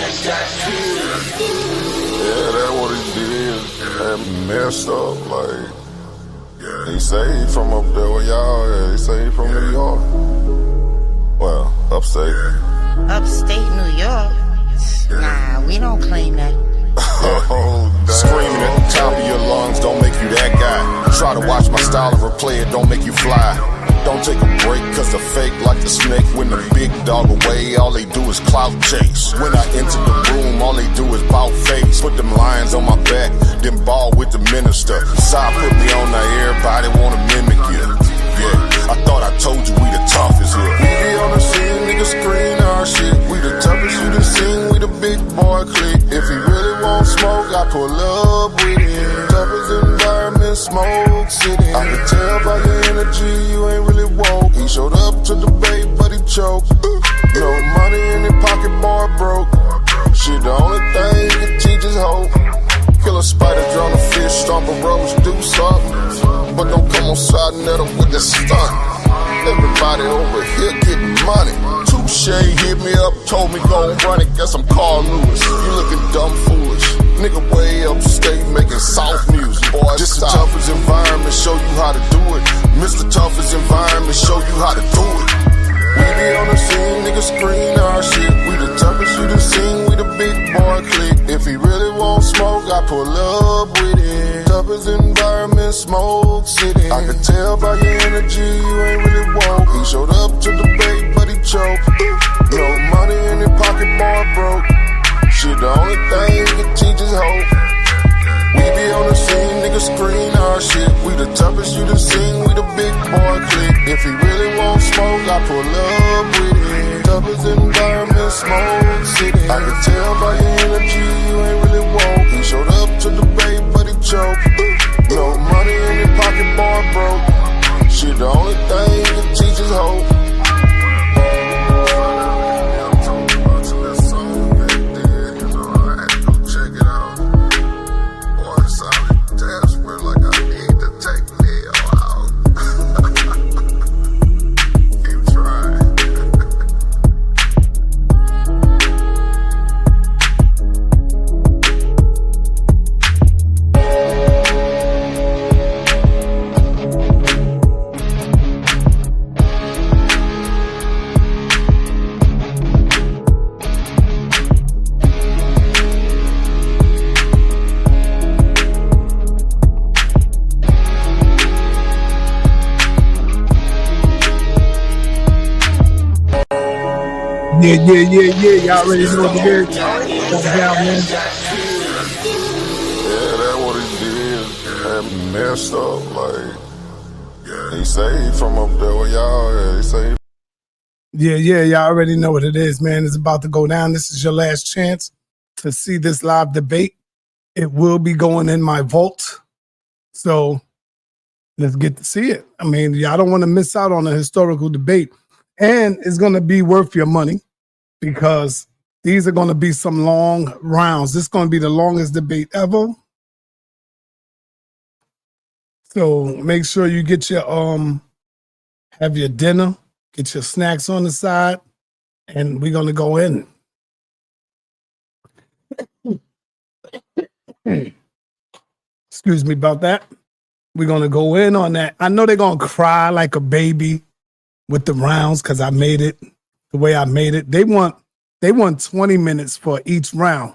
that's what he did. Had messed up, like, he saved from up there where y'all at. He saved from New York. Well, upstate. Upstate New York? Nah, we don't claim that. Screaming at the top of your lungs don't make you that guy. Try to watch my style and replay it, don't make you fly. Don't take a break, cause the fake like the snake. When the big dog away, all they do is clout chase. When I enter the room, all they do is bout face. Put them lions on my back, then ball with the minister. Side put me on now, everybody wanna mimic you. Yeah, I thought I told you we the toughest here. We be on the scene, niggas screen our shit. We the toughest you done seen, we the big boy clique. If he really want smoke, I pull up with him. Toughest environment, smoke city. I can tell by your energy, you ain't really woke. He showed up to debate, but he choked. No money in his pocket, boy broke. Shit, the only thing he can teach is hope. Kill a spider, drown a fish, stomp a roach, do something. But don't come on sa.neter with the stunt. Everybody over here getting money. Touche hit me up, told me go run it. Guess I'm Carl Lewis. You looking dumb foolish. Nigga way upstate making soft music. Boy, this the toughest environment, show you how to do it. Mr. Toughest environment, show you how to do it. We be on the scene, niggas screen our shit. We the toughest you done seen, we the big boy clique. If he really want smoke, I pull up with him. Toughest environment, smoke city. I can tell by your energy, you ain't really woke. He showed up to debate, but he choked. No money in his pocket, boy broke. Shit, the only thing he can teach is hope. We be on the scene, niggas screen our shit. We the toughest you done seen, we the big boy clique. If he really want smoke, I pull up with him. Toughest environment, smoke city. I can tell by your energy, you ain't really woke. He showed up to debate, but he choked. No money in his pocket, boy broke. Shit, the only thing he can teach is hope. Yeah. Y'all ready to know what it is? Yeah, that's what he did. Had messed up, like, he saved from up there where y'all at. He saved. Yeah, y'all already know what it is, man. It's about to go down. This is your last chance to see this live debate. It will be going in my vault. So let's get to see it. I mean, y'all don't want to miss out on a historical debate. And it's going to be worth your money because these are going to be some long rounds. This is going to be the longest debate ever. So make sure you get your have your dinner, get your snacks on the side, and we're going to go in. Excuse me about that. We're going to go in on that. I know they're going to cry like a baby with the rounds because I made it the way I made it. They want 20 minutes for each round.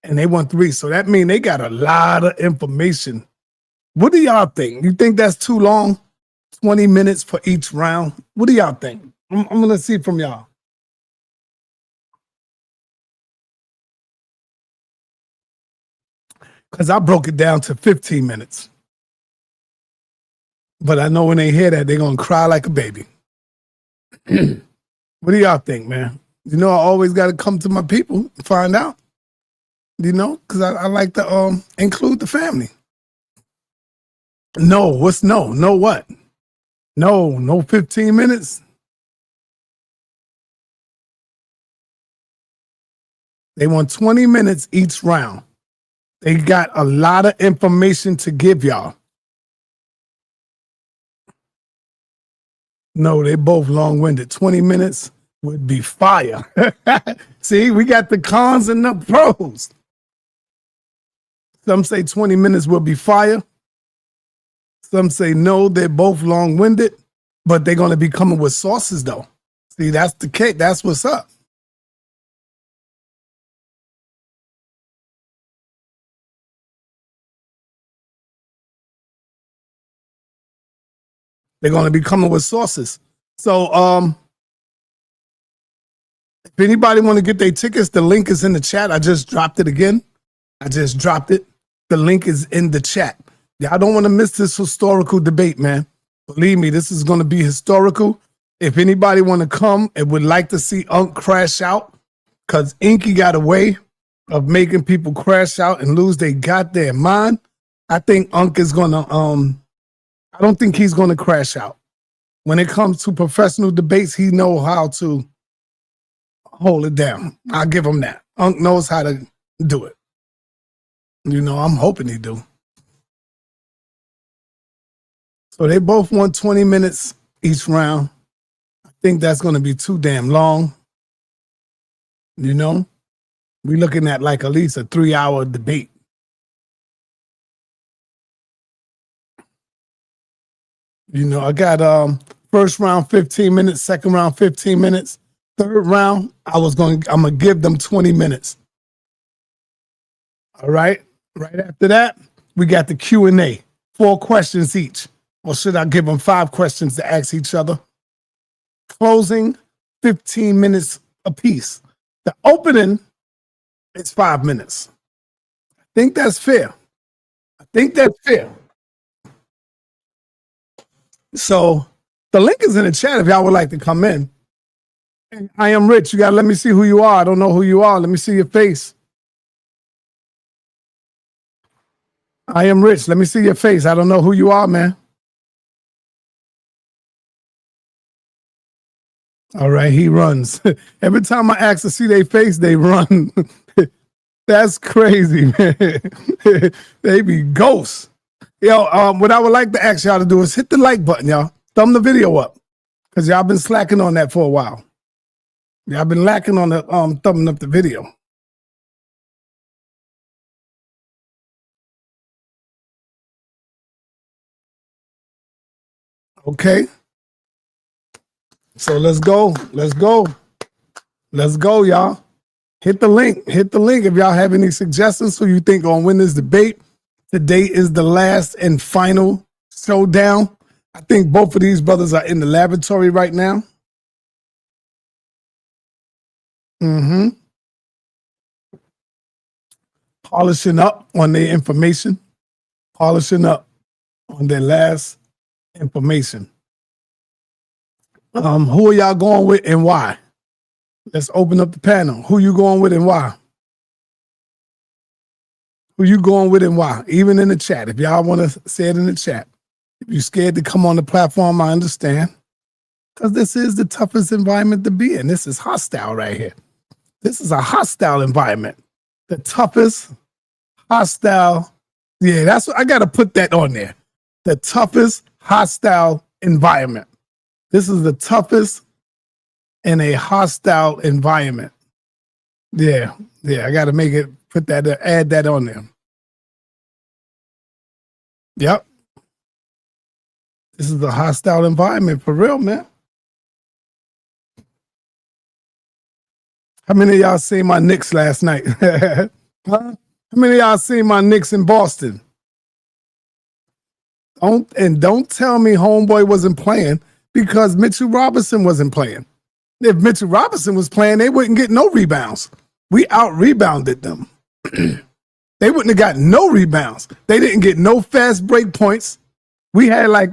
And they want 3. So that means they got a lot of information. What do y'all think? You think that's too long? 20 minutes for each round? What do y'all think? I'm going to see from y'all. Because I broke it down to 15 minutes. But I know when they hear that, they're going to cry like a baby. What do y'all think, man? You know, I always got to come to my people and find out. You know, because I like to include the family. No, what's no? No what? No 15 minutes. They want 20 minutes each round. They got a lot of information to give y'all. No, they both long-winded. 20 minutes. would be fire. See, we got the cons and the pros. Some say 20 minutes will be fire. Some say no, they're both long-winded, but they're going to be coming with sources, though. See, that's the case. That's what's up. They're going to be coming with sources. So, if anybody want to get their tickets, the link is in the chat. I just dropped it again. I just dropped it. The link is in the chat. Y'all don't want to miss this historical debate, man. Believe me, this is going to be historical. If anybody want to come and would like to see Unc crash out, because Inky got a way of making people crash out and lose their goddamn mind, I think Unc is going to, I don't think he's going to crash out. When it comes to professional debates, he knows how to hold it down. I'll give him that. Unc knows how to do it. You know, I'm hoping he do. So they both want 20 minutes each round. I think that's going to be too damn long. You know, we're looking at like at least a 3-hour debate. You know, I got first round 15 minutes, second round 15 minutes, third round I'm gonna give them 20 minutes. All right. Right after that, we got the Q&A, 4 questions each. Or should I give them 5 questions to ask each other? Closing, 15 minutes apiece. The opening is 5 minutes. I think that's fair. So the link is in the chat if y'all would like to come in. And I am Rich. You got to let me see who you are. I don't know who you are. Let me see your face. I am Rich. Let me see your face. I don't know who you are, man. All right, he runs. Every time I ask to see their face, they run. That's crazy, man. They be ghosts. Yo, what I would like to ask y'all to do is hit the like button, y'all. Thumb the video up. Because y'all been slacking on that for a while. Y'all been lacking on the thumbing up the video. Okay. So let's go. Let's go. Let's go, y'all. Hit the link. Hit the link if y'all have any suggestions who you think gonna win this debate. Today is the last and final showdown. I think both of these brothers are in the laboratory right now. Polishing up on their information. Polishing up on their last information. Who are y'all going with and why? Let's open up the panel. Who you going with and why? Who you going with and why? Even in the chat. If y'all want to say it in the chat. If you're scared to come on the platform, I understand. Because this is the toughest environment to be in. This is hostile right here. This is a hostile environment. The toughest hostile. Yeah, that's what I got to put that on there. The toughest hostile environment. This is the toughest in a hostile environment. Yeah, I got to make it, put that, add that on there. Yep. This is a hostile environment for real, man. How many of y'all seen my Knicks last night? Huh? How many of y'all seen my Knicks in Boston? Don't tell me homeboy wasn't playing because Mitchell Robinson wasn't playing. If Mitchell Robinson was playing, they wouldn't get no rebounds. We out-rebounded them. They wouldn't have got no rebounds. They didn't get no fast break points. We had like,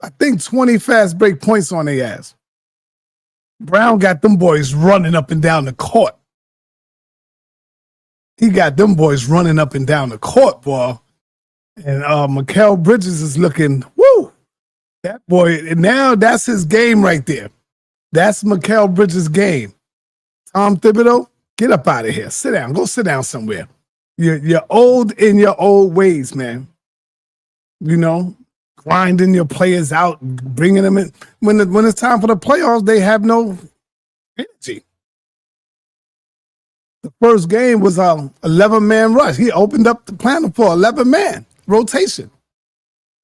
I think 20 fast break points on their ass. Brown got them boys running up and down the court. He got them boys running up and down the court, boy. And Mikal Bridges is looking, woo, that boy, and now that's his game right there. That's Mikal Bridges' game. Tom Thibodeau, get up out of here. Sit down. Go sit down somewhere. You're old in your old ways, man. You know, grinding your players out, bringing them in. When it's time for the playoffs, they have no energy. The first game was a 11-man rush. He opened up the panel for 11-man rotation.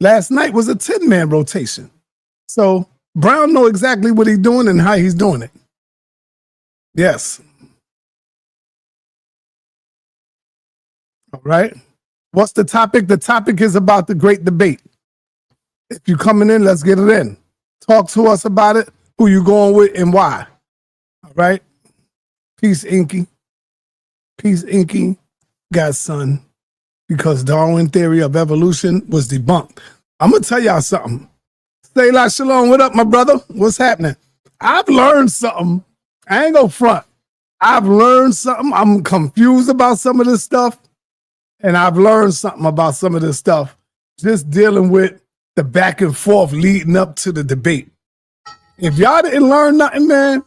Last night was a 10-man rotation. So Brown know exactly what he's doing and how he's doing it. Yes. All right. What's the topic? The topic is about the great debate. If you're coming in, let's get it in. Talk to us about it, who you going with and why. All right. Peace, Inky. Peace, Inky, godson, because Darwin theory of evolution was debunked. I'm going to tell y'all something. Say la shalom. What up, my brother? What's happening? I've learned something. I ain't gonna front. I've learned something. I'm confused about some of this stuff. And I've learned something about some of this stuff just dealing with the back and forth leading up to the debate. If y'all didn't learn nothing, man,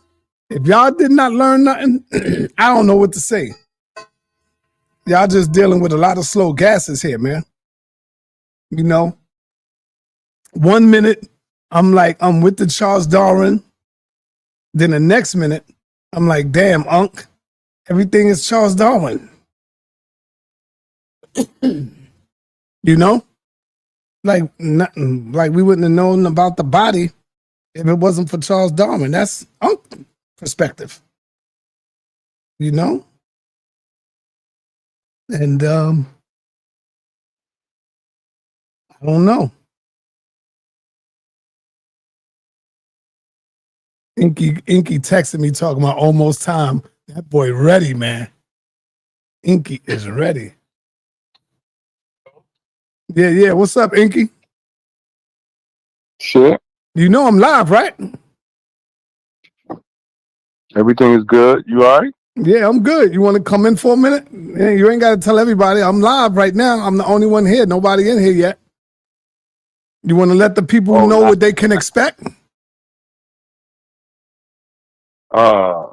if y'all did not learn nothing, I don't know what to say. Y'all just dealing with a lot of slow gases here, man. You know, 1 minute, I'm like, I'm with the Charles Darwin. Then the next minute, I'm like, damn, Unc, everything is Charles Darwin. You know? Like nothing, like we wouldn't have known about the body if it wasn't for Charles Darwin. That's Unc perspective. You know? And I don't know. Inky texted me talking about almost time. That boy ready, man. Inky is ready. Yeah. What's up, Inky? Sure. You know I'm live, right? Everything is good. You all right? Yeah, I'm good. You want to come in for a minute? You ain't got to tell everybody. I'm live right now. I'm the only one here. Nobody in here yet. You want to let the people know what they can expect? Mm-mm.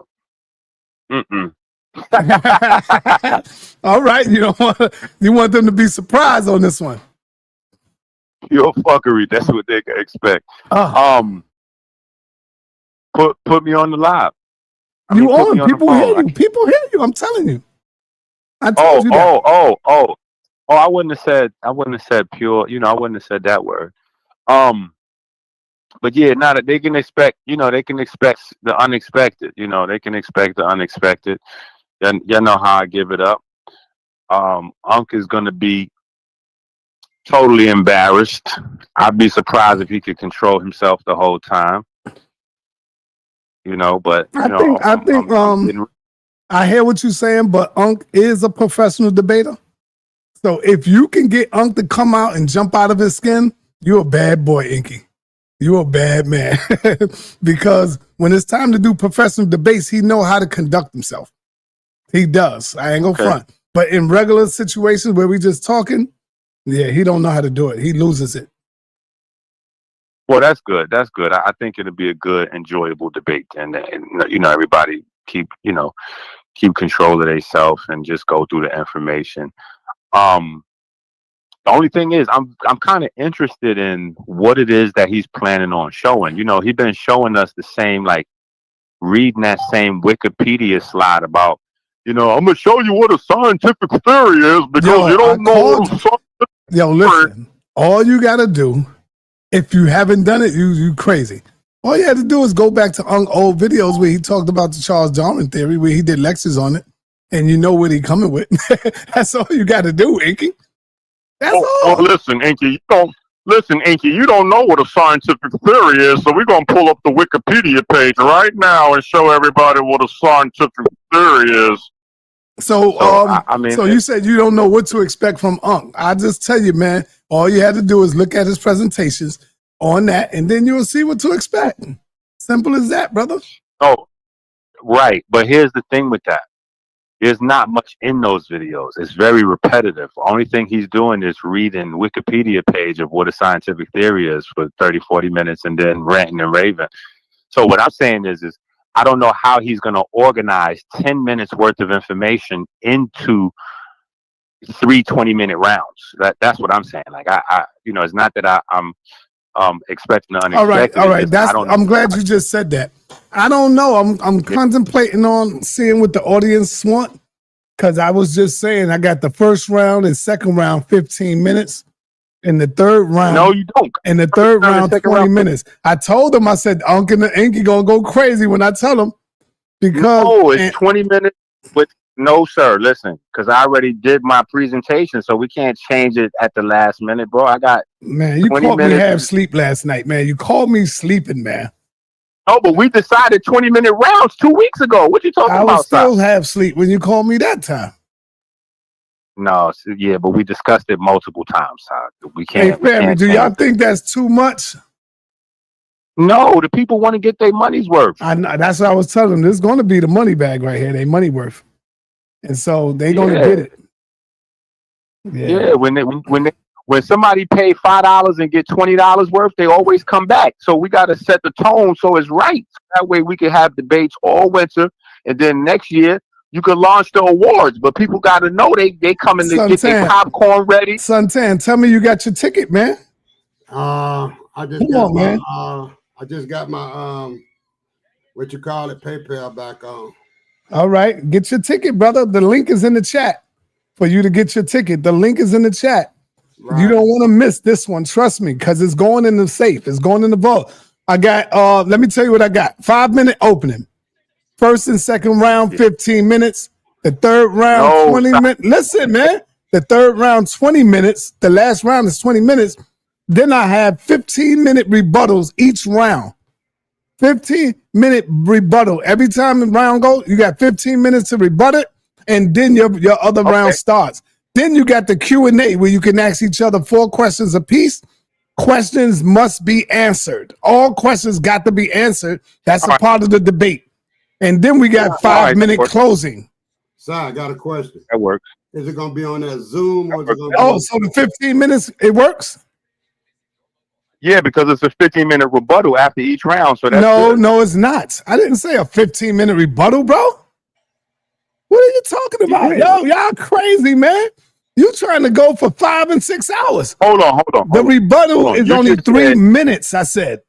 All right. You want them to be surprised on this one. Your fuckery. That's what they can expect. Put me on the live. People hear you. People hear you. I'm telling you. I told you that. Oh. I wouldn't have said pure. I wouldn't have said that word. But yeah, now that they can expect, they can expect the unexpected. They can expect the unexpected. Then you know how I give it up. Unc is gonna be totally embarrassed. I'd be surprised if he could control himself the whole time. But I think I hear what you're saying, but Unc is a professional debater. So if you can get Unc to come out and jump out of his skin, you're a bad boy, Inky. You're a bad man. Because when it's time to do professional debates, he know how to conduct himself. He does. I ain't gonna front. But in regular situations where we just talking, yeah, he don't know how to do it. He loses it. Well, that's good. That's good. I think it'll be a good, enjoyable debate, and everybody keep control of themselves and just go through the information. The only thing is, I'm kind of interested in what it is that he's planning on showing. He's been showing us the same, like reading that same Wikipedia slide about, I'm gonna show you what a scientific theory is because you don't know what a scientific Yo, listen, all you gotta do, if you haven't done it, you crazy. All you had to do is go back to old videos where he talked about the Charles Darwin theory, where he did lectures on it, and you know what he coming with. That's all you got to do, Inky. That's all. Oh, listen, Inky, you don't know what a scientific theory is, so we're gonna pull up the Wikipedia page right now and show everybody what a scientific theory is. So you said you don't know what to expect from Unc. I just tell you, man, all you had to do is look at his presentations on that, and then you'll see what to expect. Simple as that, brother. Oh, right. But here's the thing with that. There's not much in those videos. It's very repetitive. The only thing he's doing is reading Wikipedia page of what a scientific theory is for 30, 40 minutes and then ranting and raving. So what I'm saying is I don't know how he's going to organize 10 minutes worth of information into 3 20-minute rounds. That's what I'm saying. Like, it's not that I'm expecting the All right, unexpected. all right. I'm glad know. you just said that. I don't know. I'm contemplating on seeing what the audience want, because I was just saying I got the first round and second round 15 minutes, and the third round. No, you don't. And the third round 20 minutes. I told them, I said, Uncle and Inky gonna go crazy when I tell them, because no, it's 20 minutes. But no, sir. Listen, because I already did my presentation, so we can't change it at the last minute, bro. I got man. You called me half sleep last night, man. You called me sleeping, man. Oh, but we decided 20-minute rounds 2 weeks ago. What you talking about? I was still half sleep when you called me that time. No, yeah, but we discussed it multiple times. We can't. Hey, family, do y'all think that's too much? No, the people want to get their money's worth. I know, that's what I was telling them. This is going to be the money bag right here, their money worth, and so they're going to get it. Yeah, when somebody pay $5 and get $20 worth, they always come back. So we got to set the tone so it's right. That way we can have debates all winter, and then next year you can launch the awards. But people got to know they coming to get their popcorn ready. Suntan, tell me you got your ticket, man. I just got my what you call it, PayPal back on. All right, get your ticket, brother. The link is in the chat for you to get your ticket. The link is in the chat. Right. You don't want to miss this one, trust me, because it's going in the safe. It's going in the vault. I got, let me tell you what I got. 5-minute opening. First and second round, 15 minutes. The third round, 20 minutes. Listen, man. The third round, 20 minutes. The last round is 20 minutes. Then I have 15-minute rebuttals each round. 15-minute rebuttal. Every time the round goes, you got 15 minutes to rebut it, and then your other round starts. Then you got the Q&A where you can ask each other 4 questions apiece. Questions must be answered. All questions got to be answered. That's a part of the debate. And then we got 5-minute closing. So I got a question. That works. Is it going to be on that Zoom? Or is it gonna be so the 15 minutes, it works? Yeah, because it's a 15-minute rebuttal after each round. So that's no, it's not. I didn't say a 15-minute rebuttal, bro. What are you talking about? Yeah. Yo, y'all crazy, man. You trying to go for 5 and 6 hours. Hold on. The rebuttal is only 3 minutes, I said.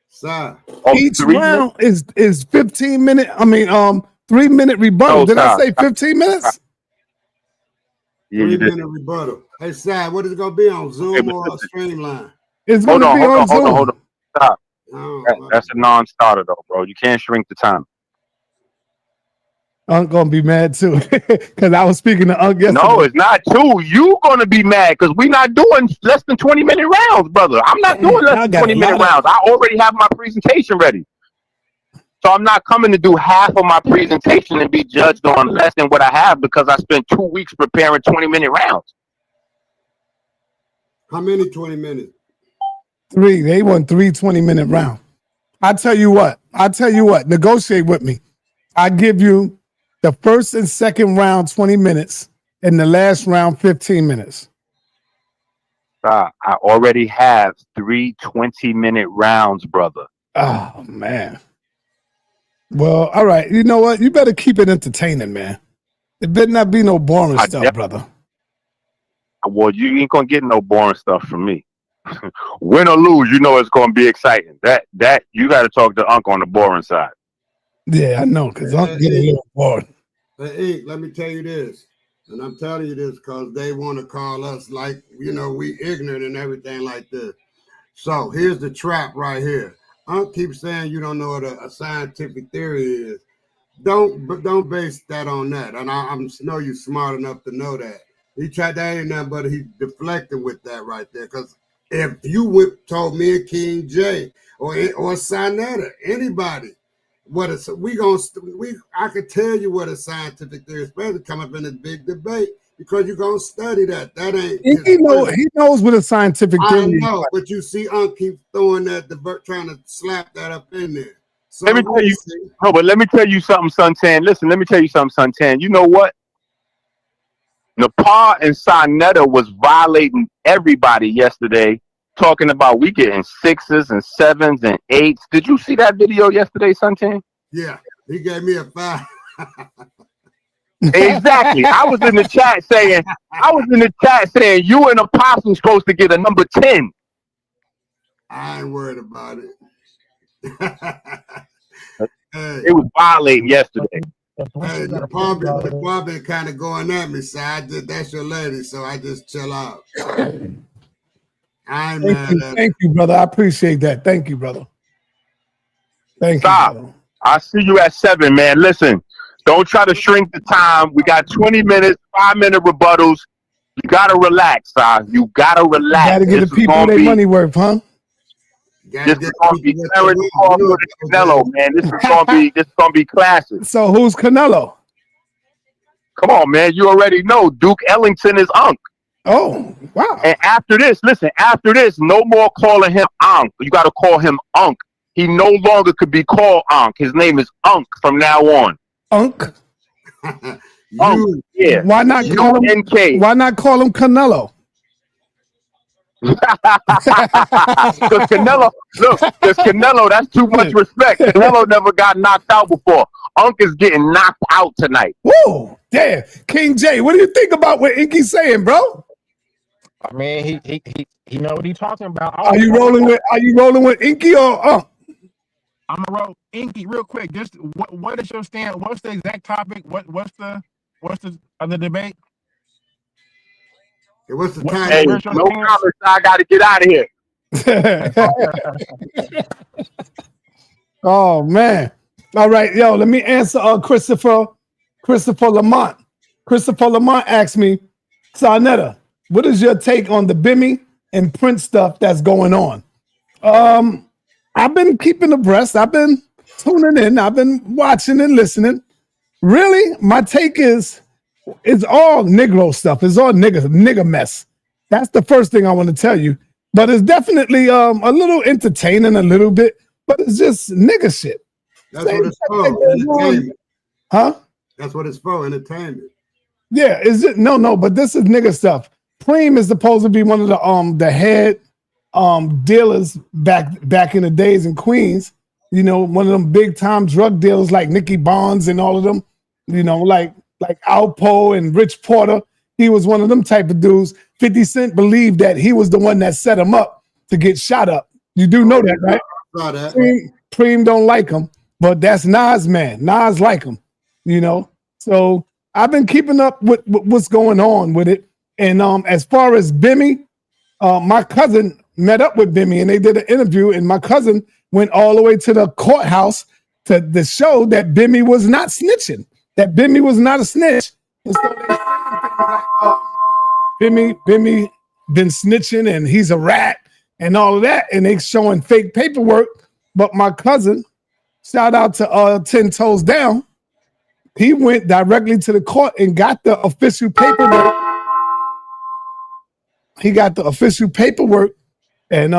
Sir. Each round is 15 minute. 3-minute rebuttal. Did I say 15 minutes? Yeah, you did. 3-minute rebuttal. Hey, Side, what is it going to be on Zoom or Streamline? It's going to be on Zoom. Hold on. Stop. That's a non-starter, though, bro. You can't shrink the time. I'm going to be mad, too, because I was speaking to Unc yesterday. No, it's not, too. You going to be mad because we're not doing less than 20-minute rounds, brother. I'm not doing less than 20-minute rounds. I already have my presentation ready. So I'm not coming to do half of my presentation and be judged on less than what I have because I spent 2 weeks preparing 20-minute rounds. How many 20 minutes? 3. They want 3 20-minute rounds. I tell you what. Negotiate with me. I give you the first and second round 20 minutes and the last round 15 minutes. I already have 3 20-minute rounds, brother. Oh, man. Well, all right. You know what? You better keep it entertaining, man. It better not be no boring stuff, brother. Well, you ain't gonna get no boring stuff from me. Win or lose, you know it's gonna be exciting. That you got to talk to Unc on the boring side. Yeah, I know, because Unc getting a little bored. Hey, Ink, let me tell you this, and I'm telling you this because they want to call us like, we ignorant and everything like this. So here's the trap right here. Unc keeps saying you don't know what a scientific theory is. Don't base that on that. And I know you're smart enough to know that. That ain't nothing but he's deflecting with that right there. Because if you told me and King J or sa.neter, anybody, I could tell you what a scientific theory is, especially come up in this big debate. Because you're gonna study that. That ain't. He knows what a scientific theory is. I know, but you see, Unc keep throwing that, trying to slap that up in there. So let me tell you. No, but let me tell you something, Suntan. Listen, let me tell you something, Suntan. You know what? Nepal and sa.neter was violating everybody yesterday, talking about we getting 6s and 7s and 8s. Did you see that video yesterday, Suntan? Yeah, he gave me a 5. Exactly. I was in the chat saying you and Apostle supposed to get a number 10. I ain't worried about it. Hey, It was violating yesterday. hey, your palm been kind of going at me, so that's your lady, so I just chill out. I ain't mad at Thank you, brother. I appreciate that. Thank you, brother. Thank Stop. you, brother. I see you at 7, man. Listen, don't try to shrink the time. We got 20 minutes, 5-minute rebuttals. You gotta relax, You gotta relax. Gotta give the people their money worth, huh? This is gonna be Clarence Crawford and Canelo, man. This is gonna be classic. So who's Canelo? Come on, man. You already know Duke Ellington is Unc. Oh, wow. And after this, no more calling him Unc. You gotta call him Unc. He no longer could be called Unc. His name is Unc from now on. Unc? Unc, yeah. Why not call him Canelo? Because Canelo, that's too much respect. Canelo never got knocked out before. Unc is getting knocked out tonight. Whoa, damn. King J, what do you think about what Inky's saying, bro? I mean, he know what he's talking about. Are you rolling with Inky or Unc? I'm gonna roll Inky real quick. Just what is your stand? What's the exact topic? What's the other debate? Hey, what's the time? Hey, no comments. I got to get out of here. Oh man! All right, yo. Let me answer. Christopher Lamont. Christopher Lamont asked me, sa.neter, what is your take on the Bimmy and Prince stuff that's going on? I've been keeping abreast. I've been tuning in. I've been watching and listening. Really, my take is it's all Negro stuff. It's all nigga mess. That's the first thing I want to tell you. But it's definitely a little entertaining, a little bit. But it's just nigga shit. That's what it's for. Entertainment. Huh? That's what it's for. Entertainment. Yeah. Is it? No. But this is nigga stuff. Preem is supposed to be one of the head dealers back in the days in Queens, you know, one of them big time drug dealers like Nicky Bonds and all of them, you know, like Alpo and Rich Porter. He was one of them type of dudes. 50 Cent believed that he was the one that set him up to get shot up. You do know that, right? Saw that. Preem don't like him, but that's Nas' man. Nas like him, you know. So I've been keeping up with what's going on with it. And as far as Bimmy, my cousin met up with Bimmy and they did an interview, and my cousin went all the way to the courthouse to show that Bimmy was not snitching, that Bimmy was not a snitch. And so they said like, Bimmy been snitching and he's a rat and all of that, and they showing fake paperwork. But my cousin, shout out to 10 Toes Down, he went directly to the court and got the official paperwork. He got the official paperwork, and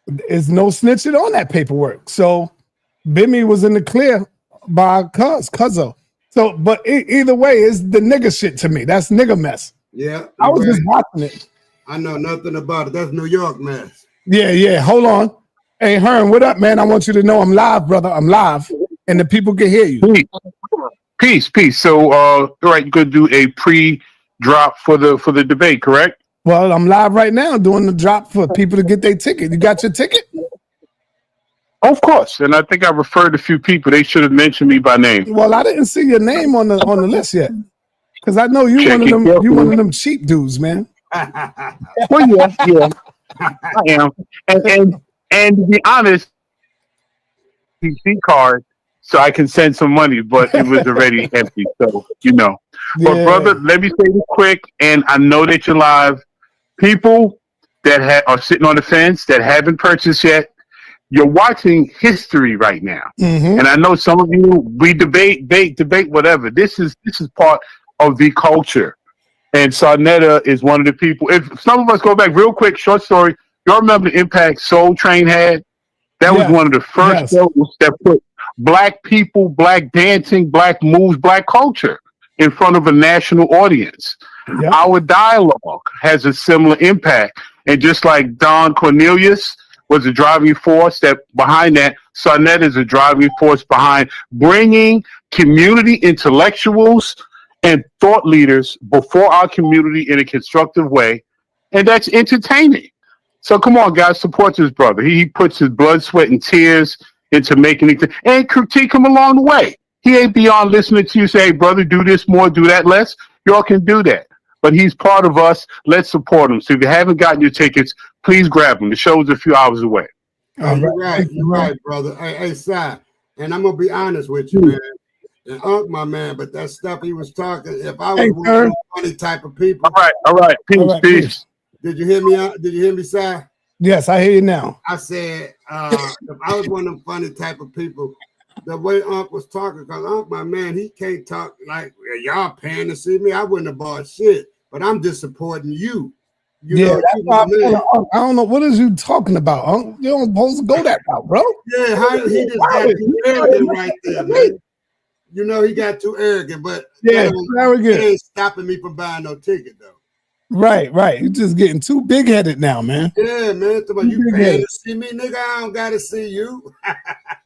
there's no snitching on that paperwork. So Bimmy was in the clear by Cuzzo. So, but either way, it's the nigga shit to me. That's nigga mess. Yeah. I was just watching it. I know nothing about it. That's New York mess. Yeah. Hold on. Hey, Hearn, what up, man? I want you to know I'm live, brother. I'm live, and the people can hear you. Peace. So, all right, you're gonna do a pre-drop for the debate, correct? Well, I'm live right now doing the drop for people to get their ticket. You got your ticket? Of course. And I think I referred a few people. They should have mentioned me by name. Well, I didn't see your name on the list yet, because I know you one of them cheap dudes, man. Well, yeah, I am. And to be honest, PC card, so I can send some money, but it was already empty. So you know. Yeah. But brother, let me say this quick, and I know that you're live. People that are sitting on the fence that haven't purchased yet, you're watching history right now. Mm-hmm. And I know some of you, we debate, whatever. This is part of the culture. And sa.neter is one of the people. If some of us go back real quick, short story, y'all remember the impact Soul Train had? That was one of the first shows that put black people, black dancing, black moves, black culture in front of a national audience. Yep. Our dialogue has a similar impact. And just like Don Cornelius was a driving force behind that, sa.neter is a driving force behind bringing community intellectuals and thought leaders before our community in a constructive way. And that's entertaining. So come on, guys, support this brother. He puts his blood, sweat, and tears into making it, and critique him along the way. He ain't beyond listening to you say, hey, brother, do this more, do that less. Y'all can do that. But he's part of us. Let's support him. So if you haven't gotten your tickets, please grab them. The show is a few hours away. You're right, brother. Hey, Si, and I'm gonna be honest with you, man. And Unc, my man, but that stuff he was talking, if I was one of those funny type of people. All right. Peace. Did you hear me out? Did you hear me, Si? Yes, I hear you now. I said, if I was one of them funny type of people, the way Unc was talking, because Unc, my man, he can't talk like y'all paying to see me. I wouldn't have bought shit, but I'm just supporting you. You know, that's why I don't know what is you talking about, Unc. You don't supposed to go that route, bro. Yeah, he just got too arrogant right there, man. You know, he got too arrogant, but arrogant. It ain't stopping me from buying no ticket though. Right. You're just getting too big-headed now, man. Yeah, man. You paying to see me, nigga? I don't gotta see you.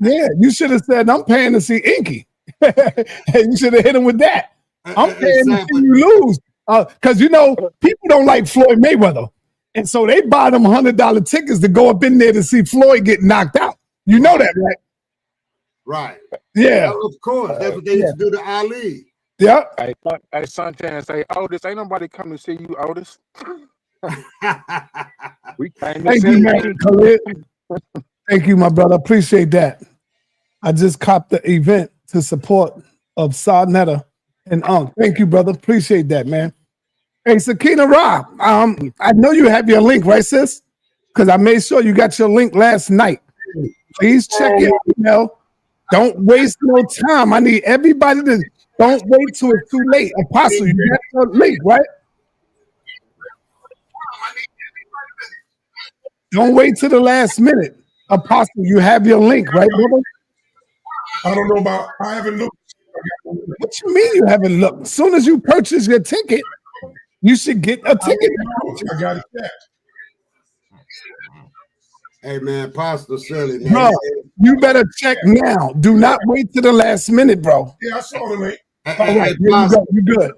Yeah, you should have said, I'm paying to see Inky. You should have hit him with that. I'm paying to see you lose. Because, you know, people don't like Floyd Mayweather. And so they buy them $100 tickets to go up in there to see Floyd get knocked out. You know that, right? Right. Yeah. Of course. That's what they used to do to Ali. Yeah. Hey, Santan say, Otis, ain't nobody come to see you, Otis. We came to Thank you, man, Khalid. Thank you, my brother. Appreciate that. I just copped the event to support of sa.neter and Unc. Thank you, brother. Appreciate that, man. Hey, Sakina Ra, I know you have your link, right, sis? Because I made sure you got your link last night. Please check your email. Don't waste no time. I need everybody to don't wait till it's too late. Apostle, you got your link, right? Don't wait till the last minute. Apostle, you have your link, right, brother? I don't know about, I haven't looked. What you mean you haven't looked? As soon as you purchase your ticket, you should get a ticket. I got it checked. Hey, man, Apostle silly, man. Bro, you better check now. Do not wait till the last minute, bro. Yeah, I saw the link. All right, you good.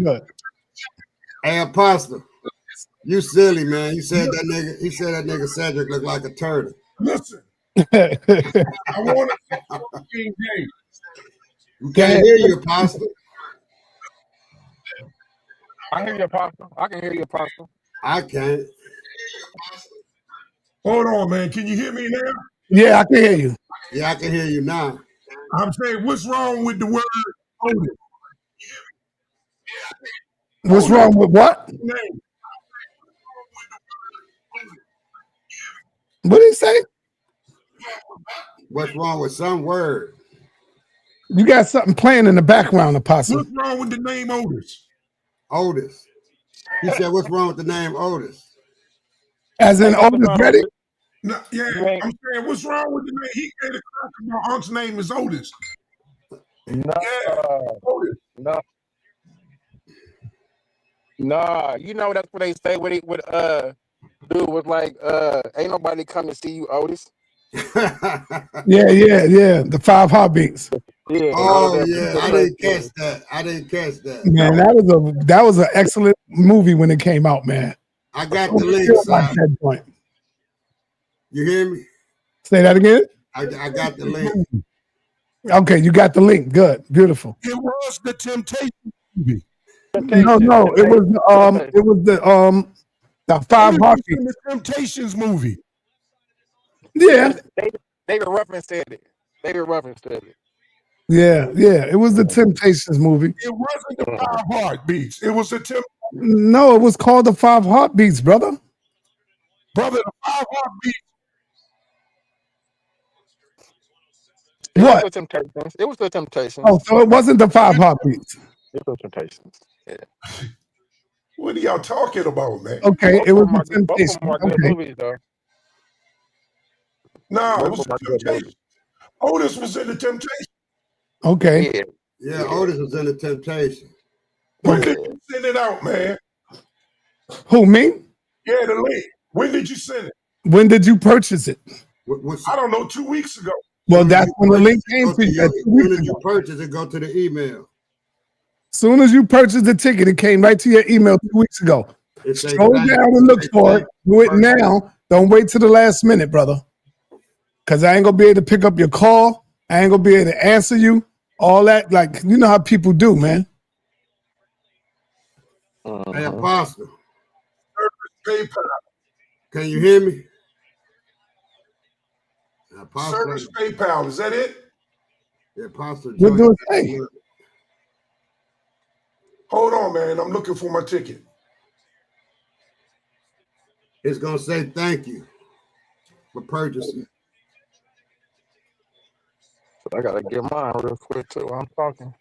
Good. Hey, Apostle, you silly, man. You said that nigga Cedric looked like a turtle. Listen, I want to game. We can't hear you, Apostle. I hear you, Apostle. I can hear you, Apostle. I can't. Hold on, man. Can you hear me now? Yeah, I can hear you. Yeah, I can hear you now. I'm saying, what's wrong with the word Otis? What's wrong with what? What did he say? What's wrong with some word? You got something playing in the background, Apostle. What's wrong with the name Otis? Otis. He said, what's wrong with the name Otis? As in Otis Ready? No, yeah, I'm saying, what's wrong with the name? He made a crack about Unc's name is Otis. No, Otis. No, you know that's what they say. Dude was like, ain't nobody come to see you, Otis. Yeah. The 5 heartbeats. Yeah. Oh yeah, I didn't catch that. Man, that was an excellent movie when it came out, man. I got the link. At that point. You hear me? Say that again. I got the link. Okay, you got the link. Good, beautiful. It was the Temptation movie. No, it was the 5 heartbeats. The Temptations movie. Yeah. David Ruffin said it. Yeah. It was the Temptations movie. It wasn't the 5 heartbeats. It was the No, it was called the 5 heartbeats, brother. Brother, the 5 heartbeats. What? It was the Temptations. Oh, so it wasn't the 5 heartbeats. It was the Temptations. Yeah. What are y'all talking about, man? Okay, it was the Temptations. Temptations. Movies, though. No, it was the Temptations. Otis was in the Temptation. Okay. Yeah, Otis was in the Temptation. When did you send it out, man? Who, me? Yeah, the link. When did you send it? When did you purchase it? I don't know, 2 weeks ago. Well, that's when the link came to you. As soon as you purchase it, go to the email. Soon as you purchased the ticket, it came right to your email 2 weeks ago. Scroll down and look for it. Do it now. Don't wait till the last minute, brother. Because I ain't going to be able to pick up your call. I ain't going to be able to answer you. All that, like, you know how people do, man. Hey, Apostle. PayPal. Can you hear me? Service PayPal. Is that it? Yeah, Apostle. What do it say? Hold on, man. I'm looking for my ticket. It's going to say thank you for purchasing. I gotta get mine real quick too. I'm talking.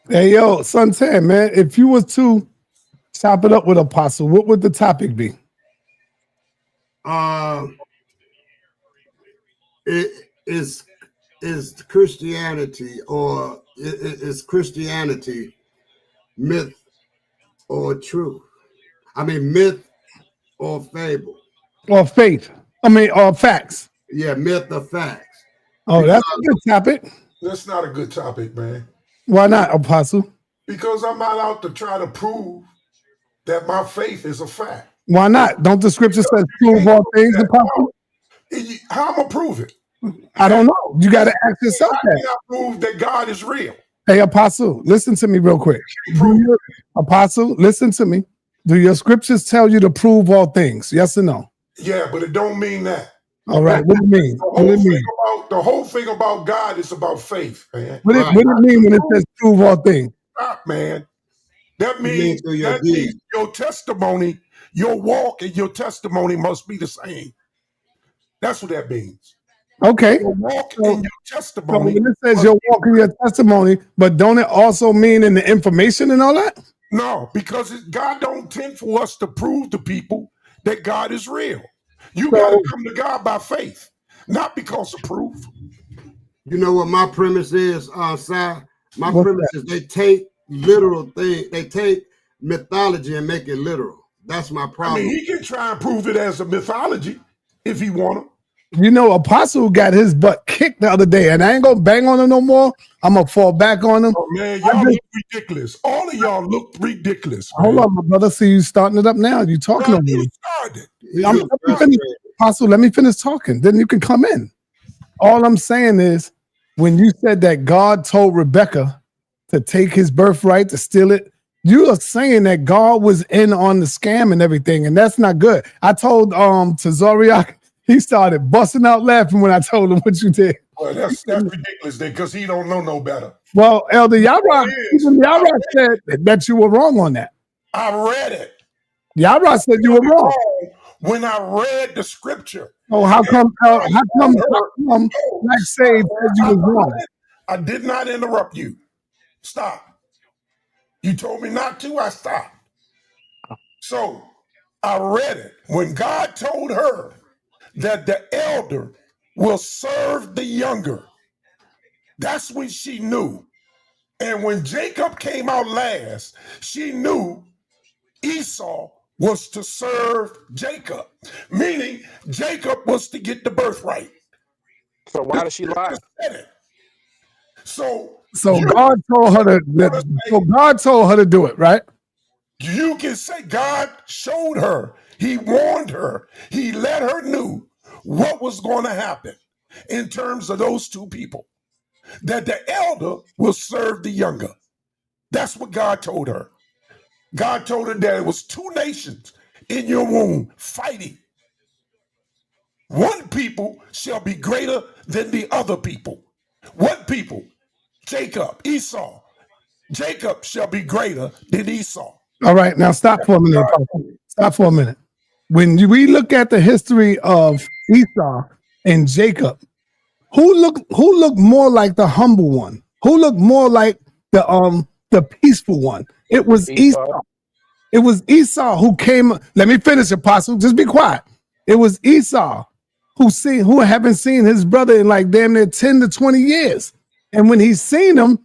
Hey, yo, Suntan, man, if you was to chop it up with Apostle, what would the topic be? It is Christianity, or is Christianity myth or truth? I mean, myth or fable? Or faith. Or facts. Yeah, myth or facts. Oh, that's a good topic. That's not a good topic, man. Why not, Apostle? Because I'm not out to try to prove that my faith is a fact. Why not? Don't the scripture say prove all things, Apostle? How am I prove it? I don't know. You got to ask yourself How that. can I prove that God is real? Hey, Apostle, listen to me real quick. Apostle, listen to me. Do your scriptures tell you to prove all things? Yes or no? Yeah, but it don't mean that. All right. What do you mean? The whole thing about God is about faith, man. What do it mean when it says prove all things? Stop, man. That means your testimony, your walk and your testimony must be the same. That's what that means. Okay. Your walk and your testimony. So when it says your walk and your testimony, but don't it also mean in the information and all that? No, because God don't intend for us to prove to people that God is real. You got to come to God by faith, not because of proof. You know what my premise is, Si? My premise is they take literal things, they take mythology and make it literal. That's my problem. I mean, he can try and prove it as a mythology if he want to. You know, Apostle got his butt kicked the other day, and I ain't gonna bang on him no more. I'm gonna fall back on him. Oh man, y'all look ridiculous. All of y'all look ridiculous. Man. Hold on, my brother. See you starting it up now. You talking on me. Apostle, let me finish talking. Then you can come in. All I'm saying is, when you said that God told Rebecca to take his birthright, to steal it, you are saying that God was in on the scam and everything, and that's not good. I told to Zoriak, he started busting out laughing when I told him what you did. Well, that's ridiculous then, because he don't know no better. Well, Elder Yara said that you were wrong on that. I read it. Yara said you were wrong. When I read the scripture. Oh, how come Black Sage said you was wrong? I did not interrupt you. Stop. You told me not to, I stopped. So I read it. When God told her that the elder will serve the younger, that's when she knew. And when Jacob came out last, she knew Esau was to serve Jacob, meaning Jacob was to get the birthright. So why did she lie? So God told her God told her to do it, right? You can say God showed her, he warned her, he let her know what was going to happen in terms of those two people, that the elder will serve the younger. That's what God told her. God told her that it was two nations in your womb fighting. One people shall be greater than the other people. What people? Jacob, Esau. Jacob shall be greater than Esau. All right, now stop for a minute. Stop for a minute. When we look at the history of Esau and Jacob, who looked more like the humble one? Who looked more like the peaceful one? It was Esau. It was Esau who came. Let me finish, Apostle. Just be quiet. It was Esau who haven't seen his brother in like damn near 10 to 20 years. And when he seen him,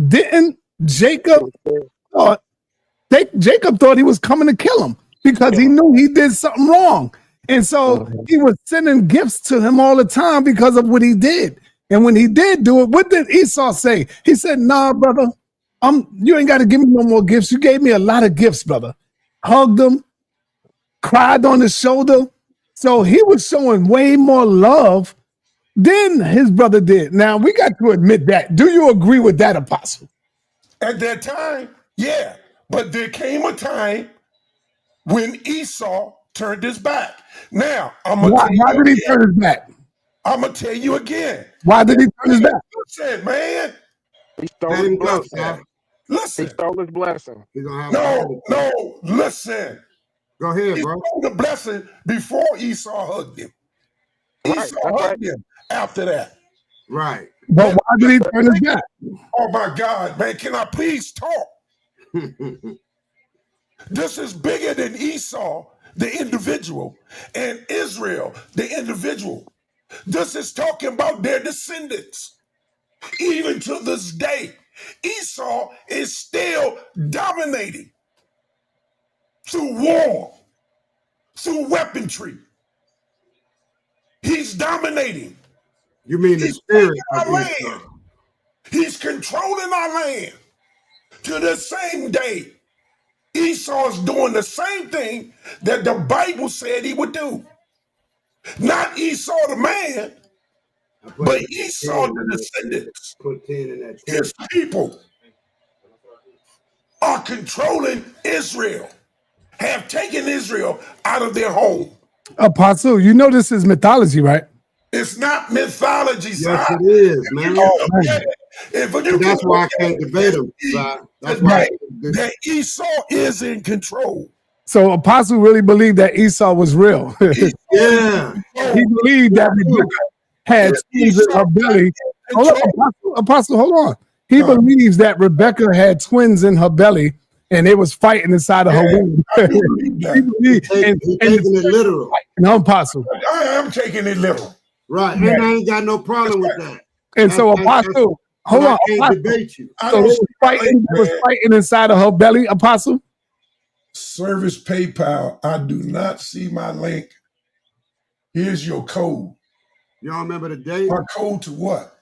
didn't Jacob Jacob thought he was coming to kill him because he knew he did something wrong. And so he was sending gifts to him all the time because of what he did. And when he did do it, what did Esau say? He said, nah, brother, You ain't got to give me no more gifts. You gave me a lot of gifts, brother. Hugged him, cried on his shoulder. So he was showing way more love than his brother did. Now, we got to admit that. Do you agree with that, Apostle? At that time, yeah. But there came a time when Esau turned his back. Now, Why did he turn his back? I'm going to tell you again. Why did he turn his back? Listen, man. He stole his blessing. He Listen. stole his blessing. No, listen. Go ahead, He bro. stole the blessing before Esau hugged him. Esau hugged him after that. Right. But why did he turn his back? Oh, my God, man. Can I please talk? This is bigger than Esau, the individual, and Israel, the individual. This is talking about their descendants. Even to this day, Esau is still dominating through war, through weaponry. He's dominating. You mean the spirit of our Esau? land. He's controlling our land. To the same day, Esau is doing the same thing that the Bible said he would do. Not Esau the man, but Esau the descendants. Put 10 in that. His people are controlling Israel, have taken Israel out of their home. Apostle, you know this is mythology, right? It's not mythology, Yes, sir. it is, man. That's why I can't debate him, sir. That's why why that Esau is in control. So Apostle really believed that Esau was real. Yeah. He believed that Rebecca had twins in her belly. Hold on, Apostle, hold on. He believes that Rebecca had twins in her belly and it was fighting inside of her womb. I do believe that. He's taking it literal. No, Apostle. I am taking it literal. Right. And I ain't got no problem with that. And so Apostle, hold on. I can't debate you. So it was fighting inside of her belly, Apostle? Service PayPal. I do not see my link. Here's your code. Y'all remember the date? My code to what?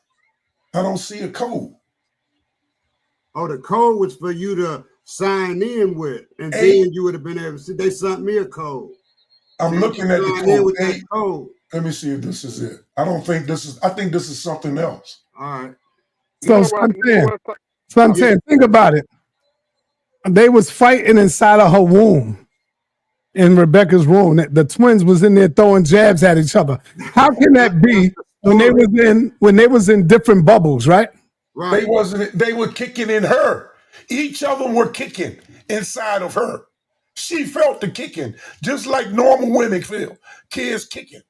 I don't see a code. Oh, the code was for you to sign in with, and then you would have been able to see. They sent me a code. I'm looking at the code. With that code. Let me see if this is it. I don't think this is. I think this is something else. All right. So I'm saying, think about it. They was fighting inside of her womb, in Rebecca's womb. The twins was in there throwing jabs at each other. How can that be when they was in different bubbles, right? Right. They were kicking in her. Each of them were kicking inside of her. She felt the kicking, just like normal women feel. Kids kicking.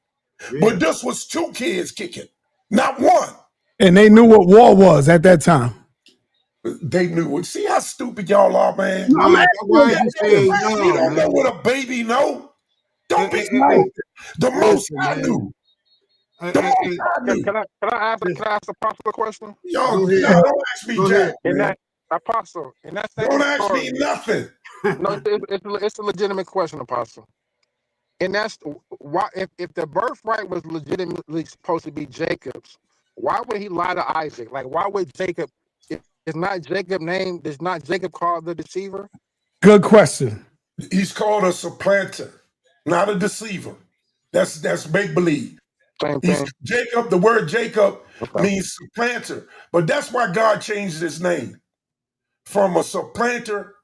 Yeah. But this was two kids kicking, not one. And they knew what war was at that time. They knew it. See how stupid y'all are, man. No, you don't know what a baby know. Don't be stupid. The most I knew. Can I ask Apostle a question? Y'all don't ask me, Jack. Apostle, in that same don't ask me nothing. No, it's a legitimate question, Apostle. And that's why, if the birthright was legitimately supposed to be Jacob's, why would he lie to Isaac? Like, why would Jacob? Is not Jacob named? Is not Jacob called the deceiver? Good question. He's called a supplanter, not a deceiver. That's make believe. Same thing. Jacob. The word Jacob means supplanter, but that's why God changed his name from a supplanter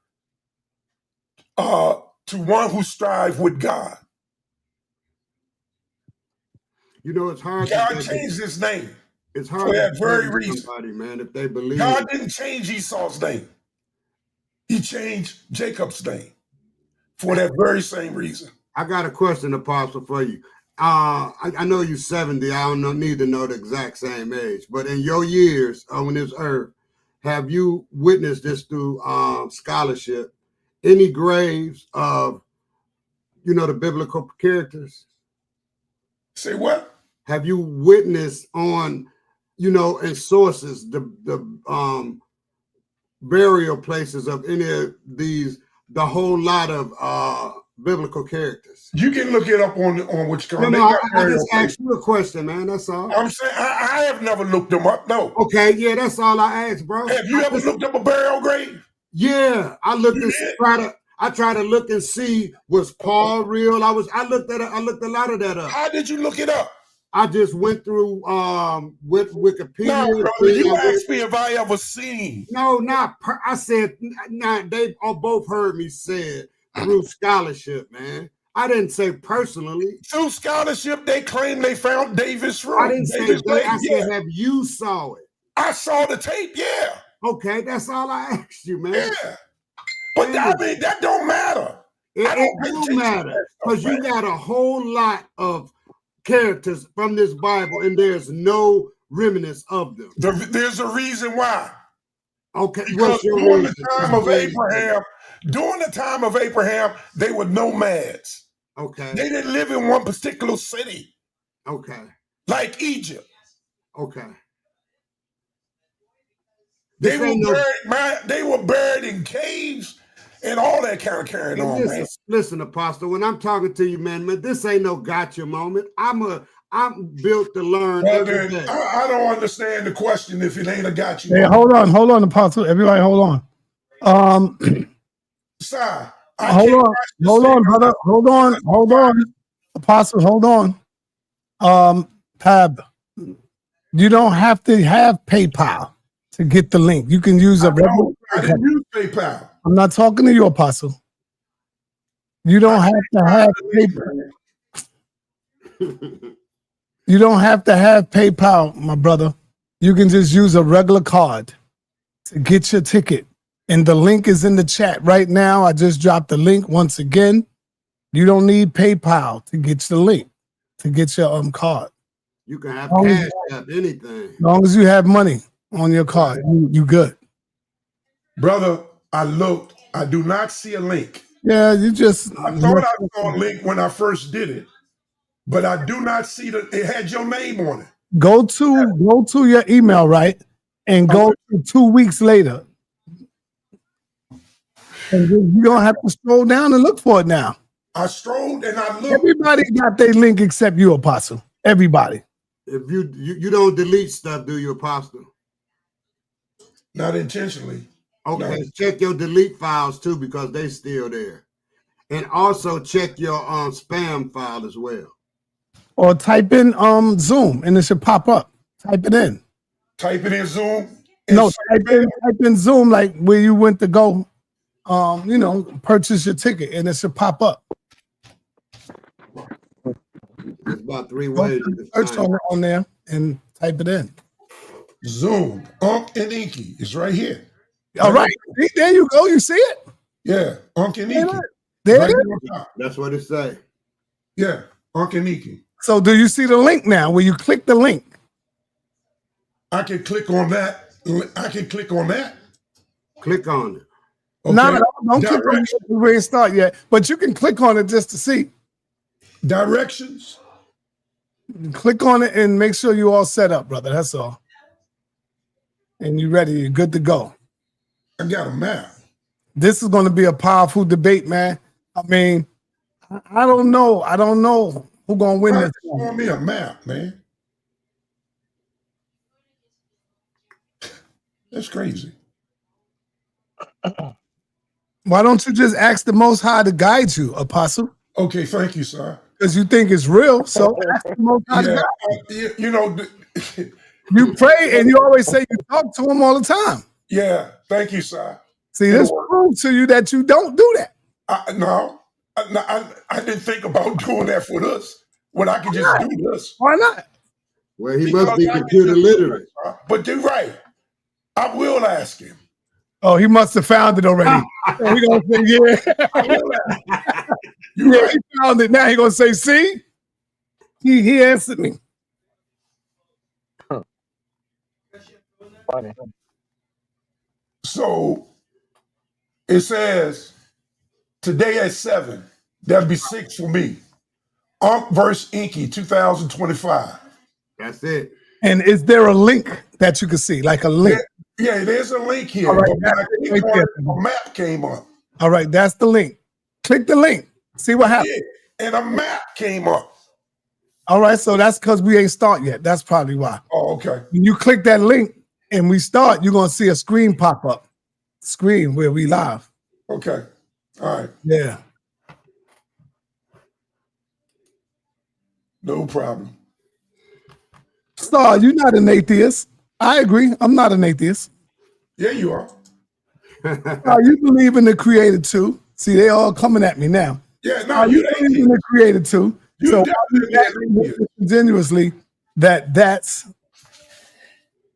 to one who strive with God. You know, it's hard. God changed his name. It's hard for that very reason. Somebody, man, if they believe God didn't change Esau's name. He changed Jacob's name for that very same reason. I got a question, Apostle, for you. I know you're 70. I don't need to know the exact same age, but in your years on this earth, have you witnessed this through scholarship? Any graves of, the biblical characters? Say what? Have you witnessed on, in sources, the burial places of any of these, the whole lot of biblical characters? You can look it up on which kind. No, I just asked you a question, man. That's all. I'm saying I have never looked them up. No. Okay, yeah, that's all I asked, bro. Have you ever looked up a burial grave? Yeah, I looked and I tried to look and see was Paul real. I looked a lot of that up. How did you look it up? I just went through with Wikipedia. No, brother, you asked me if I ever seen. No, I said they all both heard me say it through scholarship, man. I didn't say personally. Through scholarship, they claim they found Davis' room. I didn't say they. I said, have you saw it? I saw the tape, yeah. Okay, that's all I asked you, man. Yeah. But I mean, that don't matter. It do matter because you got a whole lot of characters from this Bible, and there's no remnants of them. There's a reason why. Okay, because during the time of Abraham, they were nomads. Okay. They didn't live in one particular city. Okay. Like Egypt. Okay. They were buried in caves and all that kind of carrying on, man. Listen, Apostle, when I'm talking to you, man, this ain't no gotcha moment. I'm built to learn. Well, then, I don't understand the question if it ain't a gotcha. Hey, hold on, Apostle. Everybody, hold on. Sir, hold on, brother. Hold on. Apostle, hold on. Pab, you don't have to have PayPal to get the link. You can use a regular. I can use PayPal. I'm not talking to you, Apostle. You don't have to have PayPal. You don't have to have PayPal, my brother. You can just use a regular card to get your ticket. And the link is in the chat right now. I just dropped the link once again. You don't need PayPal to get the link, to get your card. You can have cash app, anything. As long as you have money on your card, you good. Brother, I looked. I do not see a link. Yeah, you just... I thought I saw a link when I first did it, but I do not see it had your name on it. Go to your email, right? And go to 2 weeks later. And you're going to have to scroll down and look for it now. I strolled and I looked. Everybody got their link except you, Apostle. Everybody. If you don't delete stuff, do you, Apostle? Not intentionally. Okay, No. check your delete files too, because they still there. And also check your spam file as well. Or type in Zoom and it should pop up. Type it in. Type it in Zoom. No, type in Zoom, like where you went to go, purchase your ticket, and it should pop up. There's about 3 ways. Search on there and type it in. Zoom, and Inky is right here. All right, there you go. You see it? Yeah, and Inky. There right it is. That's what it say. Yeah, and Inky. So do you see the link now where you click the link? I can click on that. Click on it. Okay. No, don't click on it where it start yet. But you can click on it just to see. Directions. Click on it and make sure you're all set up, brother. That's all. And you're ready. You're good to go. I got a map. This is going to be a powerful debate, man. I mean, I don't know. I don't know who's going to win this. Show me a map, man. That's crazy. Why don't you just ask the Most High to guide you, Apostle? Okay, thank you, sir. Because you think it's real, so ask the Most High to guide you. You pray and you always say you talk to him all the time. Yeah, thank you, sir. See, this proves to you that you don't do that. I didn't think about doing that for us. When I can just do this. Why not? Well, he must be computer literate. But you're right. I will ask him. Oh, he must have found it already. So he gonna say, yeah. Right. He found it. Now he gonna say, see? He answered me. Funny. So it says today at 7. That'll be 6 for me. Verse Inky 2025. That's it. And is there a link that you can see, like a link? Yeah, there's a link here. All right, A map came up. All right, that's the link. Click the link. See what happens. Yeah, and a map came up. All right, so that's because we ain't start yet. That's probably why. Oh, okay. When you click that link and we start, you're going to see a screen pop up. screen where we live. Okay. All right. Yeah. No problem. Star, you're not an atheist. I agree. I'm not an atheist. Yeah, you are. You believe in the creator too. See, they all coming at me now. Yeah, no, You believe in the creator too. You So definitely continuously that's,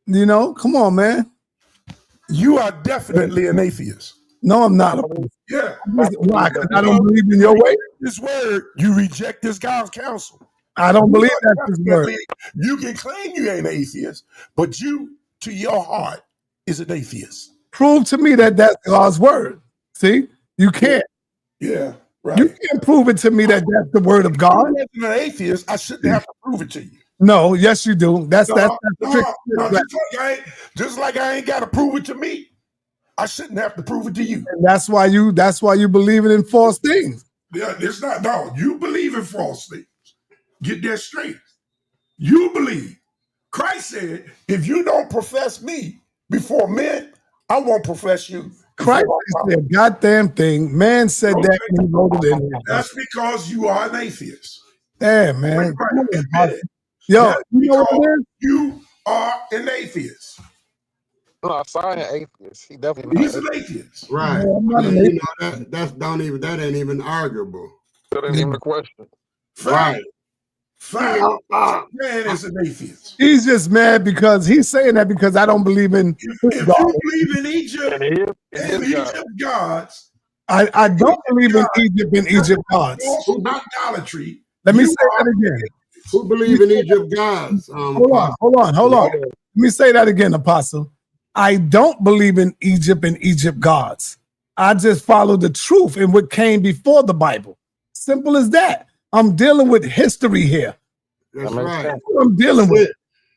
you know, come on, man. You are definitely an atheist. No, I'm not. Yeah. Why? Because I don't believe in your way. This word, you reject this God's counsel. I don't believe that's his word. You can claim you ain't atheist, but you, to your heart, is an atheist. Prove to me that that's God's word. See, you can't. Yeah, right. You can't prove it to me that that's the word of God. If you wasn't an atheist, I shouldn't have to prove it to you. No, yes, you do. That's just like I ain't got to prove it to me. I shouldn't have to prove it to you. And that's why you believe in false things. Yeah, it's not. No, you believe in false things. Get that straight. You believe. Christ said, if you don't profess me before men, I won't profess you. Christ said a goddamn thing. Man said that and he wrote it in. That's because you are an atheist. Damn, man. Yo, you know what it is? You are an atheist. No, I saw an atheist. He definitely not. He's an atheist. Right. You know, that ain't even arguable. That ain't even a question. Right. Man is an atheist. He's just mad because he's saying that because I don't believe in if you believe in Egypt and Egypt gods. I don't believe in Egypt and Egypt gods. Idolatry. Let me say that again. Who believe in Egypt gods? Hold on. Let me say that again, Apostle. I don't believe in Egypt and Egypt gods. I just follow the truth and what came before the Bible. Simple as that. I'm dealing with history here. That's right. That's what I'm dealing with.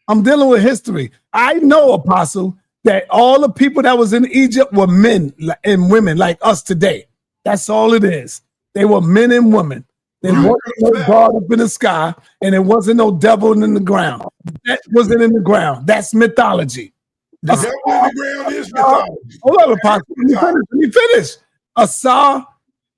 I'm dealing with history. I know, Apostle, that all the people that was in Egypt were men and women like us today. That's all it is. They were men and women. There wasn't no God up in the sky, and there wasn't no devil in the ground. That wasn't in the ground. That's mythology. The devil in the ground is mythology. Hold on, Apostle. Let me finish. Asa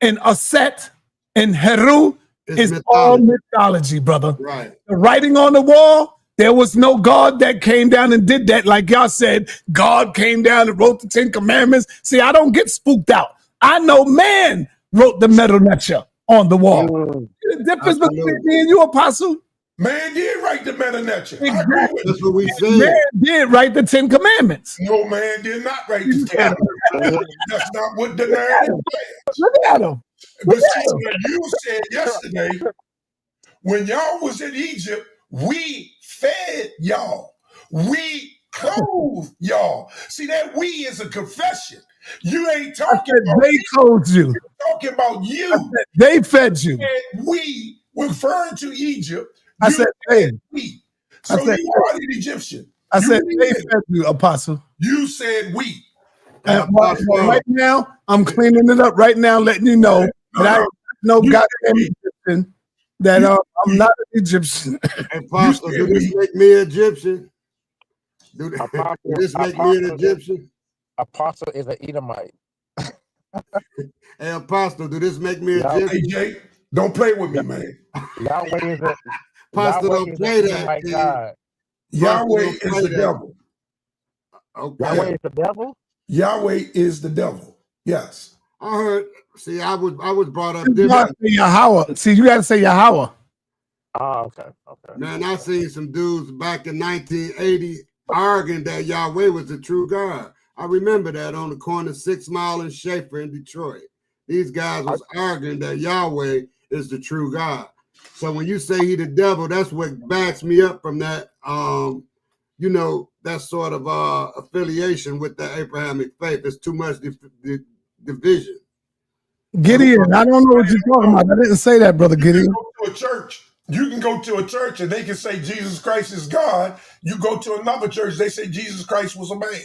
and Aset and Heru is all mythology, brother. Right. The writing on the wall, there was no God that came down and did that. Like y'all said, God came down and wrote the 10 Commandments. See, I don't get spooked out. I know man wrote the Metal Neter on the wall. The difference between me and you, Apostle. Man did write the Metal Neter. Exactly. That's what we said. Man did write the 10 Commandments. No, man did not write the 10 Commandments. That's not what the narrative says. Look at him. But see, what you said yesterday, when y'all was in Egypt, we fed y'all. We clothed y'all. See, that we is a confession. You ain't talking about they clothed you. You're talking about you. They fed you. We referring to Egypt. I said they. We. So you are an Egyptian. I said they fed you, Apostle. You said we. Right now, I'm cleaning it up right now, letting you know that I know goddamn Egyptian, that I'm not an Egyptian. Apostle, do this make me Egyptian? Do this make me an Egyptian? Apostle is an Edomite. Hey, Apostle, do this make me Egyptian? Hey, Jay, don't play with me, man. Yahweh is a Apostle, don't play that. God. Yahweh is the devil. Okay. Yahweh is the devil? Yahweh is the devil. Yes. I heard. See, I was brought up You different. gotta say Yahweh. See, you got to say Yahweh. Oh, okay. Man, I seen some dudes back in 1980 arguing that Yahweh was the true God. I remember that on the corner of 6 Mile and Schaefer in Detroit. These guys was arguing that Yahweh is the true God. So when you say he the devil, that's what backs me up from that. You know, that sort of affiliation with the Abrahamic faith. There's too much division. Gideon, I don't know what you're talking about. I didn't say that, brother Gideon. Go to a church. You can go to a church and they can say Jesus Christ is God. You go to another church, they say Jesus Christ was a man.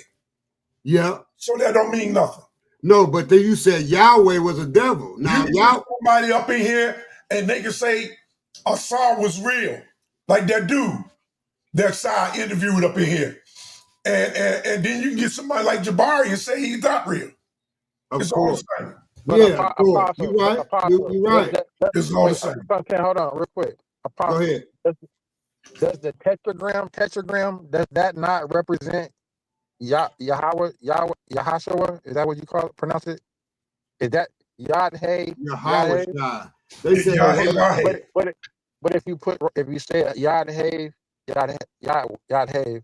Yeah. So that don't mean nothing. No, but then you said Yahweh was a devil. Now, somebody up in here and they can say Asa was real. Like that dude that Sa interviewed up in here. And then you can get somebody like Jabari and say he's not real. Of It's all course. the same. But Yeah, of course. Apostle, You right. Apostle, You right. It's all the wait, same. okay, hold on, real quick. Go Apostle, ahead. does the tetragram, does that not represent Yahweh, Yahashua? Is that what you pronounce it? Is that Yad-Hey? Yahweh Yad-Hey? Shai. They said But if you say Yad-Hey, Yad-Hey, You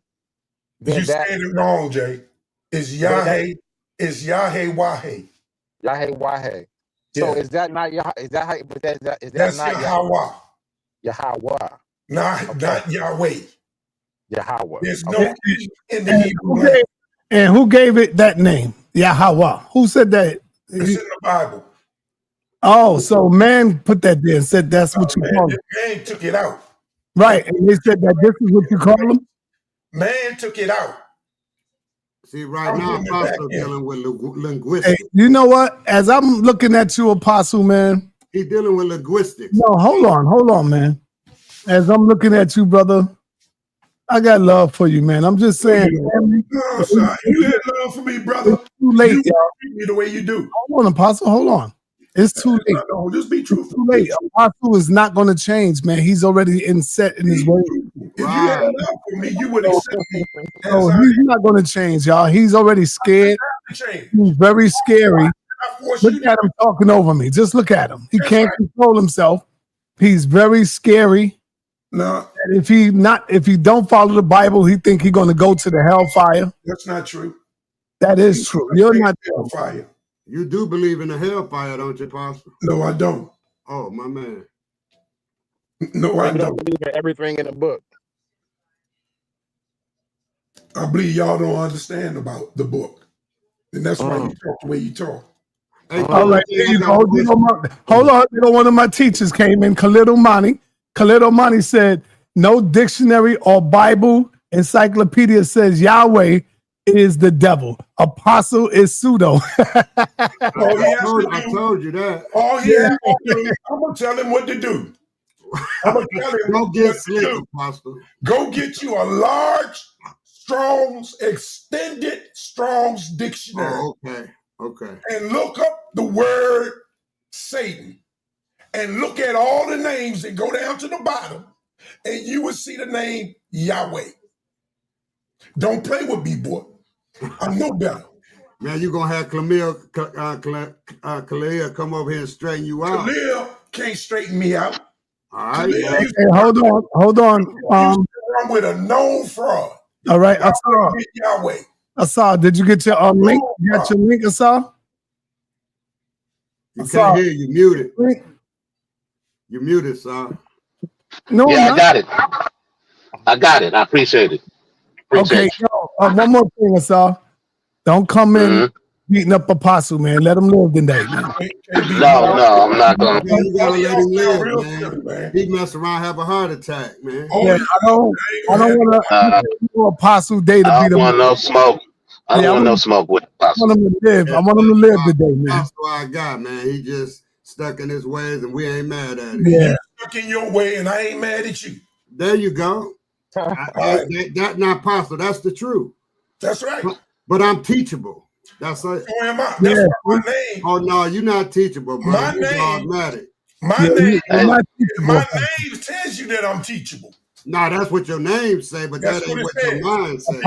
then said it wrong, Jay. It's Yahweh. It's Yahweh Wahe. Yahweh Wahe. Yeah. So is that not Yah? Is that how? But is that That's not Yahweh. Yahweh? Not Yahweh. Yahweh. There's no Okay. E in the Hebrew Who language. gave, and who gave it that name? Yahweh. Who said that? It's in the Bible. Oh, so man put that there and said that's what you call him. Man took it out. Right. And they said that this is what you call him? Man took it out. See, right I'm now, putting it back Apostle in. dealing with Hey, linguistics. you know what? As I'm looking at you, Apostle, man. He's dealing with linguistics. No, hold on, man. As I'm looking at you, brother, I got love for you, man. I'm just saying, man, No, son. You had love for me, brother. it's too late, You y'all. treat me the way you do. Hold on, Apostle. Hold on. It's too late. No, just be It's truthful. too late. Apostle is not going to change, man. He's already set in his way. If you had love for me, you would accept me So as I he's not going to change, y'all. He's already scared. change. He's very scary. I force Look you at him talking over me. Just look at him. He That's can't right. control himself. He's very scary. No, And if he don't follow the Bible, he think he's going to go to the hellfire. that's not true. That is true. You're not. Fire. You do believe in the hellfire, don't you, Apostle? No, I don't. Oh, my man. No, I I don't don't. believe in everything in the book. I believe y'all don't understand about the book. And that's why you talk the way you talk. Hey, All right, there you go. Hold on. One of my teachers came in, Khalid Omani. Khalid Omani said, no dictionary or Bible encyclopedia says Yahweh is the devil. Apostle is pseudo. I told you that. All he has to do, I'm going to tell him what to do. I'm going to tell him Go what get to slick, do. Apostle. Go get you a large Strong's, extended Strong's dictionary. Oh, okay. And look up the word Satan. And look at all the names that go down to the bottom. And you will see the name Yahweh. Don't play with me, boy. I know better. Man, you're going to have Khalil come over here and straighten you out. Khalil can't straighten me out. All right. Hey, hold on. I'm with a known fraud. All right, Yahweh. Asar, did you get your link? You got your link, Asar? You can't hear you. Muted. You muted, sir. No, yeah, I got it. I appreciate it. Okay, one more thing, Asar. Don't come in beating up Apostle, man. Let him live today, man. No, I'm not gonna. You gotta let him live, man. He mess around, have a heart attack, man. Yeah, I don't want to Apostle Day to I beat don't him want no smoke. I don't want no smoke with I Apostle. want him to live. I want him to live today, man. That's what I got, man. He just stuck in his ways, and we ain't mad at him. Yeah. Stuck in your way, and I ain't mad at you. There you go. That not Apostle. That's the truth. That's right. But I'm teachable. That's it. So am I. That's why my name. Oh no, you're not teachable, bro. My You're name. dogmatic. My name tells you that I'm teachable. No, that's what your name say, but that ain't what your mind say.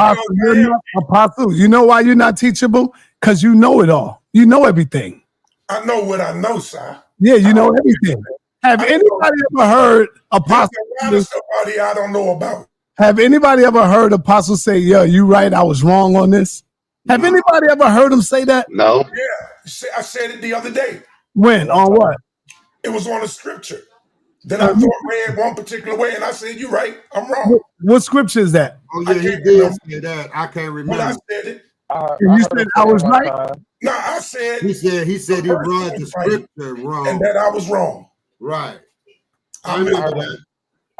Apostle, you know why you're not teachable? Because you know it all. You know everything. I know what I know, sir. Yeah, you know everything. Have anybody ever heard Apostle? There's a lot of stuff out here I don't know about. Have anybody ever heard Apostle say, "Yo, you right, I was wrong on this"? Have anybody ever heard him say that? No. Yeah, I said it the other day. When? On what? It was on a scripture that I thought read one particular way, and I said, "You're right, I'm wrong." What scripture is that? Oh yeah, he did say that. I can't remember. When I said it, you said I was right. No, I said he said he read the scripture wrong, and that I was wrong. Right. I remember that.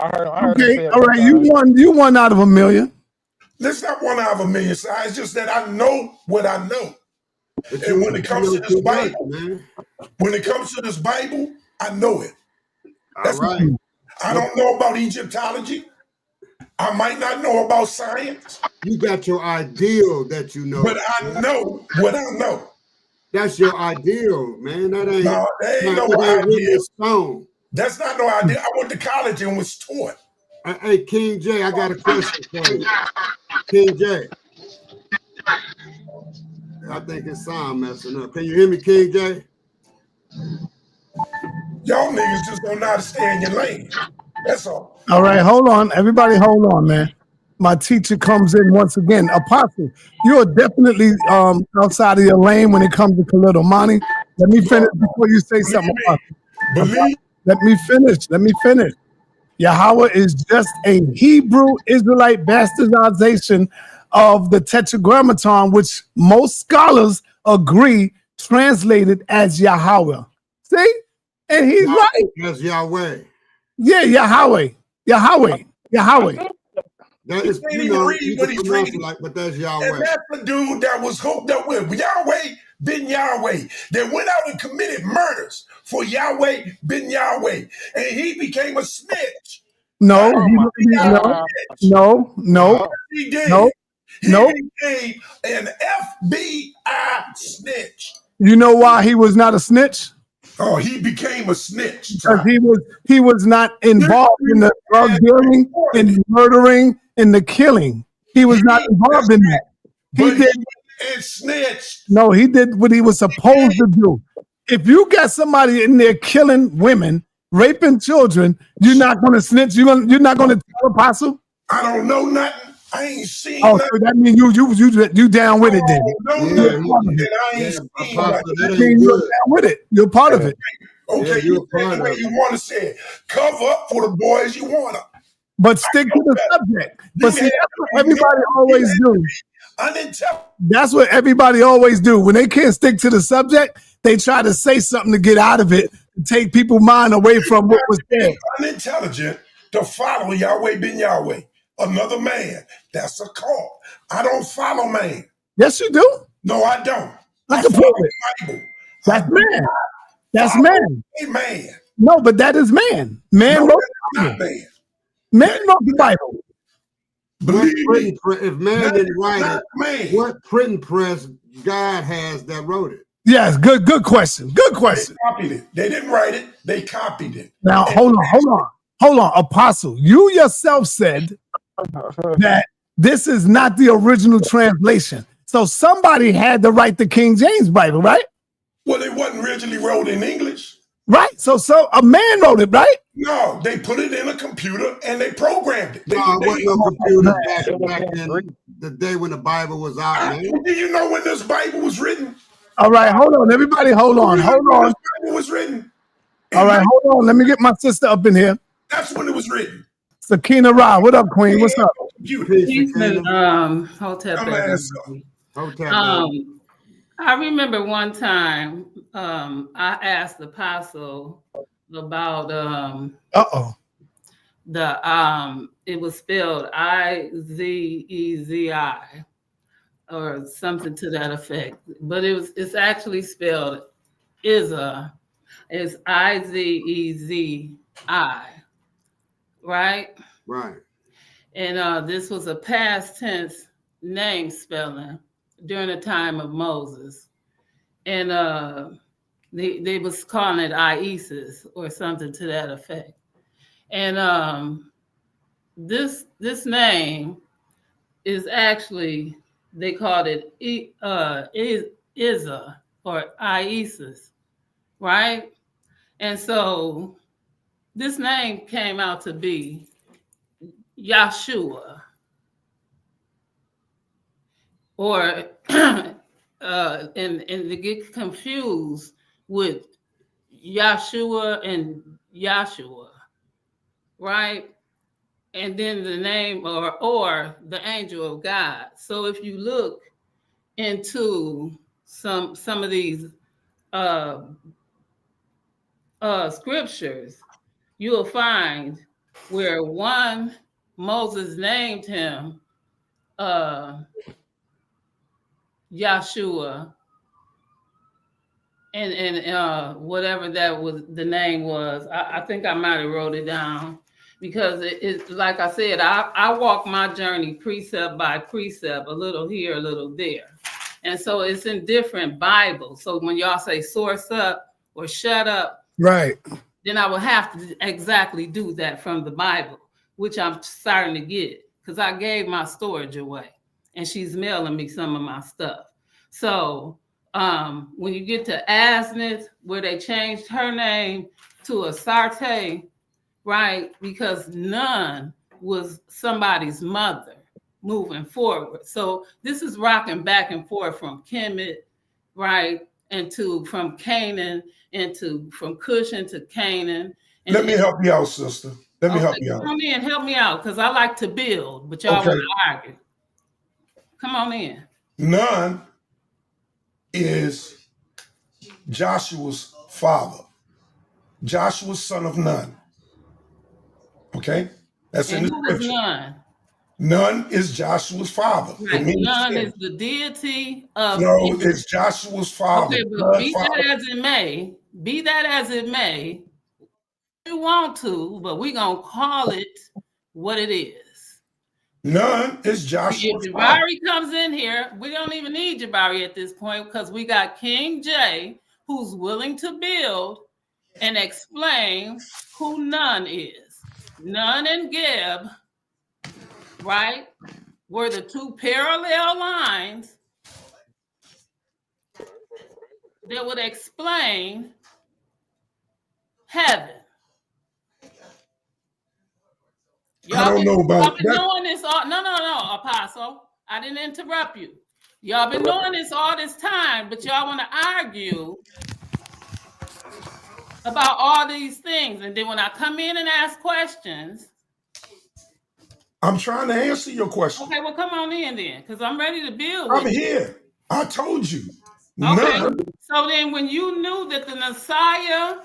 I heard okay, all right. You won out of a million. This is not one out of a million. So it's just that I know what I know. And when it comes to this Bible, I know it. That's all right. I don't know about Egyptology. I might not know about science. You got your ideal that you know. But I know what I know. That's your ideal, man. That ain't, No, that ain't no it ain't written idea. in stone. That's not no idea. I went to college and was taught. Hey, King J, I got a question for you. King J. I think his sound messing up. Can you hear me, King J? Y'all niggas just don't know how to stay in your lane. That's all. All right, hold on. Everybody hold on, man. My teacher comes in once again. Apostle, you are definitely outside of your lane when it comes to Kalidomani. Let me finish before you say something. Apostle. Let me finish. Yahweh is just a Hebrew Israelite bastardization of the Tetragrammaton, which most scholars agree translated as Yahweh. See? And he's right. That's Yahweh. Yeah, Yahweh. That is, you know, read what he's reading. Like, but that's Yahweh. And that's the dude that was hooked up with Yahweh bin Yahweh, that went out and committed murders for Yahweh bin Yahweh, and he became a snitch. No. He did. No. He became an FBI snitch. You know why he was not a snitch? Oh, he became a snitch. Because he was not involved in the drug dealing, in the murdering, in the killing. He was not involved in that. He did and snitched. No, he did what he was supposed to do. If you got somebody in there killing women, raping children, you're not going to snitch. You're not going to tell Apostle. I don't know nothing. I ain't seen. Oh, nothing. so that means you down with it then? You're down with it. You're part of it. Okay, you say the way you want to say it. Cover up for the boys you want to. But stick to the subject. But see, that's what everybody always do. That's what everybody always do. When they can't stick to the subject, they try to say something to get out of it, to take people's mind away from what was said. Unintelligent to follow Yahweh bin Yahweh, another man. That's a cult. I don't follow man. Yes, you do. No, I don't. I can prove it. Bible. That's man. That's man. Man. No, but that is man. Man wrote the Bible. Man wrote the Bible. If man didn't write it, what printing press God has that wrote it? Yes, good question. Good question. They copied it. They didn't write it. They copied it. Now, hold on. Apostle, you yourself said that this is not the original translation. So somebody had to write the King James Bible, right? Well, it wasn't originally wrote in English. Right. So a man wrote it, right? No, they put it in a computer and they programmed it. There wasn't no computer back in the day when the Bible was out, man. Do you know when this Bible was written? All right, hold on. Everybody, hold on. This Bible was written. All right, hold on. Let me get my sister up in here. That's when it was written. Sakina Ra, what up, Queen? What's up? I remember one time I asked the apostle about it was spelled Izezi or something to that effect, but it's actually spelled Izza. It's Izezi, right? Right. And this was a past tense name spelling during the time of Moses. And they was calling it Isis or something to that effect. And this name is actually, they called it Izza or Isis, right? And so this name came out to be Yahshua, or and they get confused with Yahshua and Yahshua, right? And then the name or the angel of God. So if you look into some of these scriptures, you'll find where one Moses named him Yahshua, and whatever that was, the name was. I think I might have wrote it down, because it's like I said, I walk my journey precept by precept, a little here, a little there. And so it's in different Bibles. So when y'all say source up or shut up, Right. then I will have to exactly do that from the Bible, which I'm starting to get because I gave my storage away and she's mailing me some of my stuff. So when you get to Asnith, where they changed her name to a Sarte, right? Because Nun was somebody's mother moving forward. So this is rocking back and forth from Kemet, right? From Canaan from Cush into Canaan. Let me help you out, sister. Let me help you out. Come in, help me out, because I like to build, but y'all want to argue. Come on in. Nun is Joshua's father. Joshua's son of Nun. Okay? That's in the scripture. Nun? Nun is Joshua's father. Right. Nun is the deity of... No, it's Joshua's father. Okay, but be that as it may, you want to, but we're going to call it what it is. Nun is Joshua's if father. Jabari comes in here, we don't even need Jabari at this point because we got King J who's willing to build and explain who Nun is. Nun and Geb, right, were the two parallel lines that would explain heaven. I don't know about that. Doing this all, no, Apostle. I didn't interrupt you. Y'all been doing this all this time, but y'all want to argue about all these things. And then when I come in and ask questions, I'm trying to answer your question. Okay, well, come on in then, because I'm ready to build. I'm here. I told you. Okay. So then when you knew that the Messiah,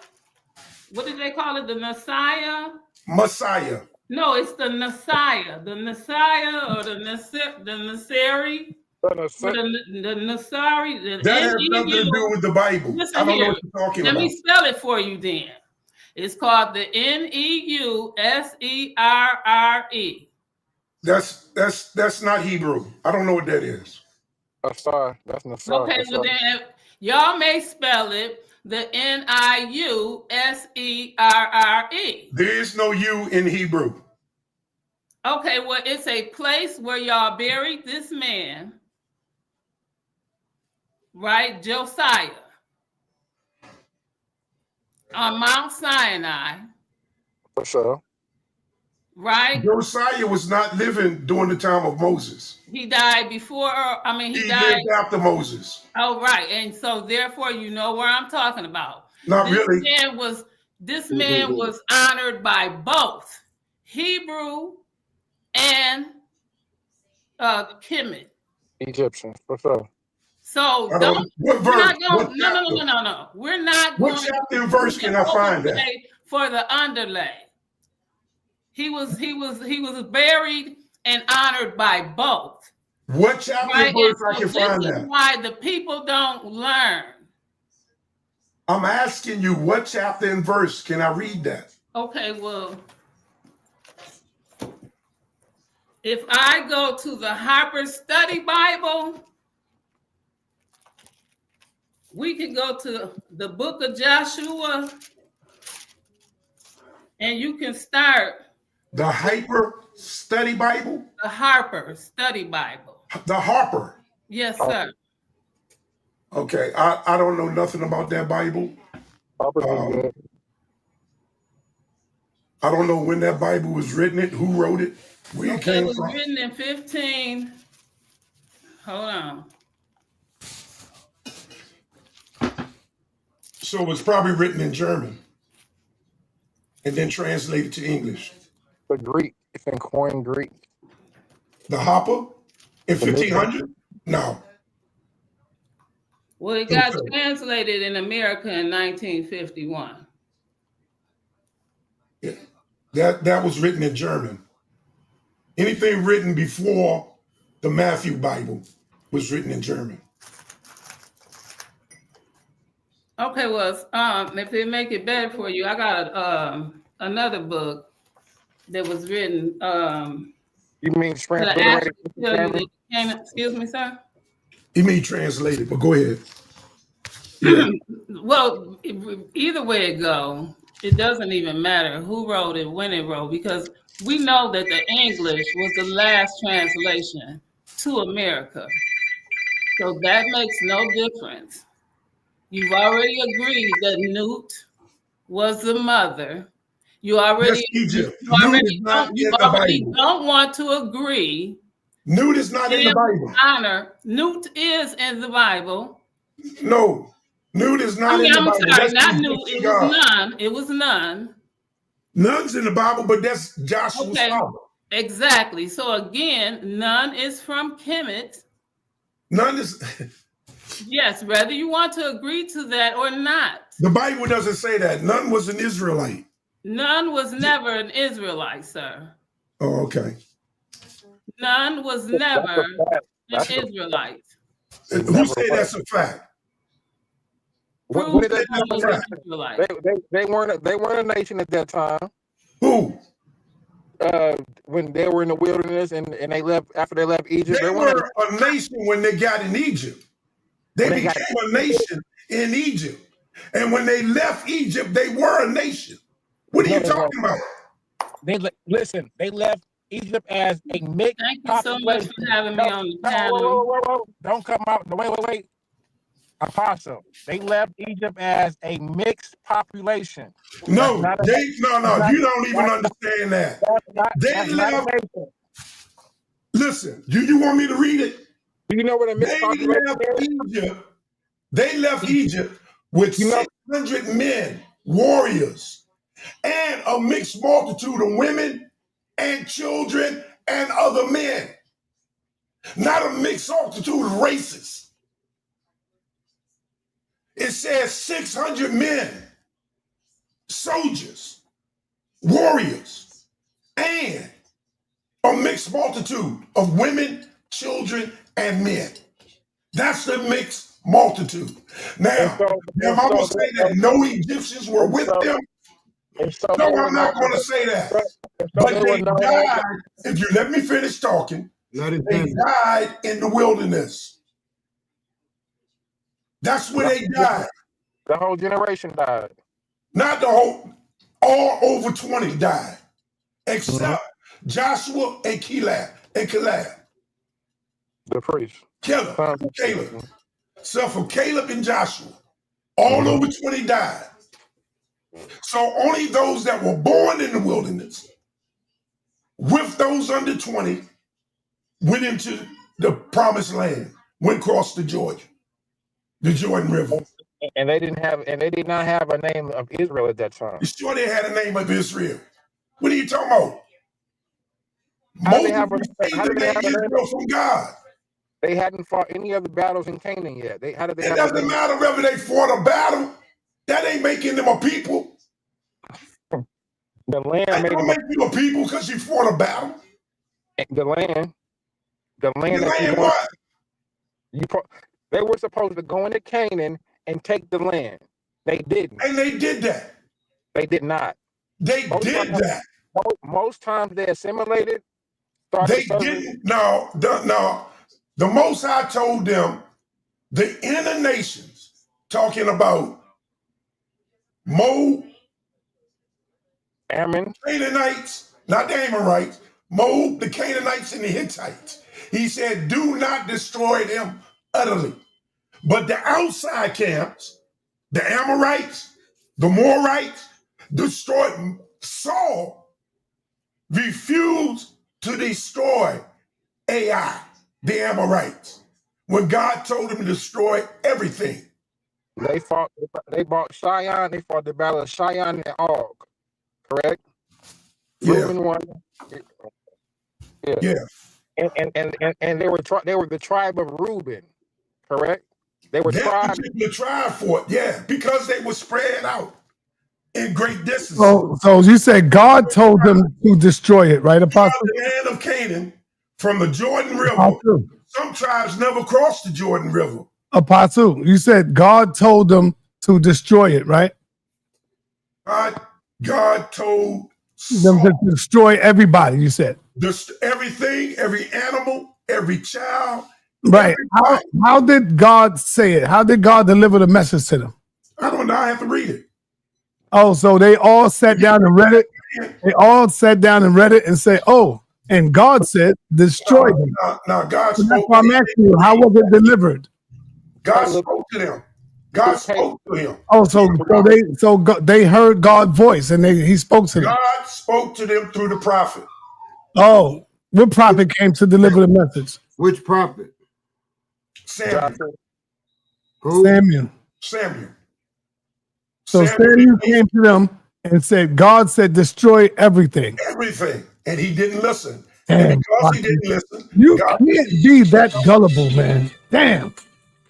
what did they call it? The Messiah? No, it's the Messiah. The Messiah or the Nasari. The Nasari. That has nothing to do with the Bible. I don't know what you're talking about. Let me spell it for you then. It's called the Neusserre. That's not Hebrew. I don't know what that is. Nasar. That's Nasar. Okay, well then y'all may spell it the Niusserre. There is no U in Hebrew. Okay, well, it's a place where y'all buried this man, right? Josiah, on Mount Sinai. For sure. Right? Josiah was not living during the time of Moses. He died before, he died lived after Moses. Oh, right. And so therefore, you know where I'm talking about. Not really. This man was honored by both Hebrew and Kemet. Egyptian, for sure. So what verse? No. We're not going. What chapter and verse can I find that? For the underlay. He was buried and honored by both. What chapter and verse I can find that? This is why the people don't learn. I'm asking you, what chapter and verse can I read that? Okay, well, if I go to the Harper Study Bible, we can go to the book of Joshua, and you can start. The Harper Study Bible? The Harper Study Bible. The Harper? Yes, sir. Okay, I don't know nothing about that Bible. I don't know when that Bible was written, who wrote it, where it came from. It was written in 15. Hold on. So it's probably written in German and then translated to English. The Greek, it's in Koine Greek. The Harper in 1500? No. Well, it got translated in America in 1951. Yeah. That was written in German. Anything written before the Matthew Bible was written in German. Okay, well, if it make it better for you, I got another book that was written. You mean transliterated? Excuse me, sir. He may translate it, but go ahead. Yeah. Well, either way it go, it doesn't even matter who wrote it, when it wrote, because we know that the English was the last translation to America. So that makes no difference. You've already agreed that Newt was the mother. You That's already Egypt. Newt is not in the Bible. don't want to agree. Newt is not in the Bible. Honor, Newt is in the Bible. No, Newt is not in the I'm Bible. sorry, That's not the Newt. It was none. It was none. None's in the Bible, but that's Joshua's father. Exactly. So again, none is from Kemet. None is. Yes, whether you want to agree to that or not. The Bible doesn't say that. None was an Israelite. None was never an Israelite, sir. Oh, okay. None was never an Israelite. Who said that's a fact? Prove that that's None a was an fact? Israelite. They weren't a nation at that time. Who? When they were in the wilderness and they left after they left Egypt. They were a nation when they got in Egypt. They became a nation in Egypt. And when they left Egypt, they were a nation. What are you talking about? They left Egypt as a mixed Thank you so much for having me on the panel. Whoa. Don't come out. Wait. Apostle. They left Egypt as a mixed population. No. You don't even understand that. They left. Listen, do you want me to read it? Do you know what a mixed population is? They left Egypt with 600 men, warriors, and a mixed multitude of women and children and other men. Not a mixed multitude of races. It says 600 men, soldiers, warriors, and a mixed multitude of women, children, and men. That's the mixed multitude. Now, am I going to say that no Egyptians were with them? No, I'm not going to say that. But they died, if you let me finish talking, they died in the wilderness. That's where they died. The whole generation died. Not the whole, all over 20 died, except Joshua and Caleb. The priest. Caleb. Except for Caleb and Joshua. All over 20 died. So only those that were born in the wilderness, with those under 20, went into the promised land, went across the Jordan River. And they did not have a name of Israel at that time. You sure they had a name of Israel? What are you talking about? How did they have Israel from God? They hadn't fought any other battles in Canaan yet. It doesn't matter whether they fought a battle. That ain't making them a people. The land don't make you a people because you fought a battle. The land what? They were supposed to go into Canaan and take the land. They didn't. And they did that. They did not. They did that. Most times they assimilated. They didn't. No. The Most High told them, the inner nations, talking about Moab, Ammon, Canaanites, not the Amorites, Moab, the Canaanites, and the Hittites. He said, do not destroy them utterly. But the outside camps, the Amorites, the Morites, destroyed. Saul refused to destroy Ai, the Amorites, when God told him to destroy everything. They bought Cheyenne. They fought the battle of Cheyenne and Og. Correct? Yeah. Reuben won. Yeah. And they were the tribe of Reuben. Correct? They were the tribe for it. Yeah, because they were spread out in great distance. So you said God told them to destroy it, right, Apostle? The land of Canaan from the Jordan River. Apostle. Some tribes never crossed the Jordan River. Apostle, you said God told them to destroy it, right? God told them to destroy everybody, you said. Everything, every animal, every child, Right. How did God say it? How did God deliver the message to them? I don't know. I have to read it. Oh, so they all sat down and read it. They all sat down and read it and said, "Oh," and God said, "Destroy them." Now God So that's spoke. why I'm asking you, how was it delivered? God spoke to them. God spoke to him. Oh, they heard God's voice and he spoke to them. God spoke to them through the prophet. Oh, what prophet came to deliver the message? Which prophet? Samuel. Who? Samuel. So Samuel came to them and said, God said, destroy everything. Everything. And he didn't listen. Damn, and because he didn't listen, you God can't be that gullible, man. Damn.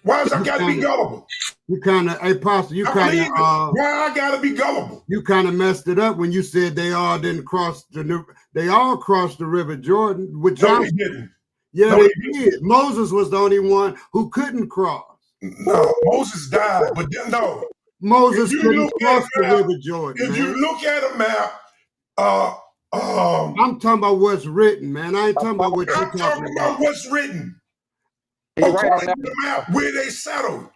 Why does I gotta be gullible? You kind of, hey, Pastor, you kind of, why I gotta be gullible? You kind of messed it up when you said they all didn't cross they all crossed the River Jordan with Joshua. No, they didn't. Yeah, No, they did. Moses was the only one who couldn't cross. No, Moses died, but no. Moses couldn't cross the River Jordan. If you look at a map, I'm talking about what's written, man. I ain't talking about what you're I'm talking about what's written. According to the map, where they settled.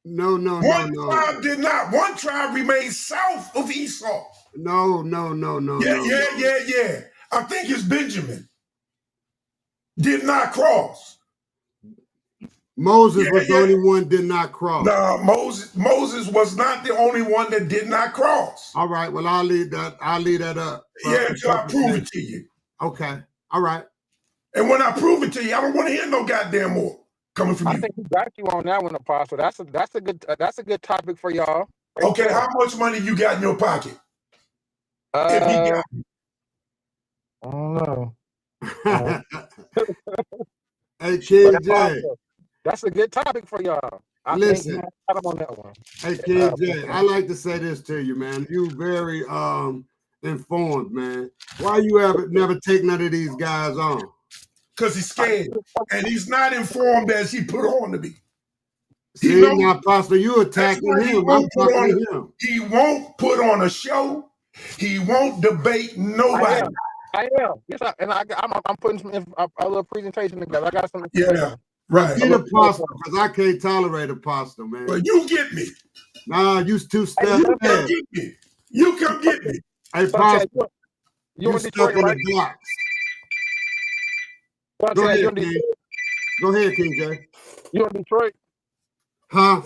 No. One tribe did not. One tribe remained south of Esau. No. Yeah. I think it's Benjamin. Did not cross. Moses was the only one did not cross. No, Moses was not the only one that did not cross. All right. Well, I'll leave that up. Yeah, until I prove it to you. Okay. All right. And when I prove it to you, I don't want to hear no goddamn more coming from you. I think we got you on that one, Apostle. That's a good topic for y'all. Okay, how much money you got in your pocket? If you got it. I don't know. Hey, King J. That's a good topic for y'all. Listen, I'm on that one. Hey, King J, I like to say this to you, man. You very informed, man. Why you never take none of these guys on? Because he's scared, and he's not informed as he put on to be. See, now, Pastor, you attacking him. I'm talking to him. He won't put on a show. He won't debate nobody. I am. Yes, I'm putting a little presentation together. I got something. Yeah, right. Get Apostle, because I can't tolerate Apostle, man. Well, you get me. Nah, you two steps ahead. You come get me. Hey, Apostle, you stuck in the box. Go ahead, King. Go ahead, King J. You in Detroit? Huh?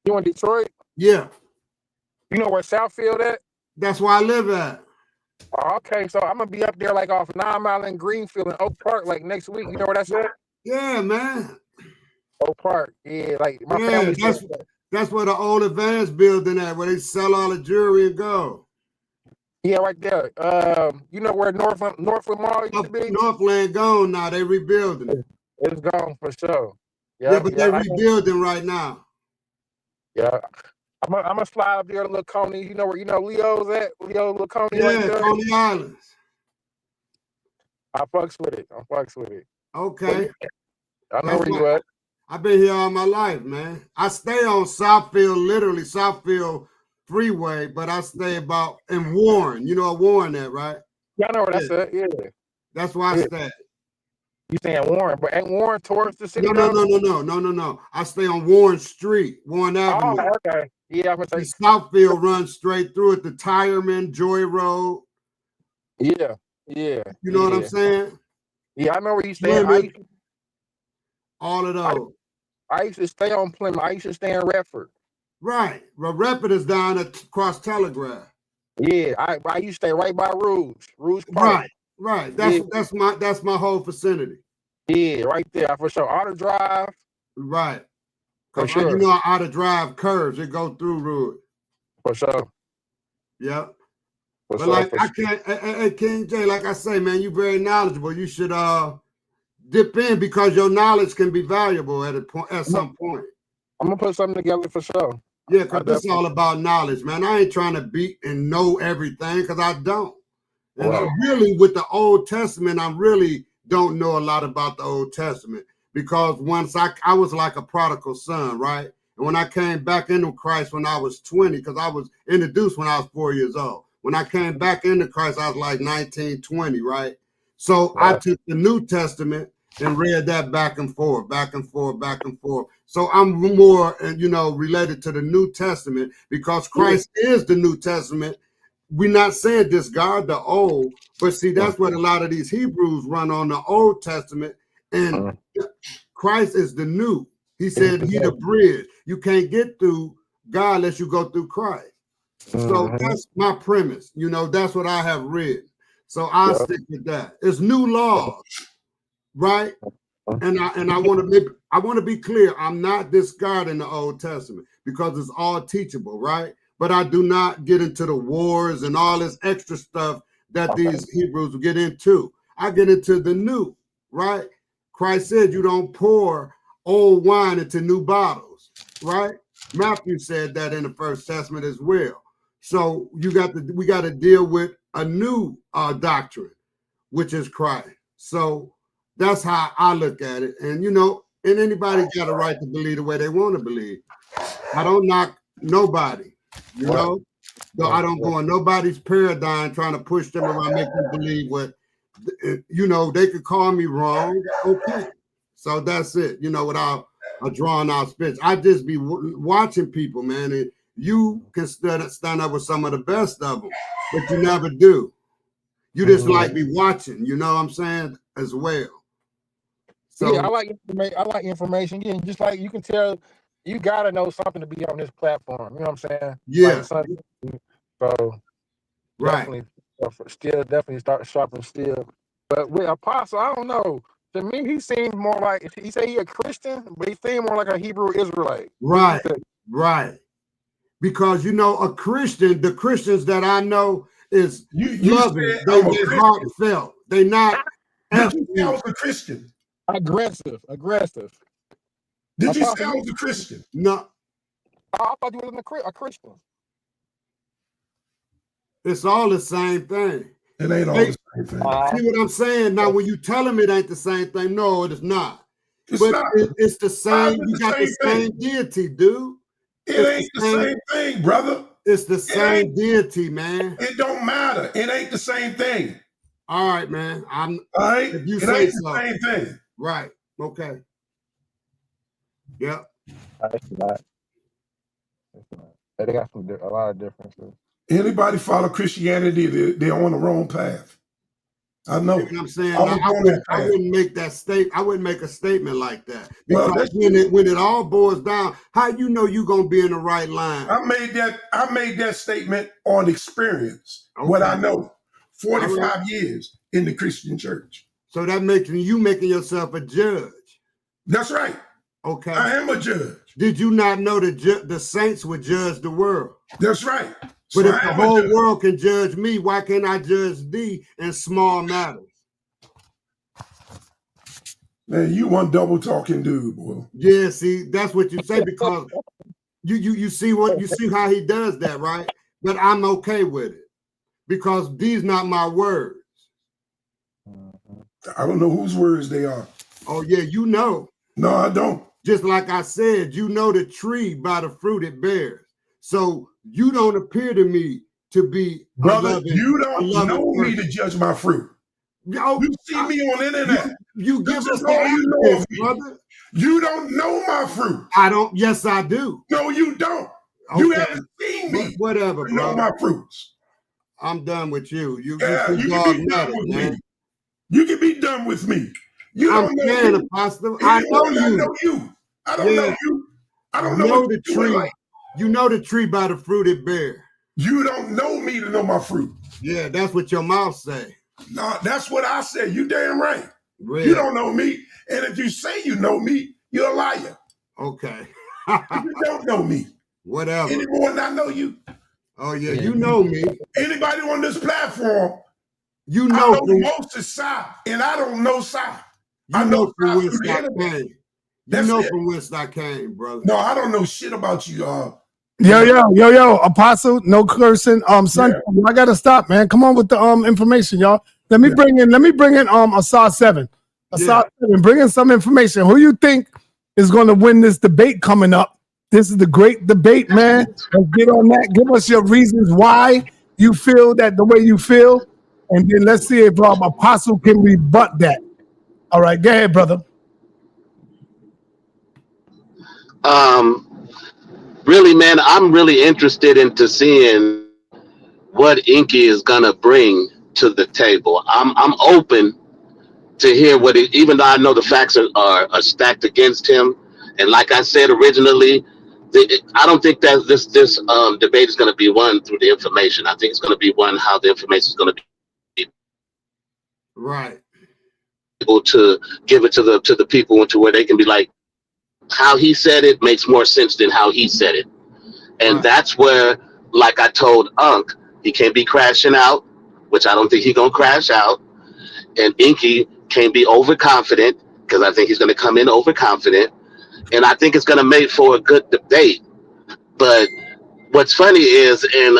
You in Detroit? Yeah. You know where Southfield at? That's where I live at. Okay, so I'm gonna be up there like off 9 Mile and Greenfield and Oak Park like next week. You know where that's at? Yeah, man. Oak Park. Yeah, like my family. That's where the old Advance building at, where they sell all the jewelry and gold. Yeah, right there. You know where Northland Mall used to be? Northland gone now. They rebuilding it. It's gone for sure. Yeah, but they're rebuilding right now. Yeah. I'm gonna slide up there to Little Coney. You know where Leo's at? Leo, Little Coney. Yeah, right there? Coney Islands. I fucks with it. Okay. I know where you at. I've been here all my life, man. I stay on Southfield, literally Southfield Freeway, but I stay about in Warren. You know Warren at, right? Yeah, I know where that's at. Yeah. That's where I stay. You saying Warren, but ain't Warren towards the city? No. I stay on Warren Street, Warren Avenue. Oh, okay. Yeah, I'm gonna say Southfield runs straight through it, the Tireman, Joy Road. Yeah. You know what I'm saying? Yeah, I know where you stay. All of those. I used to stay on Plymouth. I used to stay in Redford. Right. Well, Redford is down at Cross Telegraph. Yeah, I used to stay right by Rouge Park. Right. That's my whole vicinity. Yeah, right there for sure. Auto Drive. Right. For sure. You know, Auto Drive curves. It go through Rouge. For sure. Yep. For but sure, I can't. Hey, King J, like I say, man, you're very knowledgeable. You should dip in because your knowledge can be valuable at some point. I'm gonna put something together for sure. Yeah, because this is all about knowledge, man. I ain't trying to beat and know everything because I don't. And I really, with the Old Testament, I really don't know a lot about the Old Testament because once I was like a prodigal son, right? And when I came back into Christ when I was 20, because I was introduced when I was 4 years old. When I came back into Christ, I was like 19, 20, right? So I took the New Testament and read that back and forth, back and forth, back and forth. So I'm more, related to the New Testament because Christ is the New Testament. We're not saying discard the old, but see, that's what a lot of these Hebrews run on the Old Testament, and Christ is the new. He said he the bridge. You can't get through God unless you go through Christ. So that's my premise. That's what I have read. So I'll stick with that. It's new laws, right? And I want to be clear. I'm not discarding the Old Testament because it's all teachable, right? But I do not get into the wars and all this extra stuff that these Hebrews get into. I get into the new, right? Christ said you don't pour old wine into new bottles, right? Matthew said that in the First Testament as well. So we got to deal with a new doctrine, which is Christ. So that's how I look at it. And and anybody got a right to believe the way they want to believe. I don't knock nobody, though I don't go on nobody's paradigm trying to push them around, make them believe what they could call me wrong. Okay. So that's it, without a drawn out speech. I just be watching people, man, and you can stand up with some of the best of them, but you never do. You just like be watching, you know what I'm saying, as well. So yeah, I like information. Yeah, just like you can tell, you gotta know something to be on this platform. You know what I'm saying? Yeah. So right. Definitely start sharpening still. But with Apostle, I don't know. To me, he seems more like he say he a Christian, but he seems more like a Hebrew Israelite. Right. Right. Because a Christian, the Christians that I know is loving. They heartfelt. They not. Did you say I was a Christian? Aggressive. Did you say I was a Christian? No. I thought you was a Christian. It's all the same thing. It ain't all the same thing. See what I'm saying? Now, when you tell them it ain't the same thing, no, it is not. It's the same. You got the same deity, dude. It ain't the same thing, brother. It's the same deity, man. It don't matter. It ain't the same thing. All right, man. All right. If you it say ain't so. The same thing. Right. Okay. Yep. It's not. They got a lot of differences. Anybody follow Christianity, they're on the wrong path. I know. You know what I'm saying? I wouldn't make that statement. I wouldn't make a statement like that. Because when it all boils down, how you know you're gonna be in the right line? I made that statement on experience. Okay. What I know. 45 years in the Christian church. So that makes you making yourself a judge. That's right. Okay. I am a judge. Did you not know the saints would judge the world? That's right. But if the whole world can judge me, why can't I judge thee in small matters? Man, you one double talking dude, boy. Yeah, see, that's what you say because you see how he does that, right? But I'm okay with it because these not my words. I don't know whose words they are. Oh yeah, you know. No, I don't. Just like I said, you know the tree by the fruit it bears. So you don't appear to me to be brother. You don't know me to judge my fruit. You see me on the internet. You give us all you know of me, brother. You don't know my fruit. I don't. Yes, I do. No, you don't. Okay. You haven't seen me. Whatever, bro. Know my fruits. I'm done with you. You can be done with me. You can be done with me. You don't know me. Apostle. I know you. I know you. I don't know you. I don't know the tree. Like. You know the tree by the fruit it bears. You don't know me to know my fruit. Yeah, that's what your mouth say. No, that's what I say. You damn right. Really? You don't know me. And if you say you know me, you're a liar. Okay. You don't know me. Whatever. Any more than I know you. Oh, yeah, you know me. Anybody on this platform, you know I know most is sa, and I don't know sa. I know from whence I came. You know from whence I came, brother. No, I don't know shit about you. Yo, Apostle, no cursing. Son, yeah. I gotta stop, man. Come on with the information, y'all. Let me bring in a sa.7. sa.7. Bring in some information. Who you think is gonna win this debate coming up? This is the great debate, man. Let's get on that. Give us your reasons why you feel that the way you feel, and then let's see if Apostle can rebut that. All right, go ahead, brother. Really, man, I'm really interested into seeing what Inky is gonna bring to the table. I'm open to hear what it, even though I know the facts are stacked against him, and like I said originally, I don't think that this debate is going to be won through the information. I think it's going to be won how the information is going to be Right. able to give it to the people, and to where they can be like, how he said it makes more sense than how he said it. And Right. that's where, like I told Unc, he can't be crashing out, which I don't think he's gonna crash out. And Inky can't be overconfident, because I think he's gonna come in overconfident. And I think it's gonna make for a good debate. But what's funny is, and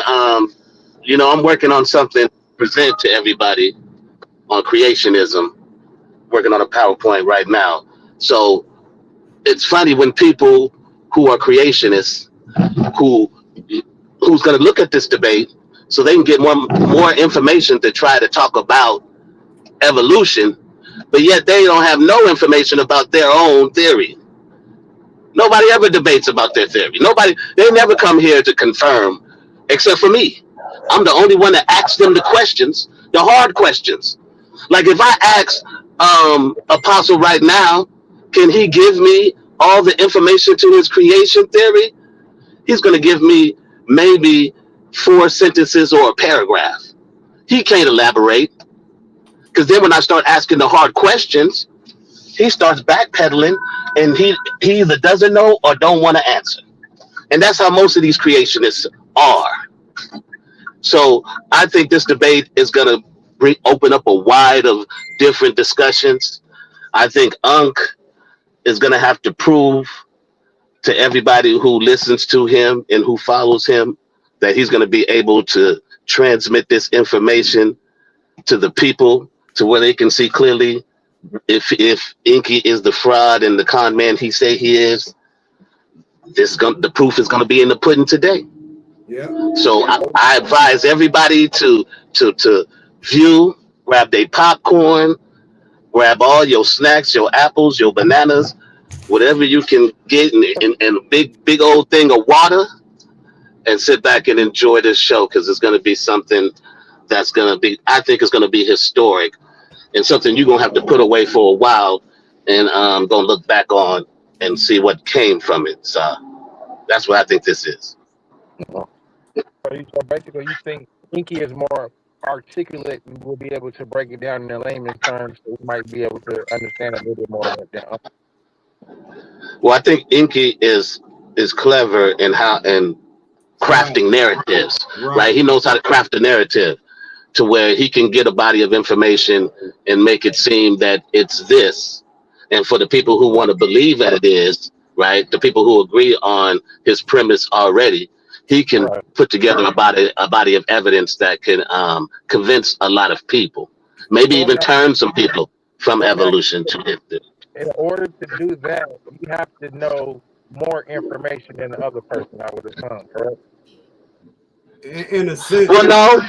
you know, I'm working on something to present to everybody on creationism, working on a PowerPoint right now. So it's funny when people who are creationists, who's going to look at this debate so they can get more information to try to talk about evolution, but yet they don't have no information about their own theory. Nobody ever debates about their theory. They never come here to confirm, except for me. I'm the only one that asks them the questions, the hard questions. Like if I ask Apostle right now, can he give me all the information to his creation theory? He's going to give me maybe 4 sentences or a paragraph. He can't elaborate, because then when I start asking the hard questions, he starts backpedaling, and he either doesn't know or don't want to answer. And that's how most of these creationists are. So I think this debate is going to open up a wide of different discussions. I think Unc is going to have to prove to everybody who listens to him and who follows him that he's going to be able to transmit this information to the people, to where they can see clearly if Inky is the fraud and the con man he say he is. The proof is going to be in the pudding today. Yeah. So I advise everybody to grab their popcorn, grab all your snacks, your apples, your bananas, whatever you can get, and a big old thing of water, and sit back and enjoy this show, because it's going to be something that's going to be, I think it's going to be historic, and something you're going to have to put away for a while, and going to look back on and see what came from it. So that's what I think this is. So basically, you think Inky is more articulate and will be able to break it down in the layman's terms, so we might be able to understand a little bit more of it down. Well, I think Inky is clever in crafting narratives, right? He knows how to craft a narrative to where he can get a body of information and make it seem that it's this. And for the people who want to believe that it is, right, the people who agree on his premise already, he can put together a body of evidence that can convince a lot of people, maybe even turn some people from evolution to it. In order to do that, you have to know more information than the other person, I would assume, correct? In a sense. Well, no,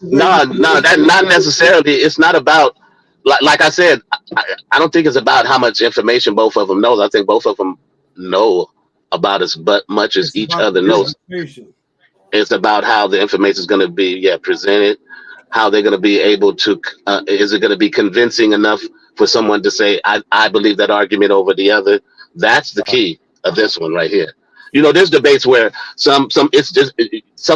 that not necessarily. It's not about, like I said, I don't think it's about how much information both of them knows. I think both of them know about as much as each other knows. It's about how the information is going to be presented, how they're going to be able to, is it going to be convincing enough for someone to say, I believe that argument over the other. That's the key of this one right here. You know, there's debates where some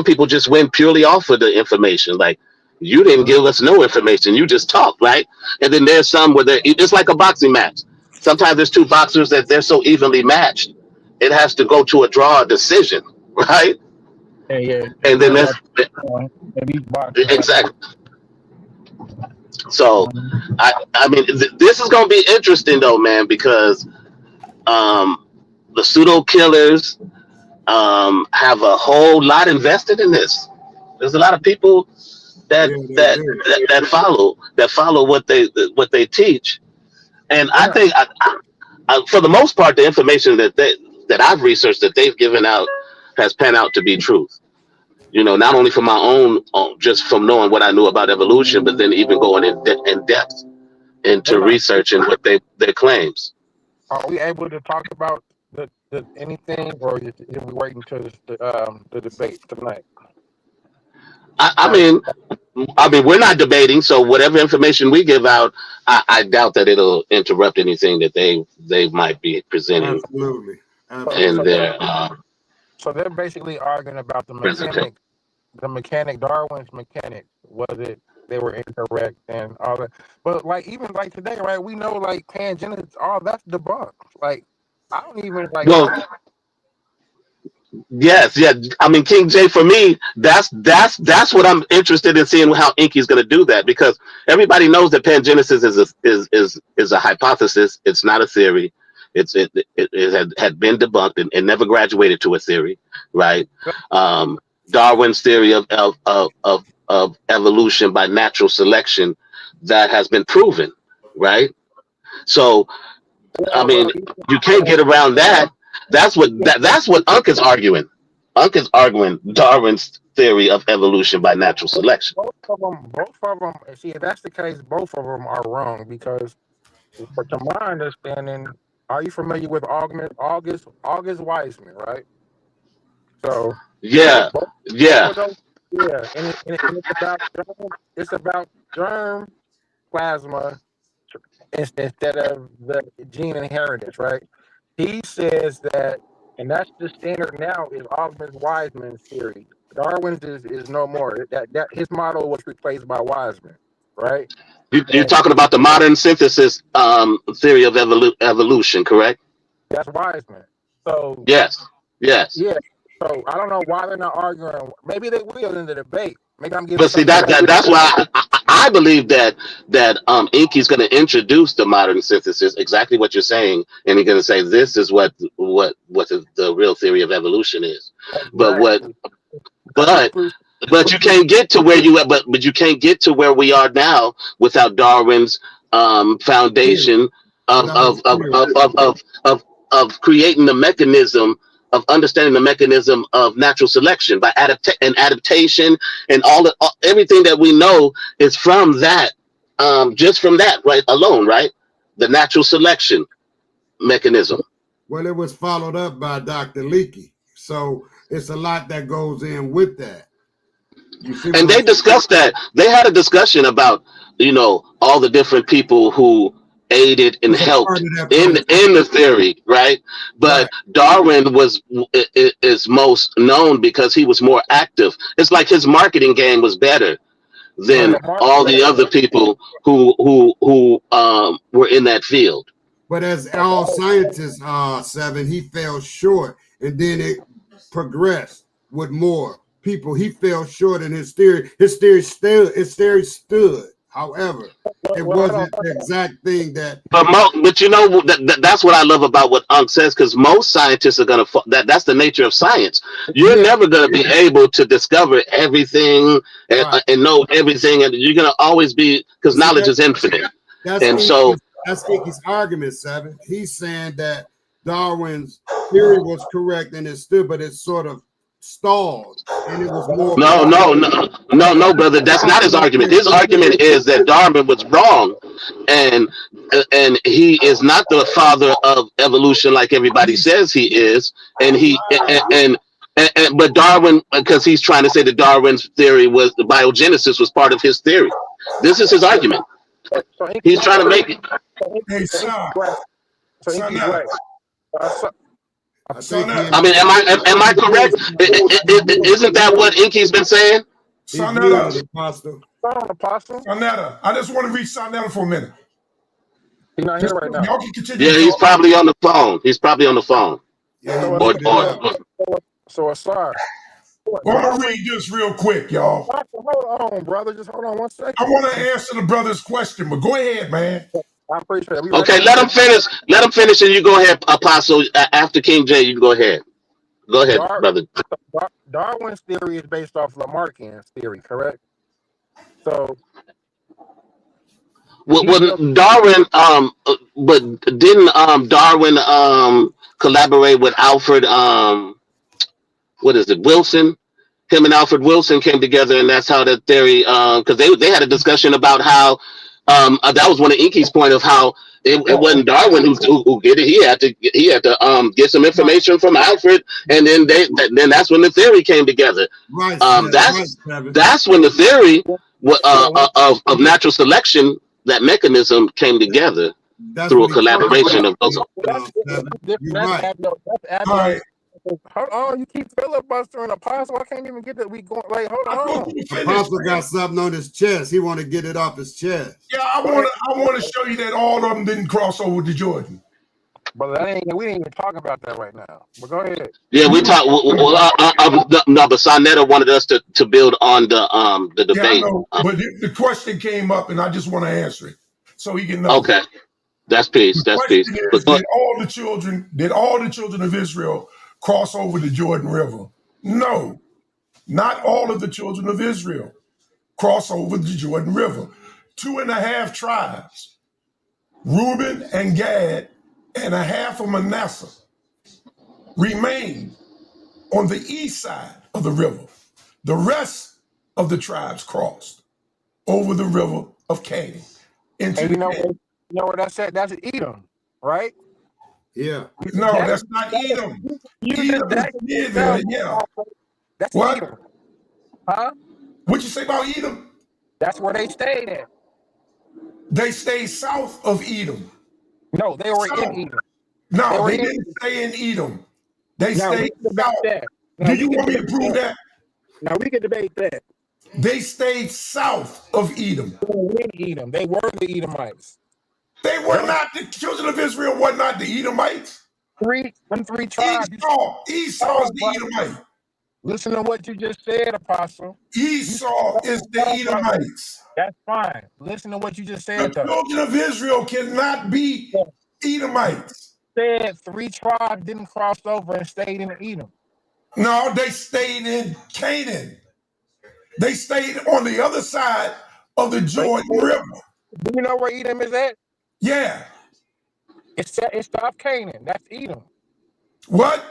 people just win purely off of the information. Like, you didn't give us no information, you just talked, right? And then there's some where it's like a boxing match. Sometimes there's 2 boxers that they're so evenly matched, it has to go to a draw decision, right? Yeah. And then that's exactly. So, I mean, this is going to be interesting though, man, because the pseudo killers have a whole lot invested in this. There's a lot of people that follow what they teach, and I think for the most part, the information that I've researched that they've given out has panned out to be truth. You know, not only from my own, just from knowing what I knew about evolution, but then even going in depth into researching what their claims. Are we able to talk about the anything, or is we waiting until the debate tonight? I mean, we're not debating, so whatever information we give out, I doubt that it'll interrupt anything that they might be presenting Absolutely. in their So they're basically arguing about the presentation. mechanic, Darwin's mechanic. Was it they were incorrect and all that? But like even like today, right? We know like pangenesis, all that's debunked. Like I don't even like. Well, yes, yeah. I mean, King J, for me, that's what I'm interested in seeing how Inky's going to do that, because everybody knows that pangenesis is a hypothesis. It's not a theory. It had been debunked and never graduated to a theory, right? Darwin's theory of evolution by natural selection, that has been proven, right? So, I mean, you can't get around that. That's what Unc is arguing. Unc is arguing Darwin's theory of evolution by natural selection. Both of them. See, if that's the case, both of them are wrong, because, to my understanding, are you familiar with August Weismann, right? So yeah, and it's about germ plasma instead of the gene inheritance, right? He says that, and that's the standard now, is August Weismann's theory. Darwin's is no more. That his model was replaced by Weismann, right? You're talking about the modern synthesis theory of evolution, correct? That's Weismann. So yes. Yeah. So I don't know why they're not arguing. Maybe they will in the debate. Maybe I'm getting. But see, that's why I believe that Inky's going to introduce the modern synthesis, exactly what you're saying, and he's going to say this is what the real theory of evolution is. But you can't get to where but you can't get to where we are now without Darwin's foundation of creating the mechanism of understanding the mechanism of natural selection by adaptation, and everything that we know is from that, just from that right alone, right? The natural selection mechanism. Well, it was followed up by Dr. Leakey, so it's a lot that goes in with that. And they discussed that. They had a discussion about, all the different people who aided and helped in the theory, right? But Darwin is most known because he was more active. It's like his marketing game was better than all the other people who were in that field. But as all scientists Seven, he fell short, and then it progressed with more people. He fell short in his theory. His theory stood. However, it wasn't the exact thing that. But that's what I love about what Unc says, because most scientists are gonna that's the nature of science. You're never gonna be able to discover everything and know everything, and you're gonna always be, because knowledge is infinite. That's Inky's argument, Seven. He's saying that Darwin's theory was correct and it stood, but it's sort of stalled, and it was more. No, brother. That's not his argument. His argument is that Darwin was wrong, and he is not the father of evolution like everybody says he is, but Darwin, because he's trying to say that Darwin's theory was the biogenesis was part of his theory. This is his argument. He's trying to make it. Hey, son. I mean, am I correct? Isn't that what Inky's been saying? sa.neter, Apostle. I just want to reach sa.neter for a minute. He's not here right now. Y'all can continue. Yeah, he's probably on the phone. So Asar. I'm going to read this real quick, y'all. Hold on, brother. Just hold on 1 second. I want to answer the brother's question, but go ahead, man. I appreciate it. Okay, let him finish, and you go ahead, Apostle. After King J, you go ahead. Go ahead, brother. Darwin's theory is based off Lamarckian's theory, correct? So, Darwin, but didn't Darwin collaborate with Alfred? Wilson? Him and Alfred Wilson came together, and that's how the theory. Because they had a discussion about how That was one of Inky's point of how it wasn't Darwin who did it. He had to get some information from Alfred, and then then that's when the theory came together. Right. That's when the theory of natural selection, that mechanism, came together through a collaboration of those. You're right. All right. Hold on, you keep filibustering, Apostle. I can't even get that. We going like, hold on. Apostle got something on his chest. He want to get it off his chest. Yeah, I want to show you that all of them didn't cross over to Jordan. But we ain't even talking about that right now. But go ahead. Yeah, we talk. No, but sa.neter wanted us to build on the debate. Yeah, I know, but the question came up, and I just want to answer it so he can know. Okay, that's peace. That's peace. Did all the children of Israel cross over the Jordan River? No, not all of the children of Israel cross over the Jordan River. 2.5 tribes, Reuben and Gad, and a half of Manasseh, remained on the east side of the river. The rest of the tribes crossed over the river of Canaan. And you know where that's at? That's Edom, right? Yeah. No, that's not Edom. Edom is near there, yeah. That's what? Edom. Huh? What'd you say about Edom? That's where they stayed at. They stayed south of Edom. No, they were in Edom. No, they didn't stay in Edom. They stayed south. Do you want me to prove that? Now we can debate that. They stayed south of Edom. They were in Edom. They were the Edomites. They were not the children of Israel. Were not the Edomites. Three tribes. Esau is the Edomite. Listen to what you just said, Apostle. Esau is the Edomites. That's fine. Listen to what you just said. The children of Israel cannot be Edomites. Said 3 tribes didn't cross over and stayed in Edom. No, they stayed in Canaan. They stayed on the other side of the Jordan River. Do you know where Edom is at? Yeah. It's South Canaan. That's Edom. What?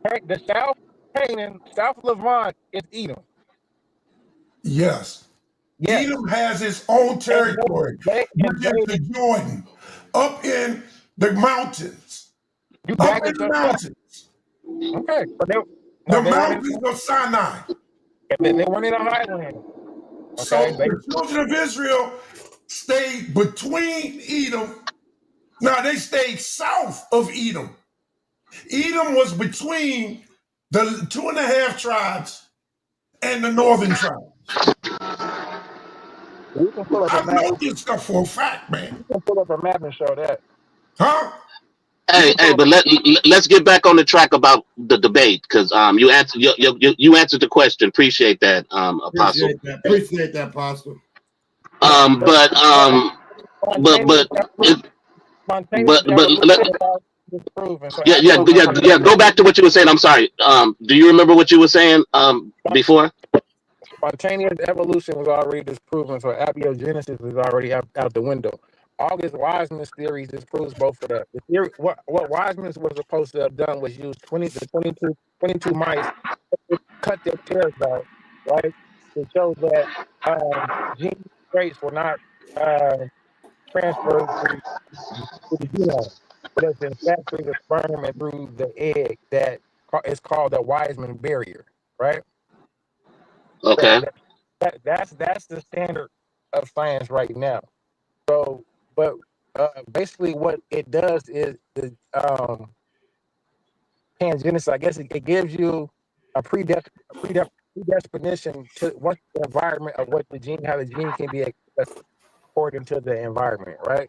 The South Canaan, South Levant is Edom. Yes. Edom has its own territory, which is the Jordan, up in the mountains. Up in the mountains. Okay. But the mountains of Sinai. They weren't in a highland. Okay? So the children of Israel stayed between Edom. Now they stayed south of Edom. Edom was between the 2.5 tribes and the northern tribes. I know this stuff for a fact, man. You can pull up a map and show that. Huh? Hey, but let's get back on the track about the debate, because you answered you answered the question. Appreciate that, Apostle. Appreciate that, Apostle. Yeah. Go back to what you were saying. I'm sorry. Do you remember what you were saying before? Spontaneous evolution was already disproven, so abiogenesis is already out the window. August Wiseman's theory disproves both of that. The theory, what Wiseman was supposed to have done was use 22 mice, cut their tails out, right, to show that gene traits were not transferred to the genome, but it's in fact through the sperm and through the egg that is called the Wiseman barrier, right? Okay. So that's the standard of science right now. So, but basically, what it does is the pangenesis. I guess it gives you a predisposition to what the environment of what the gene, how the gene can be according to the environment, right?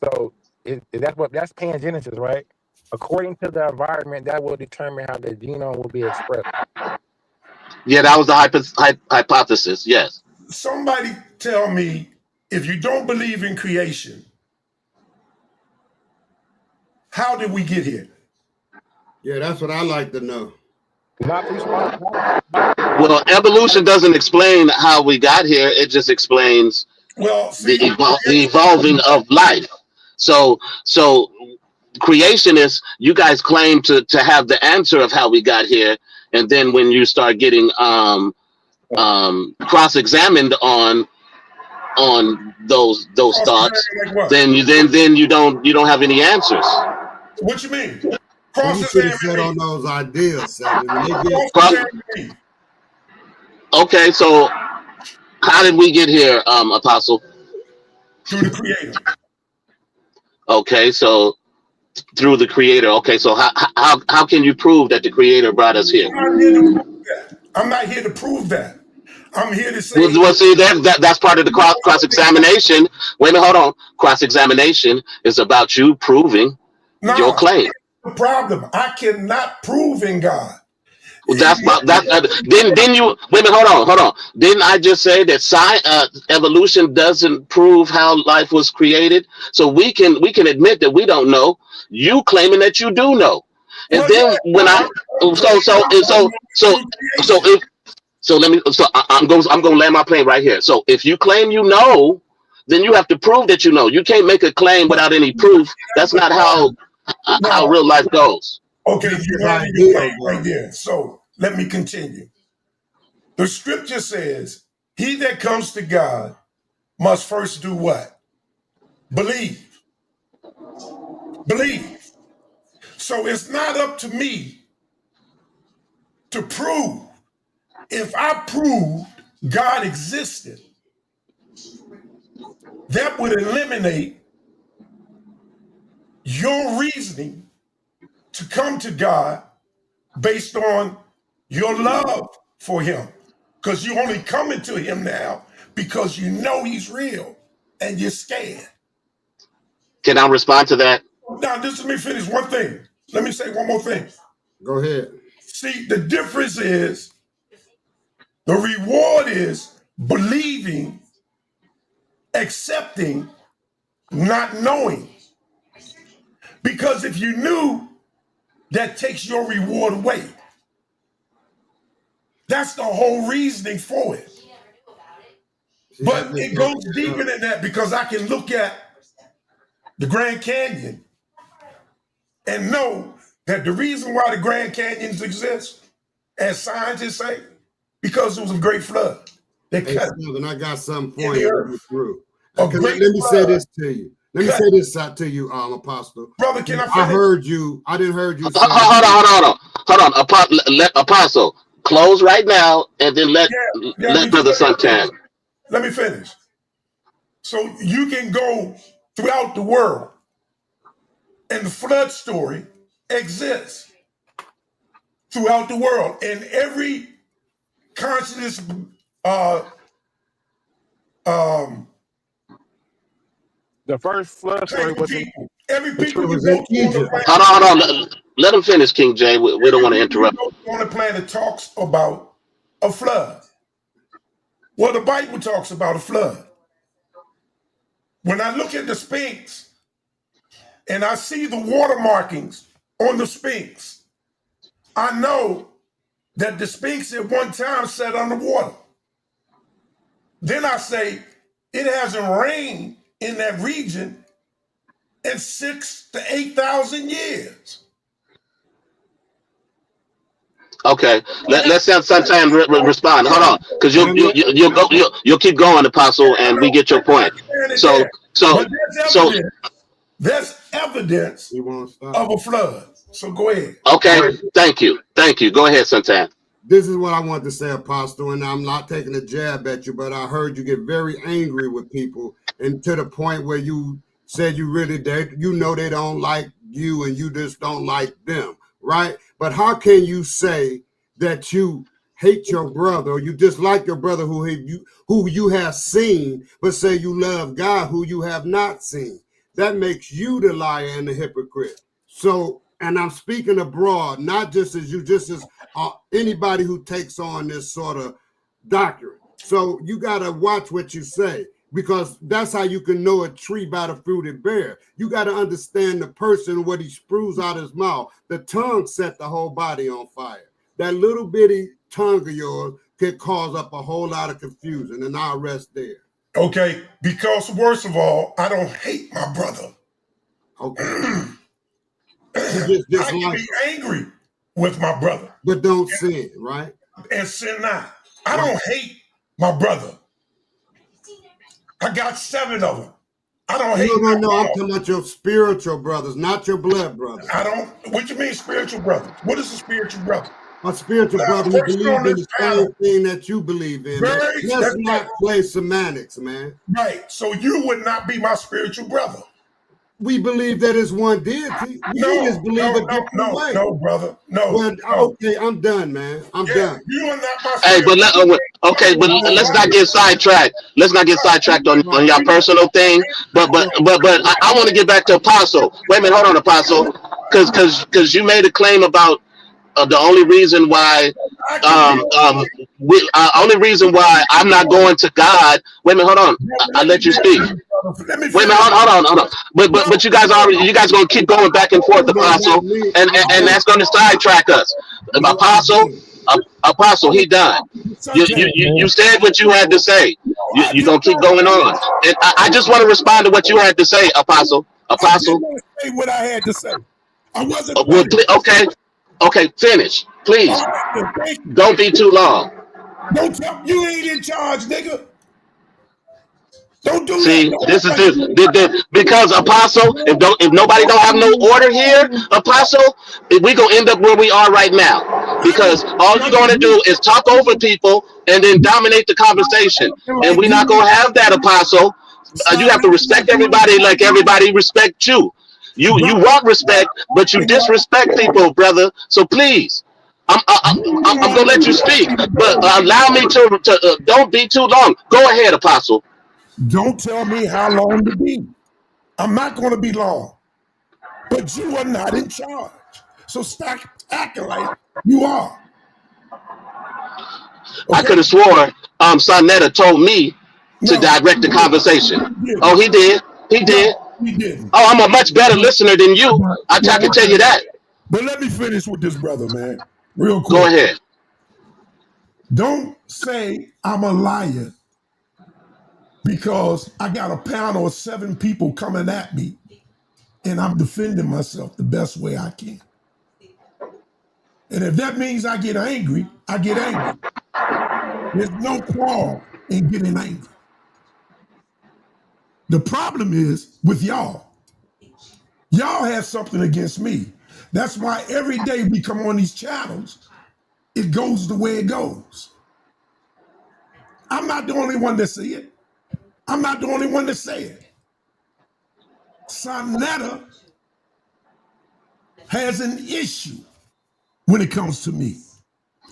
So that's pangenesis, right? According to the environment, that will determine how the genome will be expressed. Yeah, that was the hypothesis. Yes. Somebody tell me, if you don't believe in creation, how did we get here? Yeah, that's what I like to know. Well, evolution doesn't explain how we got here. It just explains the evolving of life. So creationists, you guys claim to have the answer of how we got here, and then when you start getting cross-examined on on those thoughts, Like what? then you don't have any answers. What you mean? You Cross should have examine said me. on those ideas, Sally. When they get Cross examine me. Okay, so how did we get here, Apostle? Through the Creator. Okay, so through the Creator. Okay, so how can you prove that the Creator brought us here? I'm not here to prove that. I'm here to say. Well, see, that's part of the cross examination. Wait a minute, hold on. Cross examination is about you proving your claim. The problem, I cannot prove in God. Didn't you wait a minute, hold on. Didn't I just say that evolution doesn't prove how life was created? So we can admit that we don't know. You claiming that you do know. And then when I'm gonna land my plane right here. So if you claim you know, then you have to prove that you know. You can't make a claim without any proof. That's not how real life goes. Okay, you already claim right there. So let me continue. The scripture says, he that comes to God must first do what? Believe. Believe. So it's not up to me to prove. If I proved God existed, that would eliminate your reasoning to come to God based on your love for him. Because you're only coming to him now because you know he's real and you're scared. Can I respond to that? Now, let me finish one thing. Let me say one more thing. Go ahead. See, the difference is the reward is believing, accepting, not knowing. Because if you knew, that takes your reward away. That's the whole reasoning for it. But it goes deeper than that because I can look at the Grand Canyon and know that the reason why the Grand Canyons exist, as scientists say, because it was a great flood. Hey, Stephen, I got something for you. Let me say this to you. Let me say this to you, Apostle. Brother, can I finish? I didn't heard you say. Hold on. Apostle, close right now and then let Brother Suntan. Let me finish. So you can go throughout the world and the flood story exists throughout the world. And every consciousness the first flood story was every people was in Egypt. Hold on. Let him finish, King Jay. We don't want to interrupt. On the planet talks about a flood. Well, the Bible talks about a flood. When I look at the Sphinx and I see the water markings on the Sphinx, I know that the Sphinx at one time sat underwater. Then I say, it hasn't rained in that region in 6,000 to 8,000 years. Okay, let's have Suntan respond. Hold on, because you'll keep going, Apostle, and we get your point. So there's evidence of a flood. So go ahead. Okay, thank you. Go ahead, Suntan. This is what I want to say, Apostle, and I'm not taking a jab at you, but I heard you get very angry with people, and to the point where you said they don't like you and you just don't like them, right? But how can you say that you hate your brother or you dislike your brother who you have seen, but say you love God who you have not seen? That makes you the liar and the hypocrite. So, and I'm speaking abroad, not just as you, just as anybody who takes on this sort of doctrine. So you got to watch what you say, because that's how you can know a tree by the fruit it bears. You got to understand the person, what he spews out his mouth. The tongue set the whole body on fire. That little bitty tongue of yours could cause up a whole lot of confusion, and I'll rest there. Okay, because worst of all, I don't hate my brother. Okay. I can be angry with my brother. But don't sin, right? And sin not. I don't hate my brother. I got 7 of them. I don't hate No. them I'm all. talking about your spiritual brothers, not your blood brothers. I don't. What you mean spiritual brothers? What is a spiritual brother? A spiritual Now, brother who person believed on in this the same panel, thing that you believe in, man. very, Let's that's not play semantics, man. right. So you would not be my spiritual brother. We believe that it's one deity. You just believe a different way. No, brother. No. Well, no. okay, I'm done, man. I'm Yeah, done. you are not my Hey, but okay, but let's not get sidetracked. Let's not get sidetracked on your personal thing. But I want to get back to Apostle. Wait a minute, hold on, Apostle, because you made a claim about the only reason why only reason why I'm not going to God. Wait a minute, hold on. I let you speak. Wait a minute, hold on. But you guys gonna keep going back and forth, Apostle, and that's gonna sidetrack us. Apostle, he done. You said what you had to say. You're gonna keep going on. And I just want to respond to what you had to say, Apostle. Apostle. I didn't say what I had to say. I wasn't. Well, okay, finish, please. Right, don't be too long. Don't tell you ain't in charge, nigga. Don't do See, that. this is this because Apostle, if nobody don't have no order here, Apostle, we gonna end up where we are right now. Because all you're gonna do is talk over people and then dominate the conversation, and we're not gonna have that, Apostle. You have to respect everybody like everybody respect you. You want respect, but you disrespect people, brother. So please, I'm gonna let you speak, but allow me to don't be too long. Go ahead, Apostle. Don't tell me how long to be. I'm not going to be long. But you are not in charge. So stop acting like you are. Okay? I could have swore sa.neter told me to direct the conversation. Oh, he did. He did. No, he didn't. Oh, I'm a much better listener than you. I can tell you that. But let me finish with this, brother, man. Real quick. Go ahead. Don't say I'm a liar because I got a panel of 7 people coming at me and I'm defending myself the best way I can. And if that means I get angry, I get angry. There's no quarrel in getting angry. The problem is with y'all. Y'all have something against me. That's why every day we come on these channels, it goes the way it goes. I'm not the only one to see it. I'm not the only one to say it. sa.neter has an issue when it comes to me,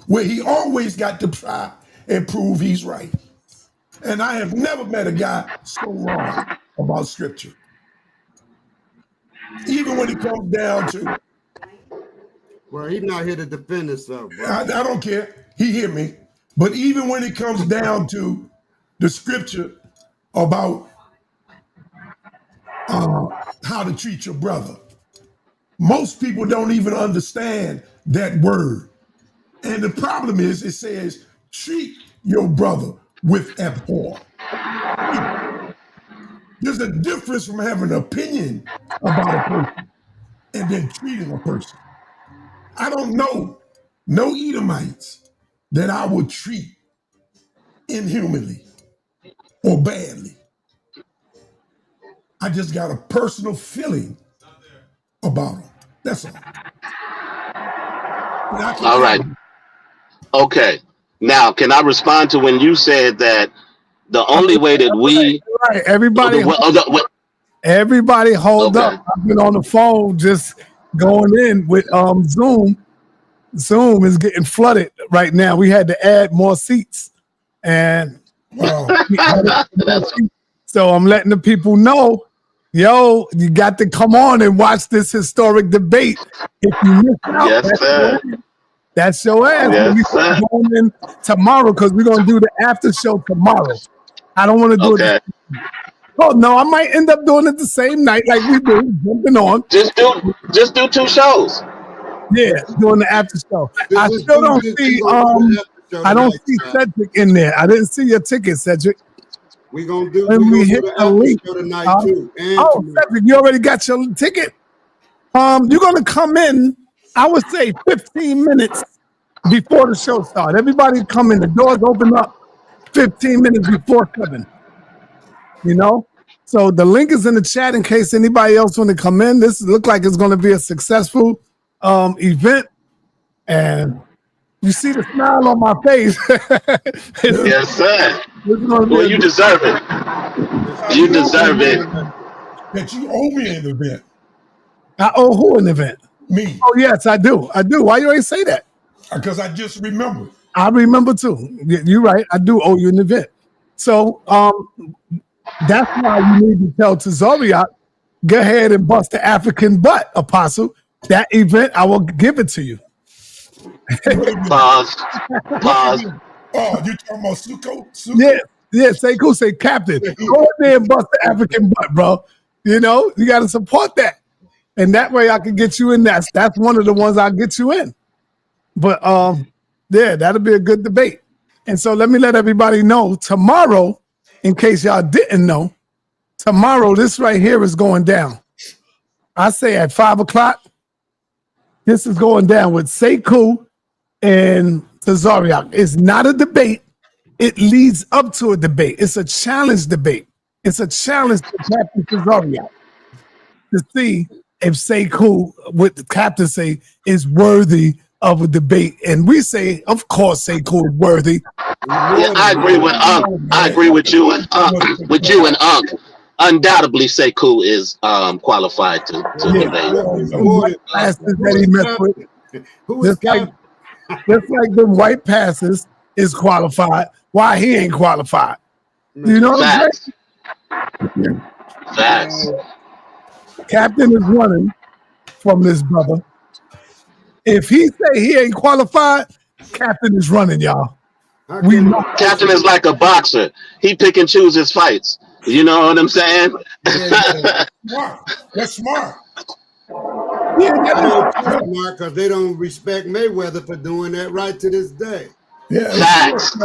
where he always got to try and prove he's right. And I have never met a guy so wrong about scripture. Even when it comes down to... Well, he's not here to defend himself, bro. I don't care. He hear me. But even when it comes down to the scripture about how to treat your brother, most people don't even understand that word. And the problem is, it says, treat your brother with abhor. There's a difference from having an opinion about a person and then treating a person. I don't know no Edomites that I would treat inhumanly or badly. I just got a personal feeling about them. That's all. All right. Okay. Now, can I respond to when you said that the only way that we... Right. Everybody hold up. I've been on the phone just going in with Zoom. Zoom is getting flooded right now. We had to add more seats. And so I'm letting the people know, yo, you got to come on and watch this historic debate. If you miss out, that's your ass. Yes, We're going in tomorrow because we're going to do the after show tomorrow. I don't want to do it. Oh, no, I might end up doing it the same night like we do, jumping on. Just do 2 shows. Yeah, doing the after show. I still don't see I don't see Cedric in there. I didn't see your ticket, Cedric. We're gonna do the link tonight too. Cedric, you already got your ticket. You're gonna come in, I would say 15 minutes before the show starts. Everybody come in, the doors open up 15 minutes before 7. You know? So the link is in the chat in case anybody else want to come in. This look like it's going to be a successful event. And you see the smile on my face. Yes, sir. Well, Well, you deserve it. You deserve it. That you owe me an event. I owe who an event? Me. Oh, yes, I do. I do. Why you ain't say that? Because I just remembered. I remember too. You're right. I do owe you an event. So that's why you need to tell Tazoriak, go ahead and bust the African butt, Apostle. That event, I will give it to you. Pause. Pause. Oh, you talking about Suko? Yeah, say cool, say Captain. Go in there and bust the African butt, bro. You know, you got to support that. And that way I can get you in. That's one of the ones I'll get you in. But yeah, that'll be a good debate. And so let me let everybody know tomorrow, in case y'all didn't know, tomorrow this right here is going down. I say at 5 o'clock, this is going down with Sekou and Tazoriak. It's not a debate. It leads up to a debate. It's a challenge debate. It's a challenge to Captain Tazoriak to see if Sekou, what the captain say, is worthy of a debate. And we say, of course, Sekou is worthy. Yeah, I agree with Unc. I agree with you and Unc. Undoubtedly, Sekou is qualified to debate. White passes that he messed with. Just like the white passes is qualified. Why he ain't qualified? You know what I'm saying? Facts. Captain is running from this brother. If he say he ain't qualified, Captain is running, y'all. Captain is like a boxer. He pick and choose his fights. You know what I'm saying? Smart. That's smart. Smart because they don't respect Mayweather for doing that right to this day. Yeah, facts.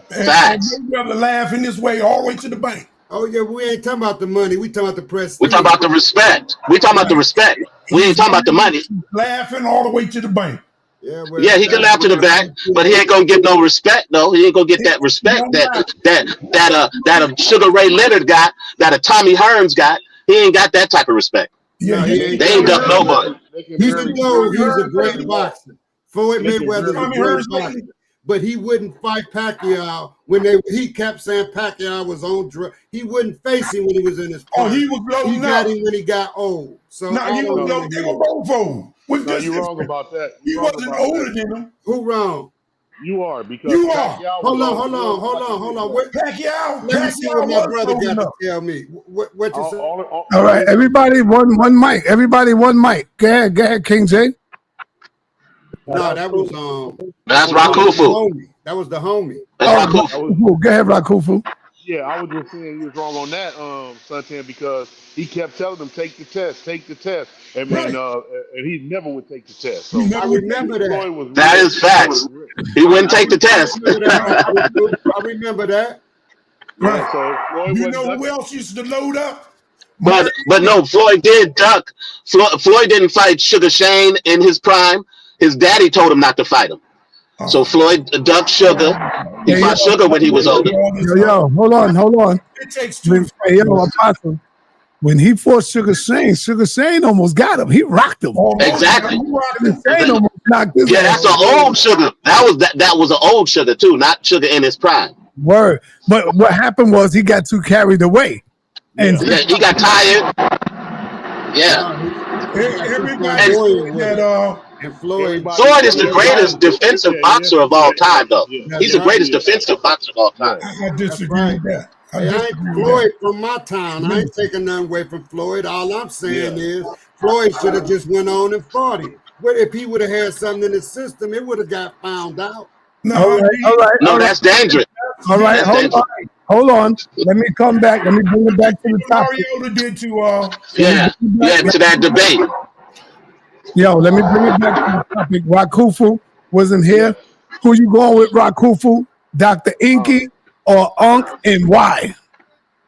Facts. Mayweather laughing this way all the way to the bank. Oh yeah, we ain't talking about the money. We talking about the prestige. We talking about the respect. We talking about the respect. We ain't talking about the money. Laughing all the way to the bank. Yeah, he can laugh to the back, but he ain't gonna get no respect though. He ain't gonna get that respect that a Sugar Ray Leonard got, that a Tommy Hearns got. He ain't got that type of respect. Yeah, they ain't duck nobody. Even though he's a great boxer, Floyd Mayweather's a great boxer, but he wouldn't fight Pacquiao when he kept saying Pacquiao was on drugs. He wouldn't face him when he was in his prime. Oh, he was loading He got him when he got old. So they were both old. No, you're wrong about that. He wasn't older than him. Who wrong? You are, because you are. Hold on. What, Pacquiao. Let me see what my brother got to tell me. What you say? All right, everybody, one mic. Everybody, one mic. Go ahead, King J. No, that was that's Rakufu. That was the homie. That's Rakufu. Go ahead, Rakufu. Yeah, I was just saying you was wrong on that, Suntan, because he kept telling them take the test, and and he never would take the test. So I remember that. That is facts. He wouldn't take the test. I remember that. Right. Yeah, so Floyd you know who else used to load up? But no, Floyd did duck. Floyd didn't fight Sugar Shane in his prime. His daddy told him not to fight him. So Floyd ducked Sugar. He fought Sugar when he was older. Yo, hold on. It takes two. Apostle. When he fought Sugar Shane almost got him. He rocked him. Exactly. Shane almost knocked his that's an old Sugar. That was an old Sugar too, not Sugar in his prime. Word. But what happened was he got too carried away. And he got tired. Yeah. Floyd is the greatest defensive boxer of all time, though. He's the greatest defensive boxer of all time. I disagree with that. Floyd from my town. I ain't taking nothing away from Floyd. All I'm saying is Floyd should have just went on and fought him. But if he would have had something in his system, it would have got found out. All right. No, that's dangerous. All right, hold on. Let me come back. Let me bring it back to the topic. Mariota did to to that debate. Yo, let me bring it back to the topic. Rakufu wasn't here. Who you going with, Rakufu? Dr. Inky or Unc, and why?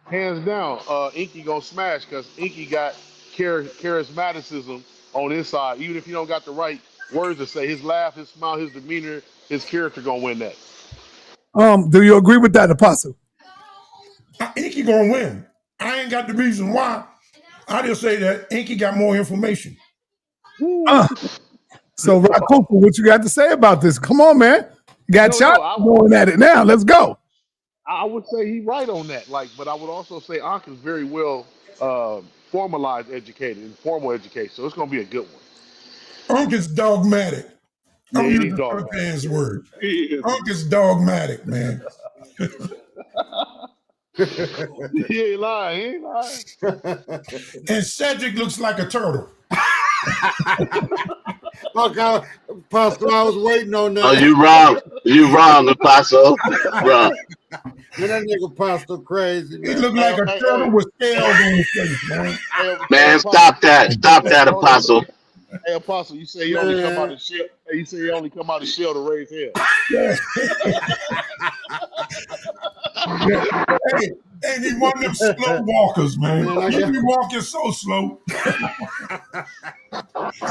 Hands down, Inky gonna smash, because Inky got charismaticism on his side. Even if he don't got the right words to say, his laugh, his smile, his demeanor, his character gonna win that. Do you agree with that, Apostle? Inky gonna win. I ain't got the reason why. I just say that Inky got more information. So, Rakupa, what you got to say about this? Come on, man. You got shot going at it now. Let's go. I would say he's right on that. Like, but I would also say Ankh is very well formalized, educated, in formal education. So it's gonna be a good one. Unc is dogmatic. Yeah, I'm he using ain't dogmatic. Suntan's word. Unc is dogmatic, man. He ain't lying. He ain't lying. And Cedric looks like a turtle. Okay, Pastor, I was waiting on that. Oh, you wrong. You wrong, Apostle. Wrong. Man, that nigga Pastor crazy, man. He look like a turtle with scales on his face, man. Man, stop that. Stop that, Apostle. Hey, Apostle, you say you only come out of shell. Hey, you say you only come out of shell to raise hell. Hey, and he one of them slow walkers, man. He be walking so slow.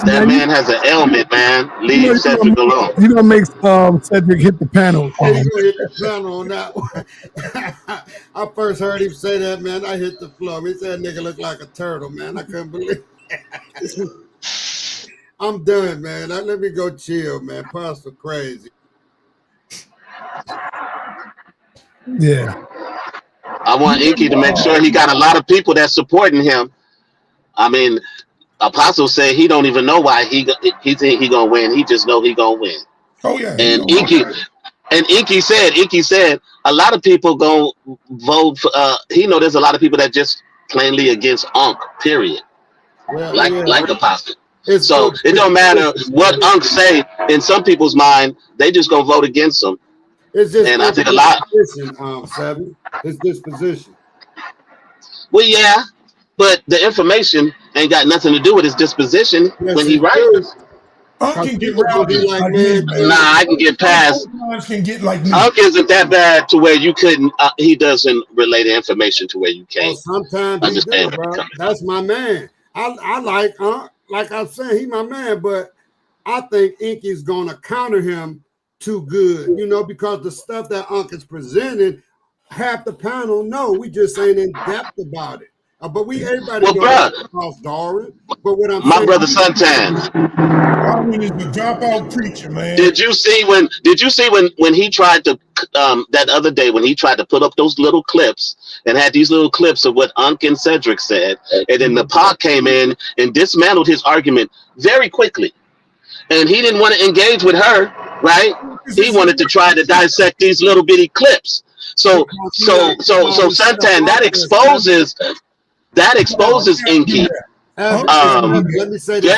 That man has an ailment, man. Leave Cedric alone. You don't make Cedric hit the panel. Hey, you gonna hit the panel on that one. I first heard him say that, man. I hit the floor. He said, "Nigga look like a turtle," man. I couldn't believe it. I'm done, man. Let me go chill, man. Pastor crazy. Yeah. I want Inky to make sure he got a lot of people that's supporting him. I mean, Apostle said he don't even know why he think he gonna win. He just know he gonna win. Oh yeah. And Inky said a lot of people gonna vote for. He know there's a lot of people that just plainly against Unc. Period. Well, like Apostle. So it don't matter what Unc say. In some people's mind, they just gonna vote against him. It's just, and I think a lot. Savvy. It's disposition. Well, yeah, but the information ain't got nothing to do with his disposition when he writes. Unc can get rowdy like me, man. Nah, I can get past. Can get like me. Unc isn't that bad to where you couldn't. He doesn't relay the information to where you can't. Sometimes understand. He do, bro. That's my man. I like Unc. Like I said, he my man, but I think Inky's gonna counter him too good, because the stuff that Unc is presenting, half the panel we just ain't in depth about it. But everybody knows Darwin. But what I'm my saying, brother Suntan. Darwin is the dropout preacher, man. Did you see when he tried to that other day when he tried to put up those little clips and had these little clips of what Unc and Cedric said, and then Nepal came in and dismantled his argument very quickly. And he didn't want to engage with her, right? He wanted to try to dissect these little bitty clips. So Suntan, that exposes Inky. Let me say this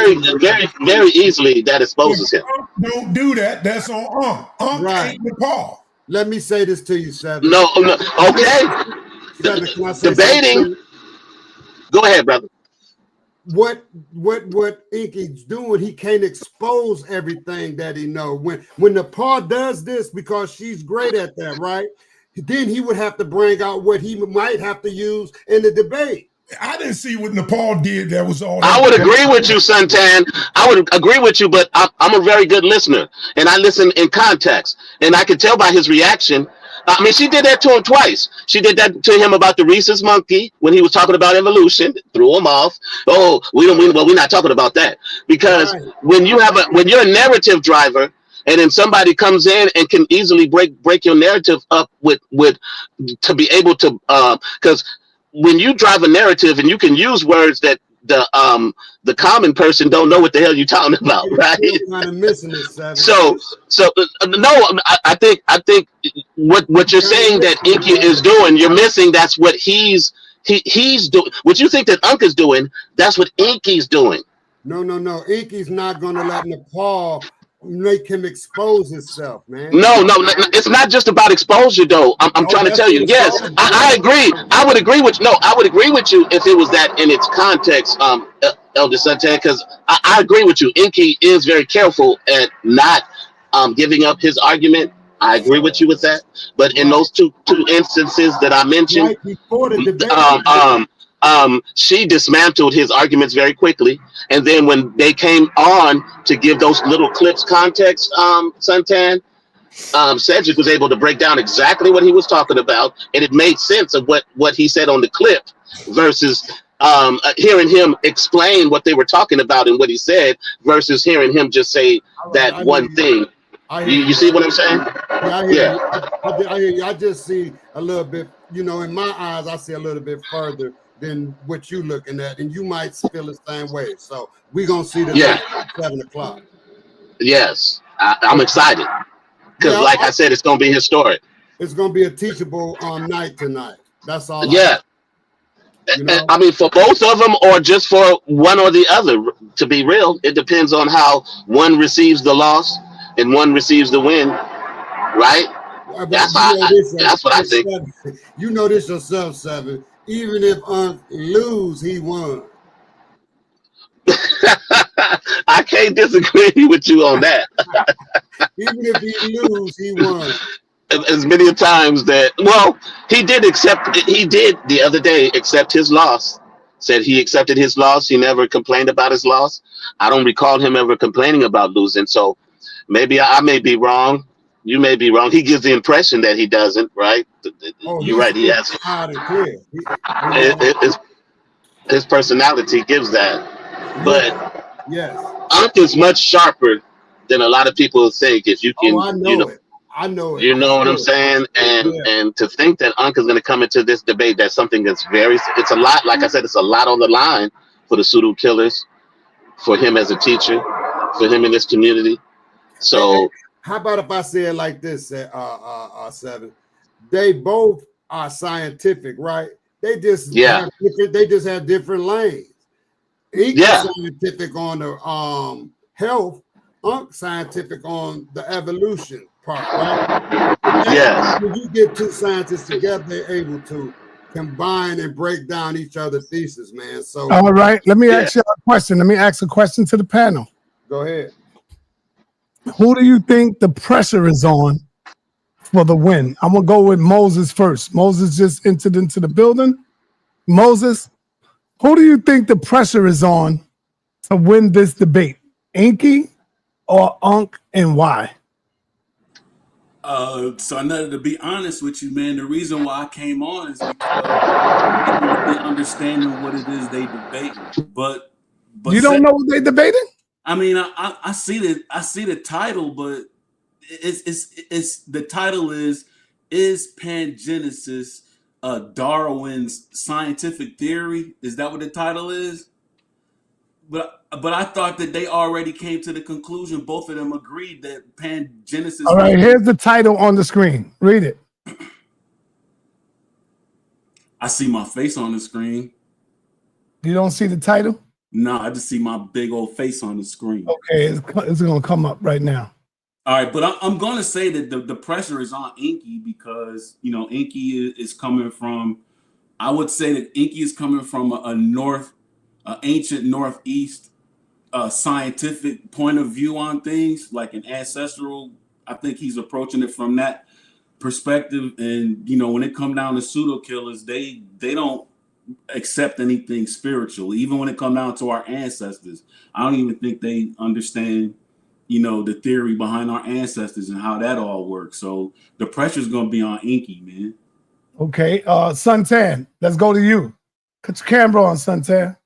very easily. That exposes him. Don't do that. That's on Unc. Unc ain't Nepal. Let me say this to you, Savage. No. Okay. Debating. Go ahead, brother. What Inky's doing, he can't expose everything that he knows. When Nepal does this, because she's great at that, right? Then he would have to bring out what he might have to use in the debate. I didn't see what Nepal did. That was all. I would agree with you, Suntan. I would agree with you, but I'm a very good listener, and I listen in context, and I could tell by his reaction. I mean, she did that to him twice. She did that to him about the rhesus monkey when he was talking about evolution, threw him off. Oh, we're not talking about that, because when you're a narrative driver, and then somebody comes in and can easily break your narrative up with to be able to because when you drive a narrative and you can use words that the common person don't know what the hell you're talking about, right? So no, I think what you're saying that Inky is doing, you're missing. That's what he's doing. What you think that Unc is doing, that's what Inky's doing. No. Inky's not going to let Nepal make him expose himself, man. No, it's not just about exposure, though. I'm trying to tell you. Yes, I agree. I would agree with you if it was that in its context, Elder Suntan, because I agree with you. Inky is very careful at not giving up his argument. I agree with you with that. But in those two instances that I mentioned, right before the debate, she dismantled his arguments very quickly. And then when they came on to give those little clips context, Suntan, Cedric was able to break down exactly what he was talking about, and it made sense of what he said on the clip versus hearing him explain what they were talking about and what he said versus hearing him just say that one thing. You see what I'm saying? Yeah, I hear you. I hear you. I just see a little bit, you know, in my eyes, I see a little bit further than what you're looking at, and you might feel the same way. So we're going to see the Yeah. at 7 o'clock. Yes. I'm excited because, like I said, it's going to be historic. It's going to be a teachable night tonight. That's all. Yeah. You know? I mean, for both of them or just for one or the other, to be real, it depends on how one receives the loss and one receives the win, right? That's what I think. You know this yourself, Seven. Even if lose, he won. I can't disagree with you on that. Even if he lose, he won. As many times that, well, he did the other day accept his loss. Said he accepted his loss. He never complained about his loss. I don't recall him ever complaining about losing. So maybe I may be wrong. You may be wrong. He gives the impression that he doesn't, right? You're right. He has. His personality gives that. But yes, Unc is much sharper than a lot of people think. If you can, I know it. I know it. You know what I'm saying? And to think that Unc is going to come into this debate, that's something that's it's a lot. Like I said, it's a lot on the line for the pseudo killers, for him as a teacher, for him in this community. So how about if I say it like this, Seven? They both are scientific, right? They just have different lanes. Scientific on the health, Unc scientific on the evolution part, right? Yes. When you get two scientists together, they're able to combine and break down each other's thesis, man. So all right, let me ask you a question. Let me ask a question to the panel. Go ahead. Who do you think the pressure is on for the win? I'm gonna go with Moses first. Moses just entered into the building. Moses, who do you think the pressure is on to win this debate? Inky or Unc, and why? So to be honest with you, man, the reason why I came on is because people really understanding what it is they debating. But you don't know what they debating? I mean, I see the title, but it's the title is Pangenesis Darwin's scientific theory? Is that what the title is? But I thought that they already came to the conclusion. Both of them agreed that Pangenesis. All right, here's the title on the screen. Read it. I see my face on the screen. You don't see the title? No, I just see my big old face on the screen. Okay, it's going to come up right now. All right, but I'm going to say that the pressure is on Inky because, you know, Inky is coming from, I would say that Inky is coming from an ancient Northeast scientific point of view on things, like an ancestral. I think he's approaching it from that perspective. And, you know, when it comes down to pseudo killers, they don't accept anything spiritual. Even when it comes down to our ancestors, I don't even think they understand, you know, the theory behind our ancestors and how that all works. So the pressure is going to be on Inky, man. Okay, Suntan, let's go to you. Put your camera on, Suntan.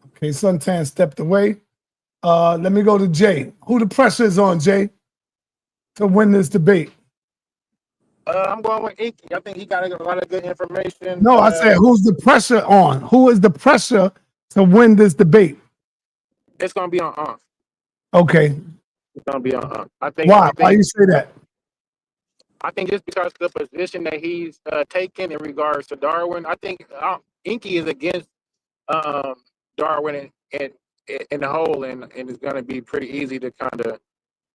Okay, Suntan stepped away. Let me go to Jay. Who the pressure is on, Jay, to win this debate? I'm going with Inky. I think he got a lot of good information. No, I said, who's the pressure on? Who is the pressure to win this debate? It's going to be on Unc. Okay. It's going to be on Unc. I think. Why? Why you say that? I think just because of the position that he's taken in regards to Darwin, I think Inky is against Darwin and in the whole, and it's going to be pretty easy to kind of,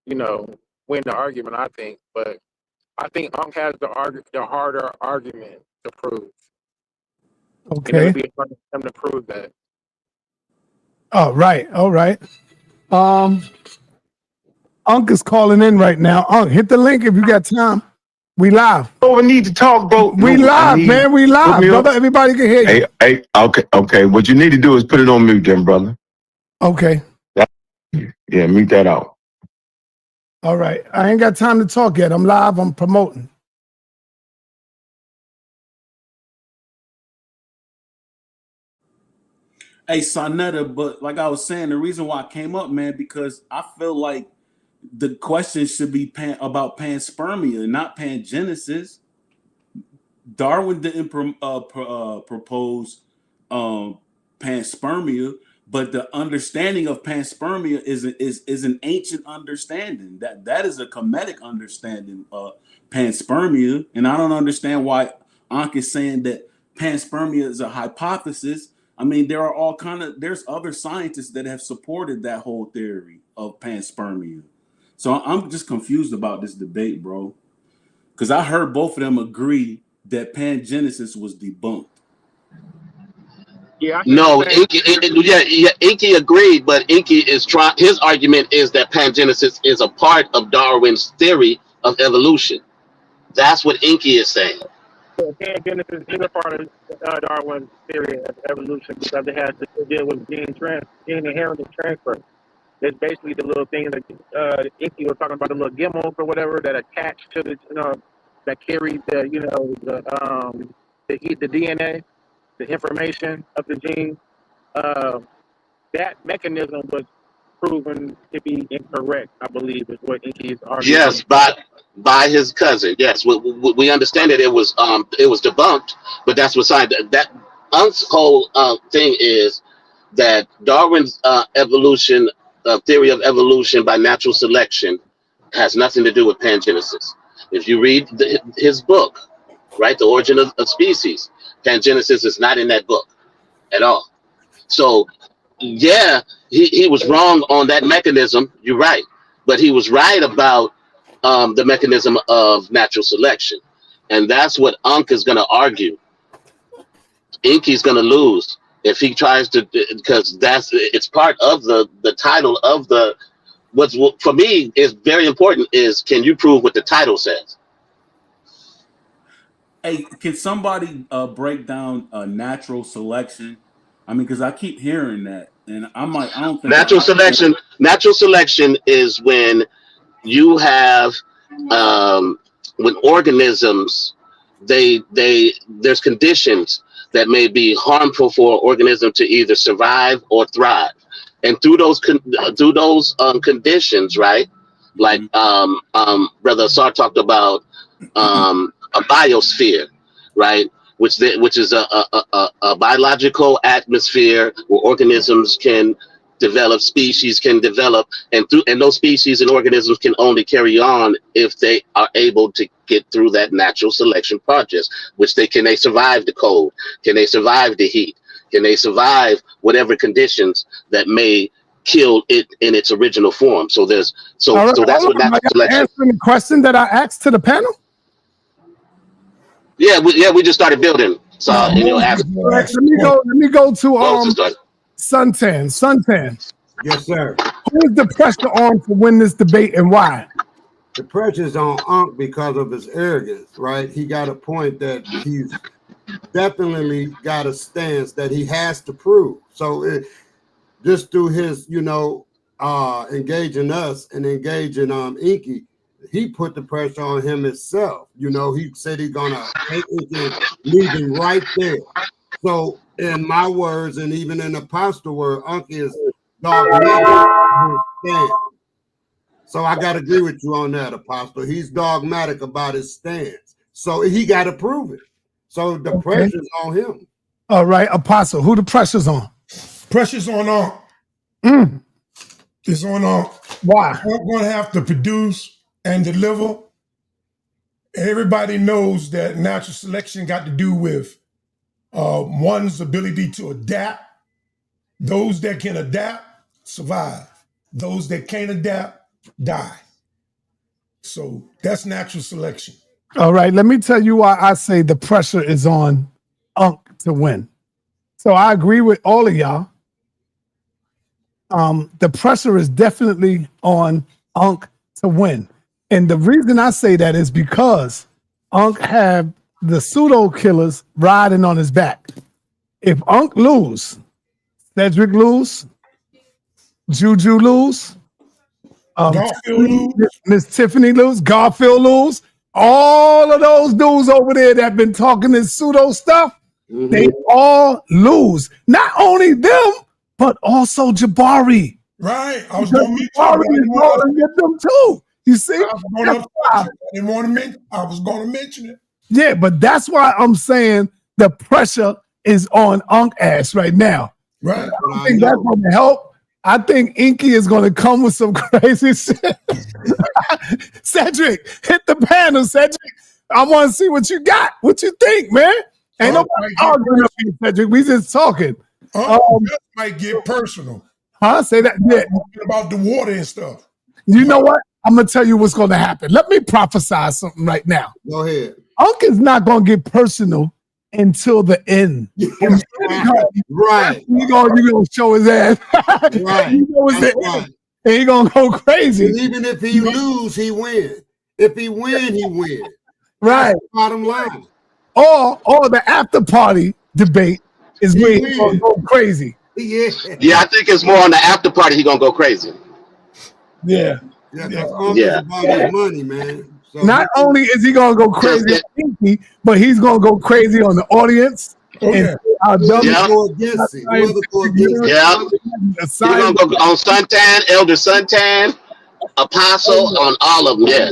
you know, win the argument, I think. But I think Unc has the harder argument to prove. Okay. It'll be hard for him to prove that. Oh, right. All right. Unc is calling in right now. Unc, hit the link if you got time. We live. Oh, we need to talk, bro. We live, man. We live, brother. Everybody can hear you. Hey, okay. What you need to do is put it on mute, then, brother. Okay. Yeah, mute that out. All right. I ain't got time to talk yet. I'm live. I'm promoting. Hey, sa.neter, but like I was saying, the reason why I came up, man, because I feel like the question should be about panspermia, not pangenesis. Darwin didn't propose panspermia, but the understanding of panspermia is an ancient understanding. That is a Kemetic understanding of panspermia, and I don't understand why Ankh is saying that panspermia is a hypothesis. I mean, there's other scientists that have supported that whole theory of panspermia. So I'm just confused about this debate, bro. Because I heard both of them agree that pangenesis was debunked. Yeah, I hear the No, same. Inky agreed, but Inky is trying. His argument is that pangenesis is a part of Darwin's theory of evolution. That's what Inky is saying. Pangenesis is a part of Darwin's theory of evolution because it has to deal with gene inheritance transfer. It's basically the little thing that Inky was talking about, the little gimmels or whatever that attach to the, that carry the DNA, the information of the gene. That mechanism was proven to be incorrect, I believe, is what Inky is arguing. Yes, by his cousin. Yes, we understand that it was debunked, but that's what side that Unk's whole thing is, that Darwin's evolution theory of evolution by natural selection has nothing to do with pangenesis. If you read his book, right, The Origin of Species, pangenesis is not in that book at all. So yeah, he was wrong on that mechanism. You're right, but he was right about the mechanism of natural selection, and that's what Unk is going to argue. Inky's going to lose if he tries to, because it's part of the title of the. What's for me is very important is, can you prove what the title says? Hey, can somebody break down natural selection? I mean, because I keep hearing that, and I'm like, I don't think Natural selection is when you have when organisms there's conditions that may be harmful for an organism to either survive or thrive, and through those conditions, right? Like Brother Sar talked about a biosphere, right? Which is a biological atmosphere where organisms can develop, species can develop, and those species and organisms can only carry on if they are able to get through that natural selection process. Can they survive the cold? Can they survive the heat? Can they survive whatever conditions that may kill it in its original form? So that's what natural selection. Answering the question that I asked to the panel. Yeah, we just started building. So Let me go to Suntan. Yes, sir. Who is the pressure on to win this debate and why? The pressure's on Unk because of his arrogance, right? He got a point that he's definitely got a stance that he has to prove. So just through his, engaging us and engaging Inky, he put the pressure on him himself. He said he's gonna take Inky and leave him right there. So in my words, and even in Apostle word, Unk is dogmatic. So I gotta agree with you on that, Apostle. He's dogmatic about his stance. So he got to prove it. So the pressure's on him. All right, Apostle, who the pressure's on? Pressure's on Unk. It's on Unk. Why? We're going to have to produce and deliver. Everybody knows that natural selection got to do with one's ability to adapt. Those that can adapt survive. Those that can't adapt die. So that's natural selection. All right, let me tell you why I say the pressure is on Unk to win. So I agree with all of y'all. The pressure is definitely on Unk to win. And the reason I say that is because Unk have the pseudo killers riding on his back. If Unk lose, Cedric lose, Juju lose. Garfield lose. Miss Tiffany lose. Garfield lose. All of those dudes over there that been talking this pseudo stuff, they all lose. Not only them, but also Jabari. Right. I was going to mention Jabari is rolling with them too. You see? I was going to mention it. Yeah, but that's why I'm saying the pressure is on Unk Ass right now. Right. I don't think that's going to help. I think Inky is going to come with some crazy shit. Cedric, hit the panel, Cedric. I want to see what you got. What you think, man? Ain't nobody arguing up here, Cedric. We just talking. This might get personal. Huh? Say that. Yeah. Talking about the water and stuff. You know what? I'm going to tell you what's going to happen. Let me prophesy something right now. Go ahead. Unk is not going to get personal until the end. Right. You're going to show his ass. Right. You know it's the end. And he's going to go crazy. And even if he lose, he win. If he win, he win. Right. That's the bottom line. Or the after party debate is where he's going to go crazy. Yeah. Yeah, I think it's more on the after party. He gonna go crazy. Yeah. Yeah, that's about his money, man. So Not only is he going to go crazy on Inky, but he's going to go crazy on the audience. And our dumb go against it. Yeah. He's gonna go on Suntan, Elder Suntan, Apostle, on all of them. Yeah.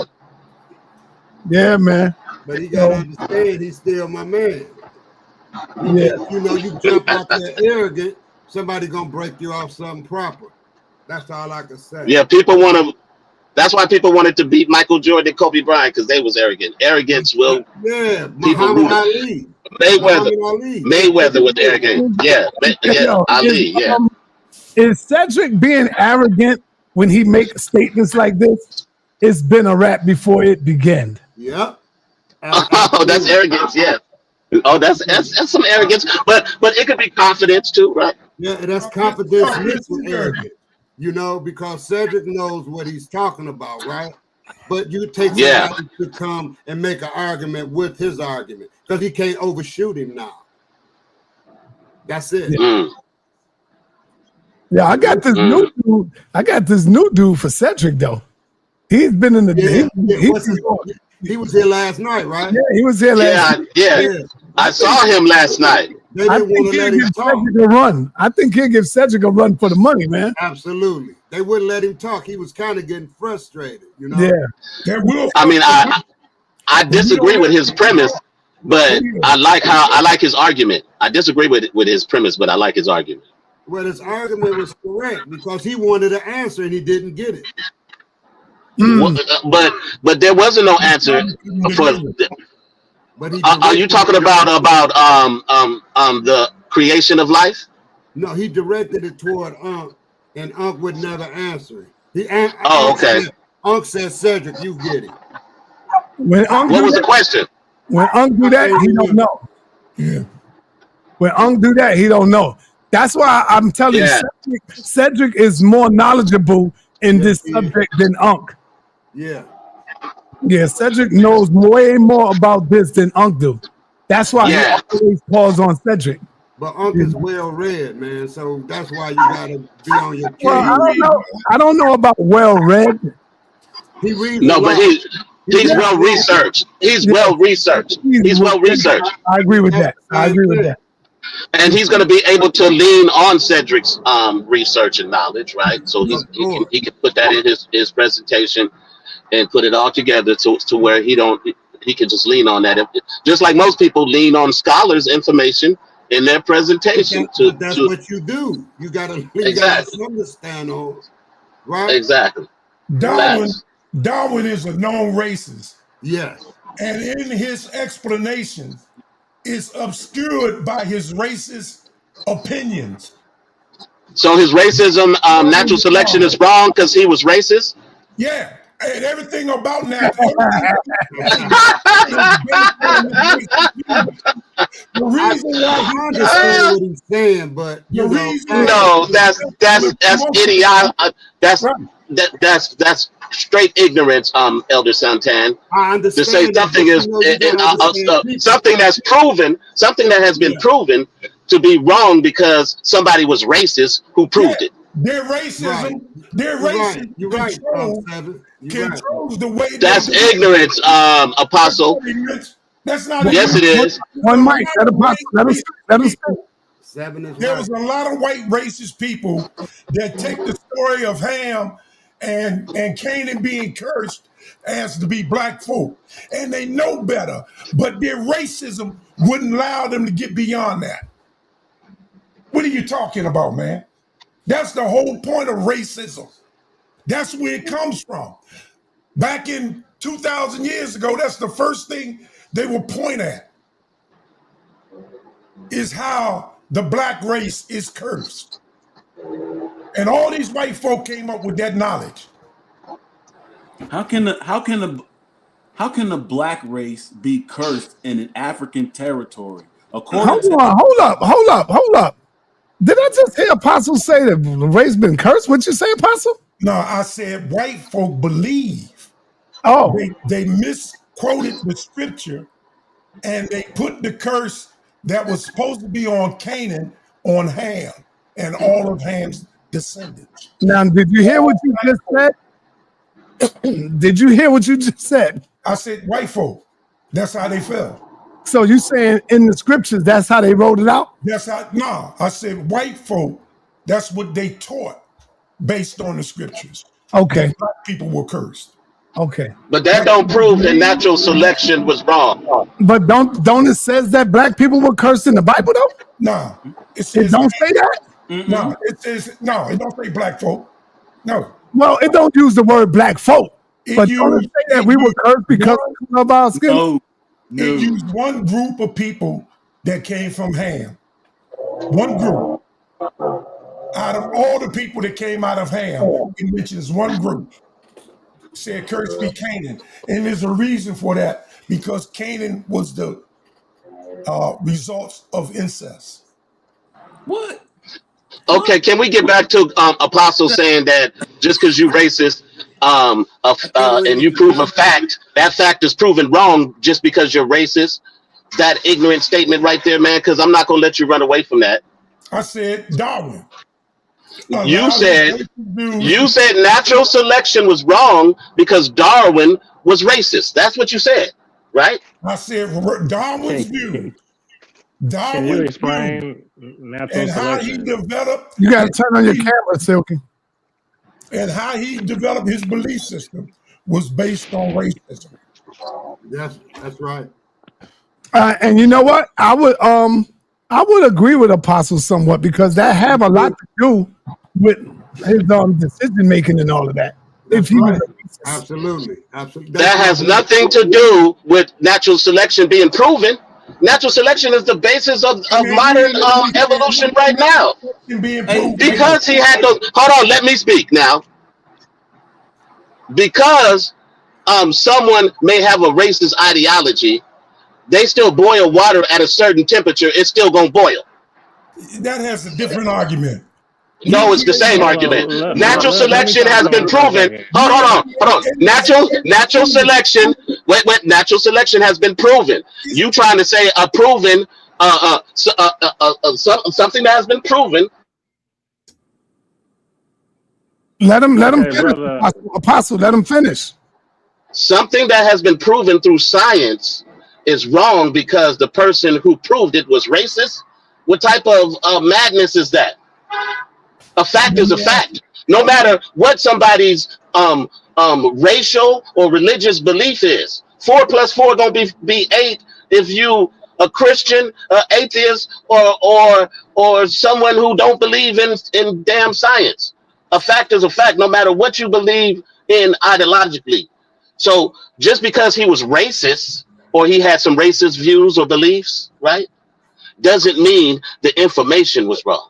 Yeah, man. But he got to understand he's still my man. Yeah. You know, you jump out there arrogant, somebody going to break you off something proper. That's all I can say. Yeah, people want to. That's why people wanted to beat Michael Jordan and Kobe Bryant, because they was arrogant. Arrogance will. Yeah, Muhammad Ali. Mayweather was arrogant. Yeah, Ali. Yeah. Is Cedric being arrogant when he makes statements like this? It's been a rap before it began. Yep. Oh, that's arrogance. Yeah. Oh, that's some arrogance, but it could be confidence too, right? Yeah, that's confidence mixed with arrogance. You know, because Cedric knows what he's talking about, right? But you take somebody to come and make an argument with his argument because he can't overshoot him now. That's it. Yeah, I got this new dude. I got this new dude for Cedric though. He's been in the he was here last night, right? Yeah, he was here last night. Yeah. I saw him last night. They didn't want to let him talk. Cedric a run. I think he'll give Cedric a run for the money, man. Absolutely. They wouldn't let him talk. He was kind of getting frustrated, you know? Yeah. I mean, I disagree with his premise, but I like his argument. I disagree with his premise, but I like his argument. Well, his argument was correct because he wanted an answer and he didn't get it. But there wasn't no answer for. Are you talking about the creation of life? No, he directed it toward Unk, and Unk would never answer it. Okay. Unk said, "Cedric, you get it." What was the question? When Unk do that, he don't know. Yeah. When Unk do that, he don't know. That's why I'm telling you, Cedric is more knowledgeable in this subject than Unk. Yeah. Yeah, Cedric knows way more about this than Unk do. That's why he always calls on Cedric. But Unk is well read, man. So that's why you gotta be on your game. Well, I don't know about well read. He reads but he's well researched. He's well researched. He's well researched. I agree with that. And he's going to be able to lean on Cedric's research and knowledge, right? So he can put that in his presentation and put it all together to where he can just lean on that. Just like most people lean on scholars' information in their presentation. That's what you do. You got to understand on, right? Exactly. Darwin is a known racist. Yes. And in his explanation, is obscured by his racist opinions. So his racism, natural selection is wrong because he was racist? Yeah, and everything about natural. The reason why I understand what he's saying, but that's straight ignorance, Elder Santan. I understand. To say something is something that's proven, something that has been proven to be wrong because somebody was racist who proved it. Their racism, their racism You're right. controls the way That's they ignorance, Apostle. That's not Yes, it is. One mic. Let him speak. 7 is There right. was a lot of white racist people that take the story of Ham and Canaan being cursed as to be black folk, and they know better, but their racism wouldn't allow them to get beyond that. What are you talking about, man? That's the whole point of racism. That's where it comes from. Back in 2,000 years ago, that's the first thing they will point at, is how the black race is cursed. And all these white folk came up with that knowledge. How can the black race be cursed in an African territory? Hold up. Did I just hear Apostle say that the race been cursed? What'd you say, Apostle? No, I said white folk believe. Oh. They misquoted the scripture, and they put the curse that was supposed to be on Canaan on Ham and all of Ham's descendants. Now, did you hear what you just said? Did you hear what you just said? I said white folk. That's how they felt. So you saying in the scriptures that's how they wrote it out? I said white folk, that's what they taught based on the scriptures. Okay. That black people were cursed. Okay. But that don't prove that natural selection was wrong. But don't it says that black people were cursed in the Bible though? No. It don't say that? No, it says no, it don't say black folk. No. Well, it don't use the word black folk. But don't it say that we were cursed because of our skin? No. It used one group of people that came from Ham. One group. Out of all the people that came out of Ham, it mentions one group. Said, "Cursed be Canaan," and there's a reason for that, because Canaan was the results of incest. What? Okay, can we get back to Apostle saying that just because you racist and you prove a fact, that fact is proven wrong just because you're racist? That ignorant statement right there, man, because I'm not going to let you run away from that. I said Darwin. You said natural selection was wrong because Darwin was racist. That's what you said, right? I said Darwin's view. Can you explain natural and how he selection? developed. You got to turn on your camera, Silky. And how he developed his belief system was based on racism. That's right. And you know what? I would agree with Apostle somewhat, because that have a lot to do with his decision making and all of that. If he was absolutely. That has nothing to do with natural selection being proven. Natural selection is the basis of modern evolution right now. Because he had those. Hold on, let me speak now. Because someone may have a racist ideology, they still boil water at a certain temperature. It's still gonna boil. That has a different argument. No, it's the same argument. Natural selection has been proven. Hold on. Natural selection. Wait. Natural selection has been proven. You trying to say a proven something that has been proven? Let him finish. Apostle, let him finish. Something that has been proven through science is wrong because the person who proved it was racist. What type of madness is that? A fact is a fact. No matter what somebody's racial or religious belief is. 4 + 4 gonna be 8 if you a Christian, atheist, or someone who don't believe in damn science. A fact is a fact, no matter what you believe in ideologically. So just because he was racist or he had some racist views or beliefs, right, doesn't mean the information was wrong.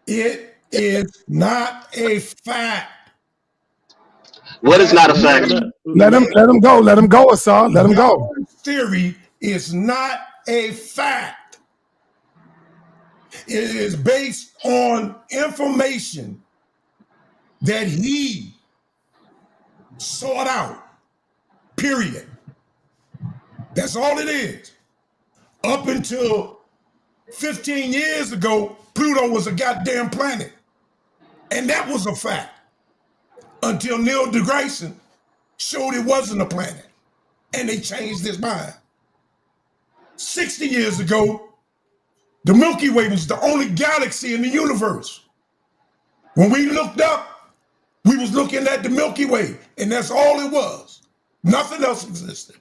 It is not a fact. What is not a fact? Let him go. Let him go, Asar. Let him go. Theory is not a fact. It is based on information that he sought out. Period. That's all it is. Up until 15 years ago, Pluto was a goddamn planet. And that was a fact until Neil deGrasse Tyson showed it wasn't a planet. And they changed his mind. 60 years ago, the Milky Way was the only galaxy in the universe. When we looked up, we was looking at the Milky Way, and that's all it was. Nothing else existed.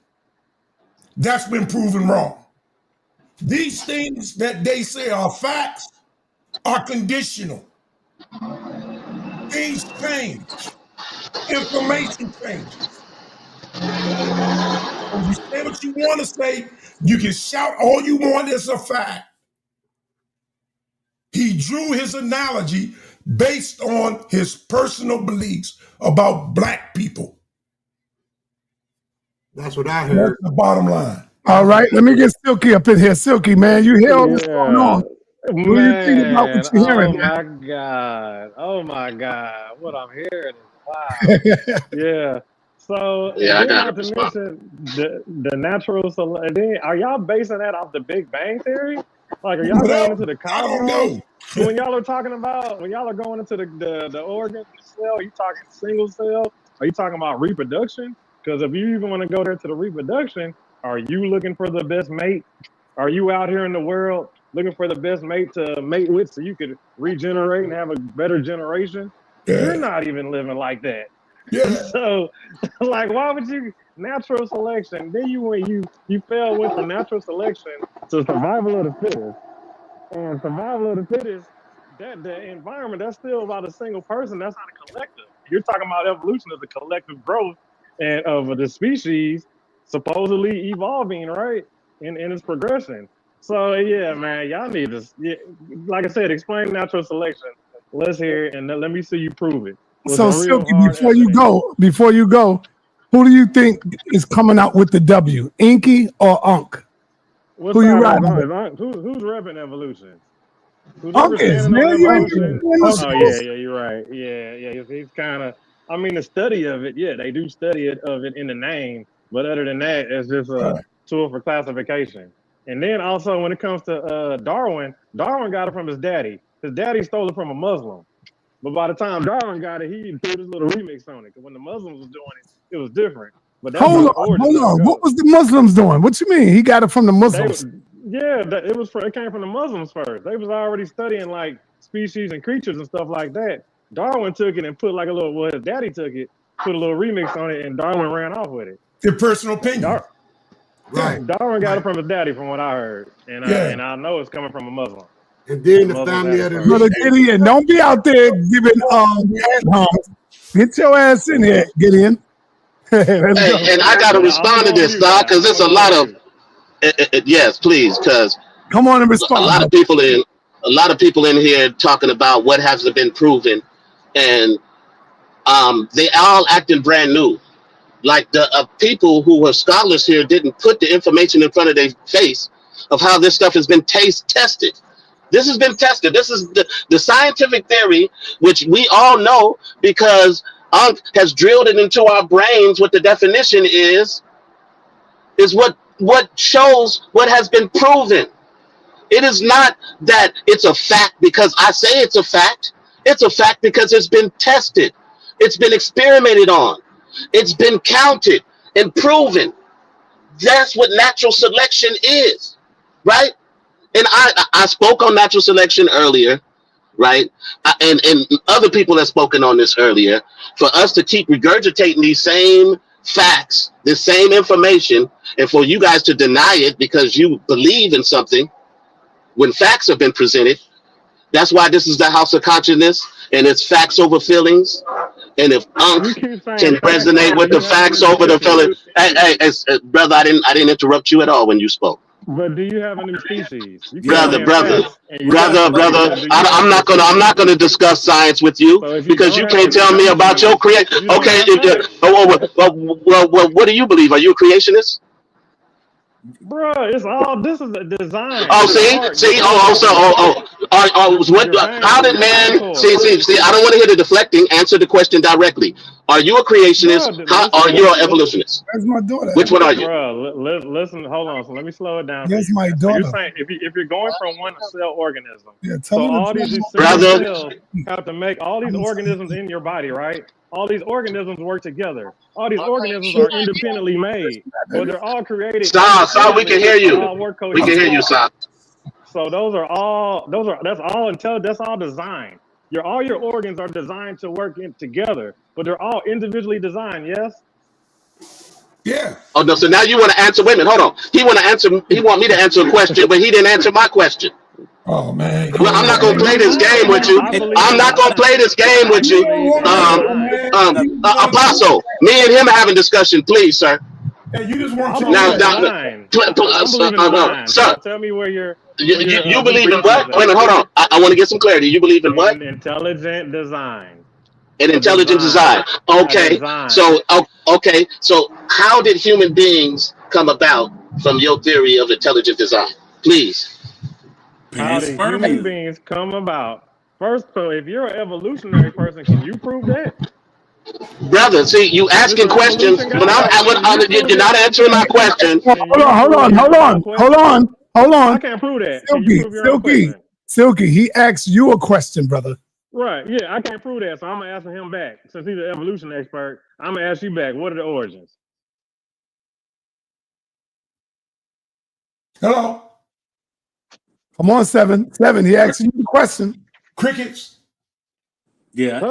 That's been proven wrong. These things that they say are facts are conditional. Things change. Information changes. When you say what you want to say, you can shout all you want, it's a fact. He drew his analogy based on his personal beliefs about black people. That's what I heard. That's the bottom line. All right, let me get Silky up in here. Silky, man, you hear all this going on. What do you think about what you're hearing, man? Oh my God. What I'm hearing is wow. Yeah. So Yeah, I got not to mention the natural selection. Are y'all basing that off the Big Bang Theory? Like, are y'all going into the cosmos? When y'all are talking about, when y'all are going into the organ, the cell, are you talking single cell? Are you talking about reproduction? Because if you even want to go there to the reproduction, are you looking for the best mate? Are you out here in the world looking for the best mate to mate with so you could regenerate and have a better generation? Yeah. You're not even living like that. Yeah. So, like, why would you natural selection? Then you went from natural selection to survival of the fittest. And survival of the fittest, that the environment, that's still about a single person. That's not a collective. You're talking about evolution as a collective growth and of the species supposedly evolving, right? In its progression. So yeah, man, y'all need to, like I said, explain natural selection. Let's hear it, and let me see you prove it. So Silky, before you go, who do you think is coming out with the W? Inky or Unk? Who you riding with? Who's repping evolution? Unk is, man. Yeah, you're right. Yeah. He's kind of, I mean, the study of it, yeah, they do study it in the name, but other than that, it's just a tool for classification. And then also when it comes to Darwin got it from his daddy. His daddy stole it from a Muslim. But by the time Darwin got it, he put his little remix on it. Because when the Muslims was doing it, it was different. But that's hold on. What was the Muslims doing? What you mean? He got it from the Muslims? It came from the Muslims first. They was already studying like species and creatures and stuff like that. Darwin took it and put like his daddy took it, put a little remix on it, and Darwin ran off with it. Your personal opinion. Darwin got it from his daddy, from what I heard. And I know it's coming from a Muslim. And then the family of the Brother Gideon, don't be out there giving get your ass in here, Gideon. And I gotta respond to this, Doc, because there's a lot of yes, please, because come on and respond. A lot of people in here talking about what hasn't been proven, and they all acting brand new. Like the people who were scholars here didn't put the information in front of their face of how this stuff has been tested. This has been tested. This is the scientific theory, which we all know because Unk has drilled it into our brains. What the definition is what shows what has been proven. It is not that it's a fact because I say it's a fact. It's a fact because it's been tested. It's been experimented on. It's been counted and proven. That's what natural selection is, right? And I spoke on natural selection earlier, right? And other people have spoken on this earlier. For us to keep regurgitating these same facts, this same information, and for you guys to deny it because you believe in something when facts have been presented, that's why this is the house of consciousness, and it's facts over feelings. And if Unk can resonate with the facts over the feelings, hey, brother, I didn't interrupt you at all when you spoke. But do you have any species? Brother, I'm not gonna discuss science with you because you can't tell me about your creation. Okay, what do you believe? Are you a creationist? Bro, this is a design. Oh, how did man see? I don't want to hear the deflecting. Answer the question directly. Are you a creationist? How are you an evolutionist? That's my daughter. Which one are you? Bro, listen, hold on. So let me slow it down. That's for you. my So daughter. you're saying if you're going from one cell organism, Yeah, tell so her all to these Brother. single cells have to make all these organisms in your body, right? All these organisms work together. All these organisms are independently made, but they're all created. Sa, we can hear They you. all work We can hear you, Sa. So that's all intelligent. That's all design. All your organs are designed to work together, but they're all individually designed. Yes. Yeah. Oh no! So now you want to answer? Wait a minute, hold on. He want me to answer a question, but he didn't answer my question. Oh man. Well, I'm not gonna play this game with you. I'm not gonna play this game with you. Apostle, me and him are having discussion, please, sir. Hey, you just want your sir. Tell me where you're. You believe in what? Wait a minute, hold on. I want to get some clarity. You believe in what? Intelligent design. An intelligent design. Okay. So okay. So how did human beings come about from your theory of intelligent design? Please. How did human beings come about? First, so if you're an evolutionary person, can you prove that? Brother, see, you asking questions when you're not answering my question. Hold on. I can't prove that. Can you prove your own question? Silky, he asked you a question, brother. Right, yeah, I can't prove that, so I'm gonna ask him back. Since he's an evolution expert, I'm gonna ask you back. What are the origins? Hello. Come on, seven. He asked you the question. Crickets. Yeah,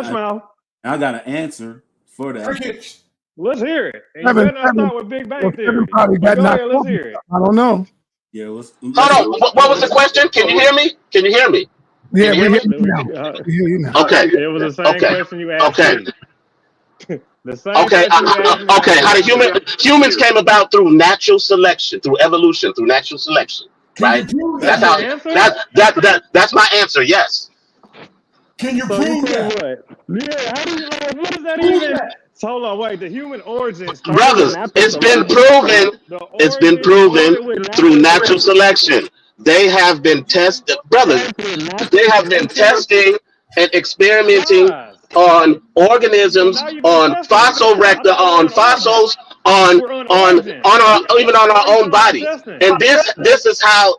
I got an answer for that. Crickets. Let's hear it. And you better not start with Big Bang Theory. Go ahead, let's hear it. I don't know. Yeah, hold on. What was the question? Can you hear me? Yeah, we hear you now. Okay. It was the same question you asked me. The same okay. How the humans came about through natural selection, through evolution, through natural selection. Right? That's how. That's my answer. Yes. Can you prove that? What? Yeah. How do you? What does that even? So hold on, wait. The human origins. Brothers, it's been proven. It's been proven through natural selection. They have been tested, brothers. They have been testing and experimenting on organisms, on fossil record, on fossils, on our even on our own body. And this is how.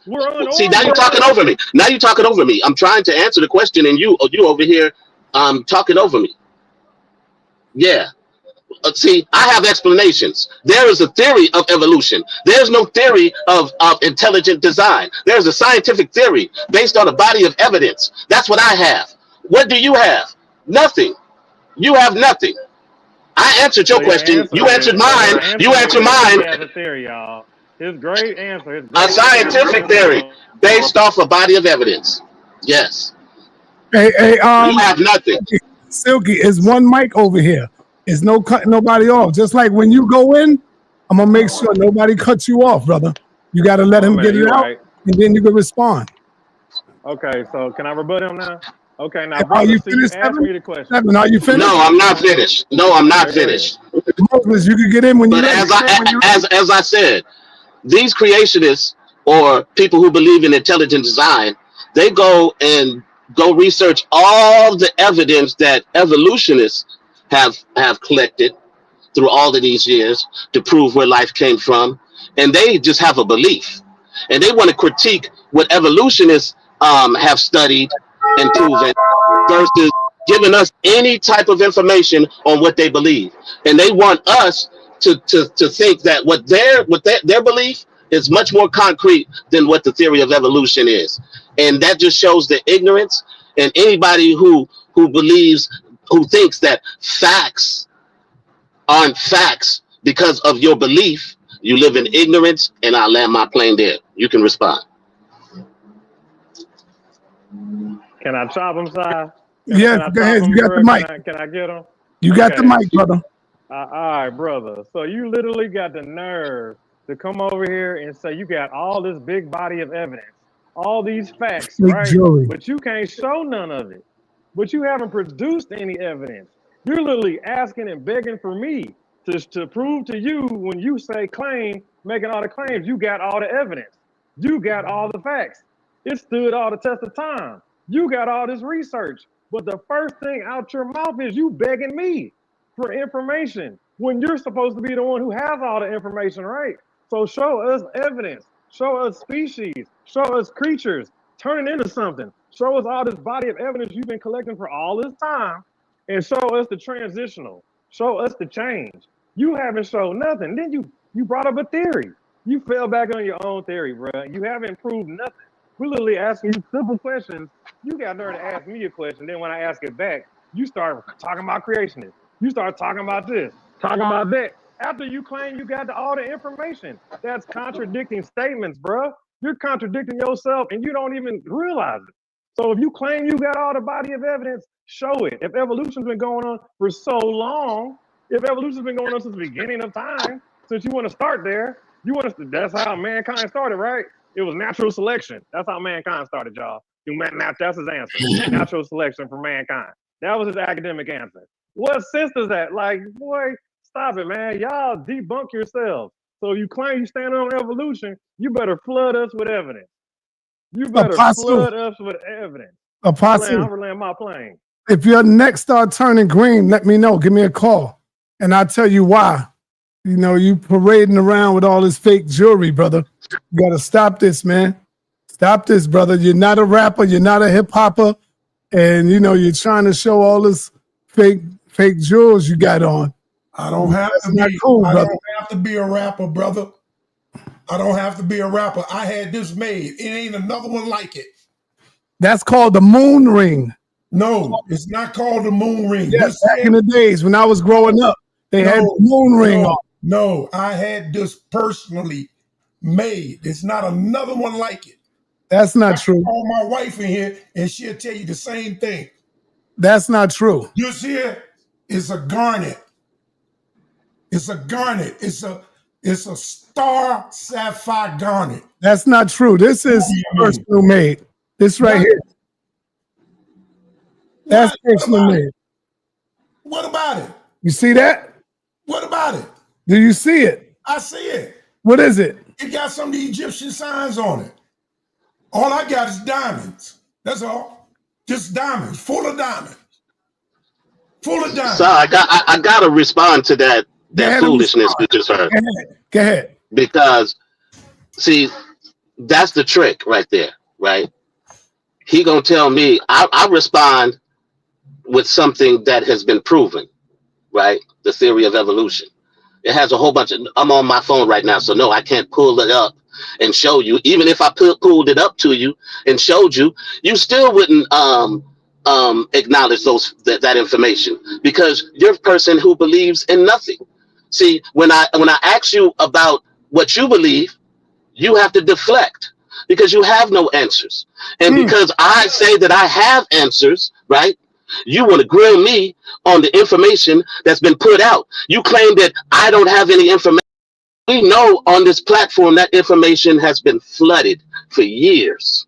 See, now you're talking over me. I'm trying to answer the question, and you over here, talking over me. Yeah. See, I have explanations. There is a theory of evolution. There's no theory of intelligent design. There's a scientific theory based on a body of evidence. That's what I have. What do you have? Nothing. You have nothing. I answered your question. You answered mine. You answered mine. He has a theory, y'all. His great answer. A scientific theory based off a body of evidence. Yes. Hey, you have nothing. Silky, is one mic over here. There's no cutting nobody off. Just like when you go in, I'm gonna make sure nobody cuts you off, brother. You got to let him get it out, and then you can respond. Okay, so can I rebut him now? Okay, now are you finished? Ask me the question. Seven, are you finished? No, I'm not finished. Moses, you can get in when you. But as I said, these creationists or people who believe in intelligent design, they go research all the evidence that evolutionists have collected through all of these years to prove where life came from, and they just have a belief, and they want to critique what evolutionists have studied and proven versus giving us any type of information on what they believe, and they want us to think that what their belief is much more concrete than what the theory of evolution is, and that just shows the ignorance. And anybody who thinks that facts aren't facts because of your belief, you live in ignorance, and I'll land my plane there. You can respond. Can I chop him, Si? Yes, go ahead. You got the mic. Can I get him? You got the mic, brother. All right, brother. So you literally got the nerve to come over here and say you got all this big body of evidence, all these facts, right? But you can't show none of it. But you haven't produced any evidence. You're literally asking and begging for me to prove to you when you say claim, making all the claims, you got all the evidence. You got all the facts. It stood all the test of time. You got all this research. But the first thing out your mouth is you begging me for information when you're supposed to be the one who has all the information, right? So show us evidence, show us species, show us creatures, turn it into something. Show us all this body of evidence you've been collecting for all this time, and show us the transitional. Show us the change. You haven't shown nothing. Then you brought up a theory. You fell back on your own theory, bro. You haven't proved nothing. We're literally asking you simple questions. You got there to ask me a question. Then when I ask it back, you start talking about creationists. You start talking about this, talking about that. After you claim you got all the information, that's contradicting statements, bro. You're contradicting yourself and you don't even realize it. So if you claim you got all the body of evidence, show it. If evolution's been going on for so long, if evolution's been going on since the beginning of time, since you want to start there, that's how mankind started, right? It was natural selection. That's how mankind started, y'all. That's his answer. Natural selection for mankind. That was his academic answer. What sense does that? Like, boy, stop it, man. Y'all debunk yourselves. So if you claim you stand on evolution, you better flood us with evidence. You better flood us with evidence. Apostle, I'm relaying my plane. If your neck start turning green, let me know. Give me a call, and I'll tell you why. You know, you parading around with all this fake jewelry, brother. You got to stop this, man. Stop this, brother. You're not a rapper. You're not a hip hopper. And, you know, you're trying to show all this fake jewels you got on. I don't have to be. Cool, I brother. don't have to be a rapper, brother. I don't have to be a rapper. I had this made. It ain't another one like it. That's called the moon ring. No, it's not called the moon ring. Yes, back in the days when I was growing up, they had the moon ring on. No, I had this personally made. It's not another one like it. That's not true. Call my wife in here and she'll tell you the same thing. That's not true. This here is a garnet. It's a garnet. It's a star sapphire garnet. That's not true. This is personal made. This right here. That's personal made. What about it? You see that? What about it? Do you see it? I see it. What is it? It got some of the Egyptian signs on it. All I got is diamonds. That's all. Just diamonds, full of diamonds. Full of diamonds. So I gotta respond to that foolishness we just heard. Go ahead. Because see, that's the trick right there, right? He gonna tell me I respond with something that has been proven, right? The theory of evolution. It has a whole bunch of, I'm on my phone right now, so no, I can't pull it up and show you. Even if I pulled it up to you and showed you, you still wouldn't acknowledge that information because you're a person who believes in nothing. See, when I ask you about what you believe, you have to deflect because you have no answers. And because I say that I have answers, right? You want to grill me on the information that's been put out. You claim that I don't have any information. We know on this platform that information has been flooded for years.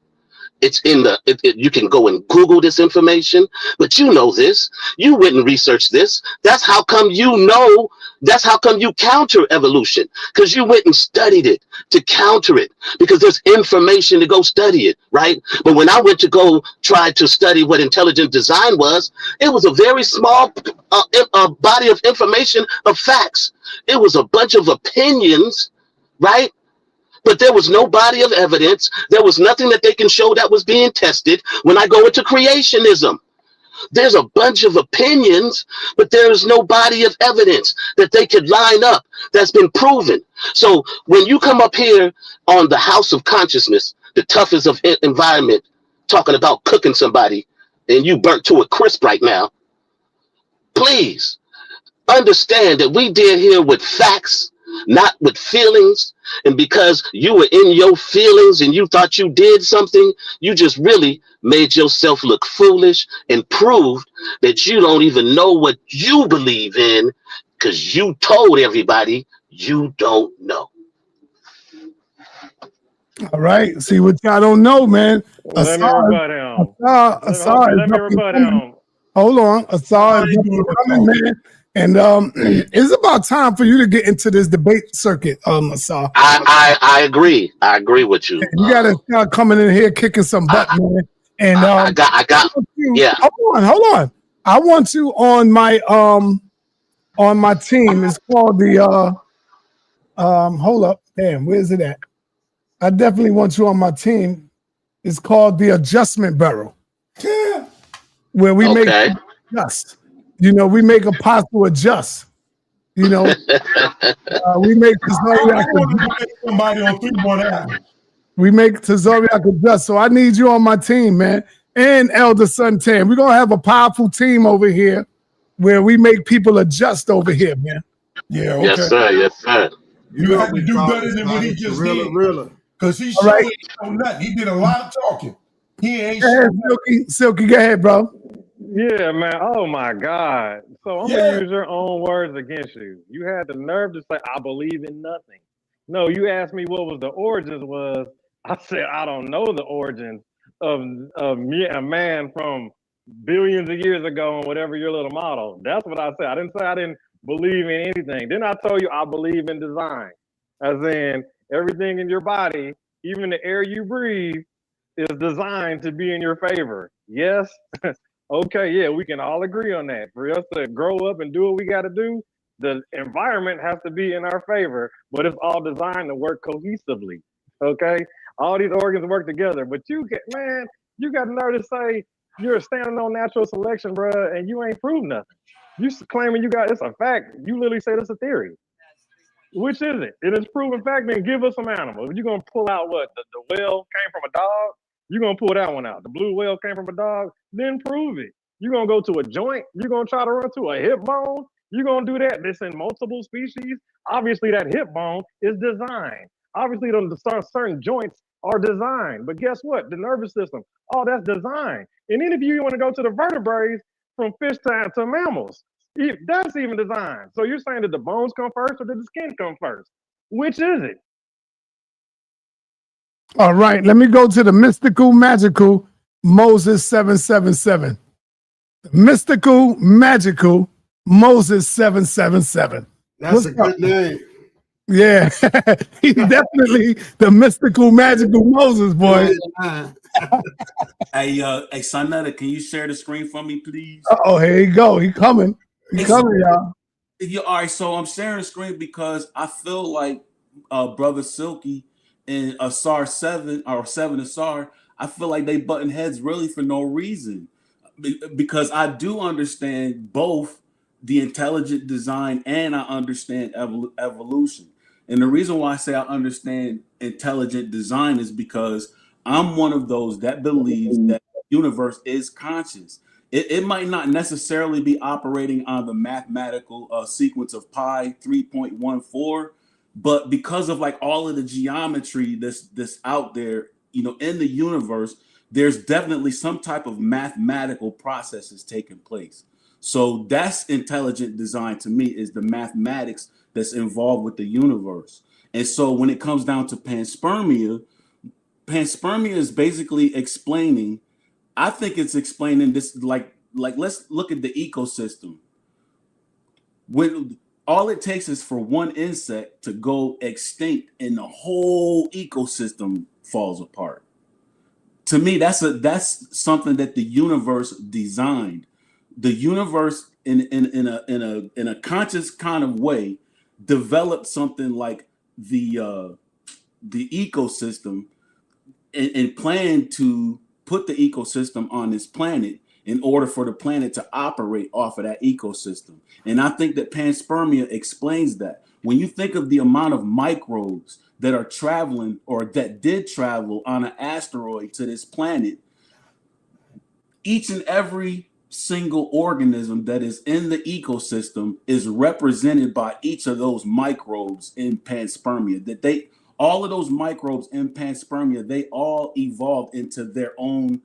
It's in the, you can go and Google this information, but you know this. You went and researched this. That's how come you know. That's how come you counter evolution, because you went and studied it to counter it, because there's information to go study it, right? But when I went to go try to study what intelligent design was, it was a very small body of information of facts. It was a bunch of opinions, right? But there was no body of evidence. There was nothing that they can show that was being tested. When I go into creationism, there's a bunch of opinions, but there is no body of evidence that they could line up that's been proven. So when you come up here on the House of Consciousness, the toughest of environment, talking about cooking somebody and you burnt to a crisp right now, please understand that we did here with facts, not with feelings. And because you were in your feelings and you thought you did something, you just really made yourself look foolish and proved that you don't even know what you believe in because you told everybody you don't know. All right. See what y'all don't know, man. Let me rebut him. Let me rebut him. Hold on. Asar is coming, man. And it's about time for you to get into this debate circuit, Asar. I agree. I agree with you. You gotta start coming in here kicking some butt, man. And I got. Yeah. Hold on. I want you on my on my team. It's called the hold up, damn, where's it at? I definitely want you on my team. It's called the Adjustment Bureau, where we make Okay. adjust. You know, we make a possible adjust. You know, we make somebody on 3-1 we make Tazoriak adjust. So I need you on my team, man. And Elder Suntan. We're gonna have a powerful team over here where we make people adjust over here, man. Yeah, okay. Yes, sir. Yes, sir. You have to do better than what he just did. Because he showed nothing. He did a lot of talking. He ain't Silky, go ahead, bro. Yeah, man. Oh my God. So I'm gonna use your own words against you. You had the nerve to say, I believe in nothing. No, you asked me what was the origins was. I said, I don't know the origins of a man from billions of years ago and whatever your little model. That's what I said. I didn't say I didn't believe in anything. Then I told you I believe in design. As in everything in your body, even the air you breathe, is designed to be in your favor. Yes. Okay, yeah, we can all agree on that. For us to grow up and do what we got to do, the environment has to be in our favor, but it's all designed to work cohesively. Okay, all these organs work together. But you got the nerve to say you're standing on natural selection, bro, and you ain't proved nothing. You claiming it's a fact. You literally said it's a theory. Which is it? It is proven fact. Then give us some animals. You're gonna pull out what the whale came from a dog. You're gonna pull that one out. The blue whale came from a dog. Then prove it. You're gonna go to a joint. You're gonna try to run to a hip bone. You're gonna do that. This in multiple species. Obviously, that hip bone is designed. Obviously, certain joints are designed. But guess what? The nervous system. Oh, that's designed. And then if you want to go to the vertebrates, from fish to mammals, that's even designed. So you're saying that the bones come first or did the skin come first? Which is it? All right, let me go to the mystical, magical Moses 777. Mystical, magical Moses 777. That's a good name. Yeah, he's definitely the mystical, magical Moses, boy. Hey, sa.neter, can you share the screen for me, please? Oh, here you go. He coming. He coming, y'all. All right, so I'm sharing the screen because I feel like Brother Silky and Asar 7 or 7 Asar, I feel like they button heads really for no reason. Because I do understand both the intelligent design and I understand evolution. And the reason why I say I understand intelligent design is because I'm one of those that believes that the universe is conscious. It might not necessarily be operating on the mathematical sequence of pi 3.14, but because of like all of the geometry that's out there, you know, in the universe, there's definitely some type of mathematical processes taking place. So that's intelligent design to me, is the mathematics that's involved with the universe. And so when it comes down to panspermia is basically explaining, I think it's explaining this like let's look at the ecosystem. When all it takes is for one insect to go extinct and the whole ecosystem falls apart. To me, that's something that the universe designed. The universe in a conscious kind of way developed something like the ecosystem and planned to put the ecosystem on this planet in order for the planet to operate off of that ecosystem. And I think that panspermia explains that. When you think of the amount of microbes that are traveling or that did travel on an asteroid to this planet, each and every single organism that is in the ecosystem is represented by each of those microbes in panspermia. That all of those microbes in panspermia, they all evolved into their own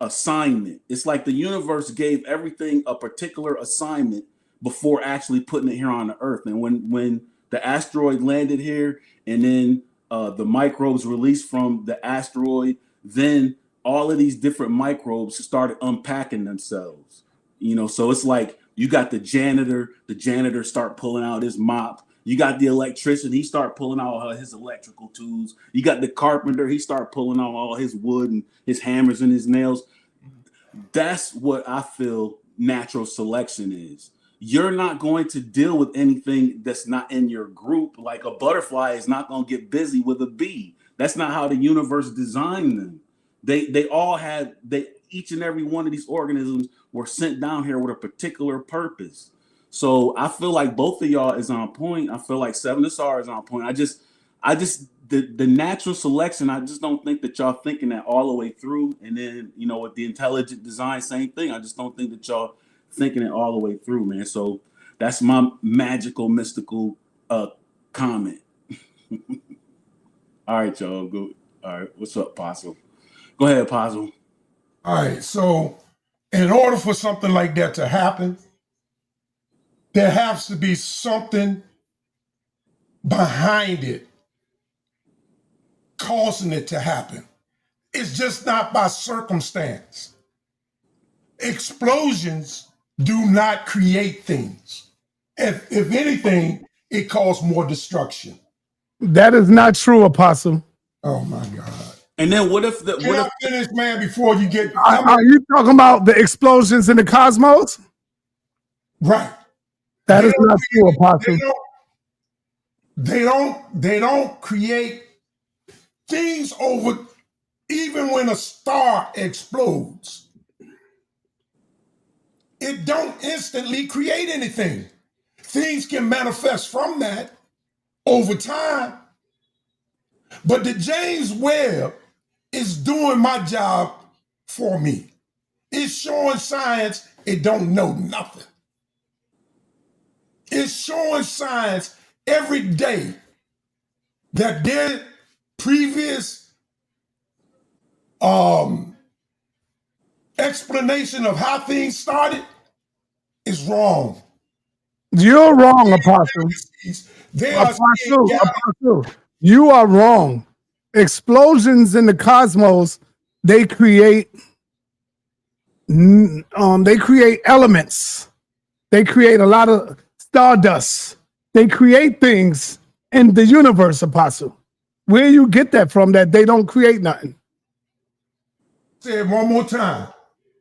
assignment. It's like the universe gave everything a particular assignment before actually putting it here on the earth. And when the asteroid landed here and then the microbes released from the asteroid, then all of these different microbes started unpacking themselves. You know, so it's like you got the janitor start pulling out his mop. You got the electrician, he start pulling out all his electrical tools. You got the carpenter, he start pulling out all his wood and his hammers and his nails. That's what I feel natural selection is. you're not going to deal with anything that's not in your group. Like a butterfly is not going to get busy with a bee. That's not how the universe designed them. They all had, each and every one of these organisms were sent down here with a particular purpose. So I feel like both of y'all is on point. I feel like sa.neter is on point. I just the natural selection, I just don't think that y'all thinking that all the way through. And then, you know, with the intelligent design, same thing. I just don't think that y'all thinking it all the way through, man. So that's my magical, mystical comment. All right, y'all. Go. All right, what's up, Possum? Go ahead, Possum. All right, so in order for something like that to happen, there has to be something behind it causing it to happen. It's just not by circumstance. Explosions do not create things. If anything, it causes more destruction. That is not true, Apostle. Oh my God. And then what if Can I finish, man, before you get... Are you talking about the explosions in the cosmos? Right. That is not true, Apostle. They don't create things over, even when a star explodes. It don't instantly create anything. Things can manifest from that over time. But the James Webb is doing my job for me. It's showing science it don't know nothing. It's showing science every day that their previous explanation of how things started is wrong. You're wrong, Apostle. Apostle, you are wrong. Explosions in the cosmos, they create elements. They create a lot of stardust. They create things in the universe, Apostle. Where you get that from, that they don't create nothing? Say it one more time.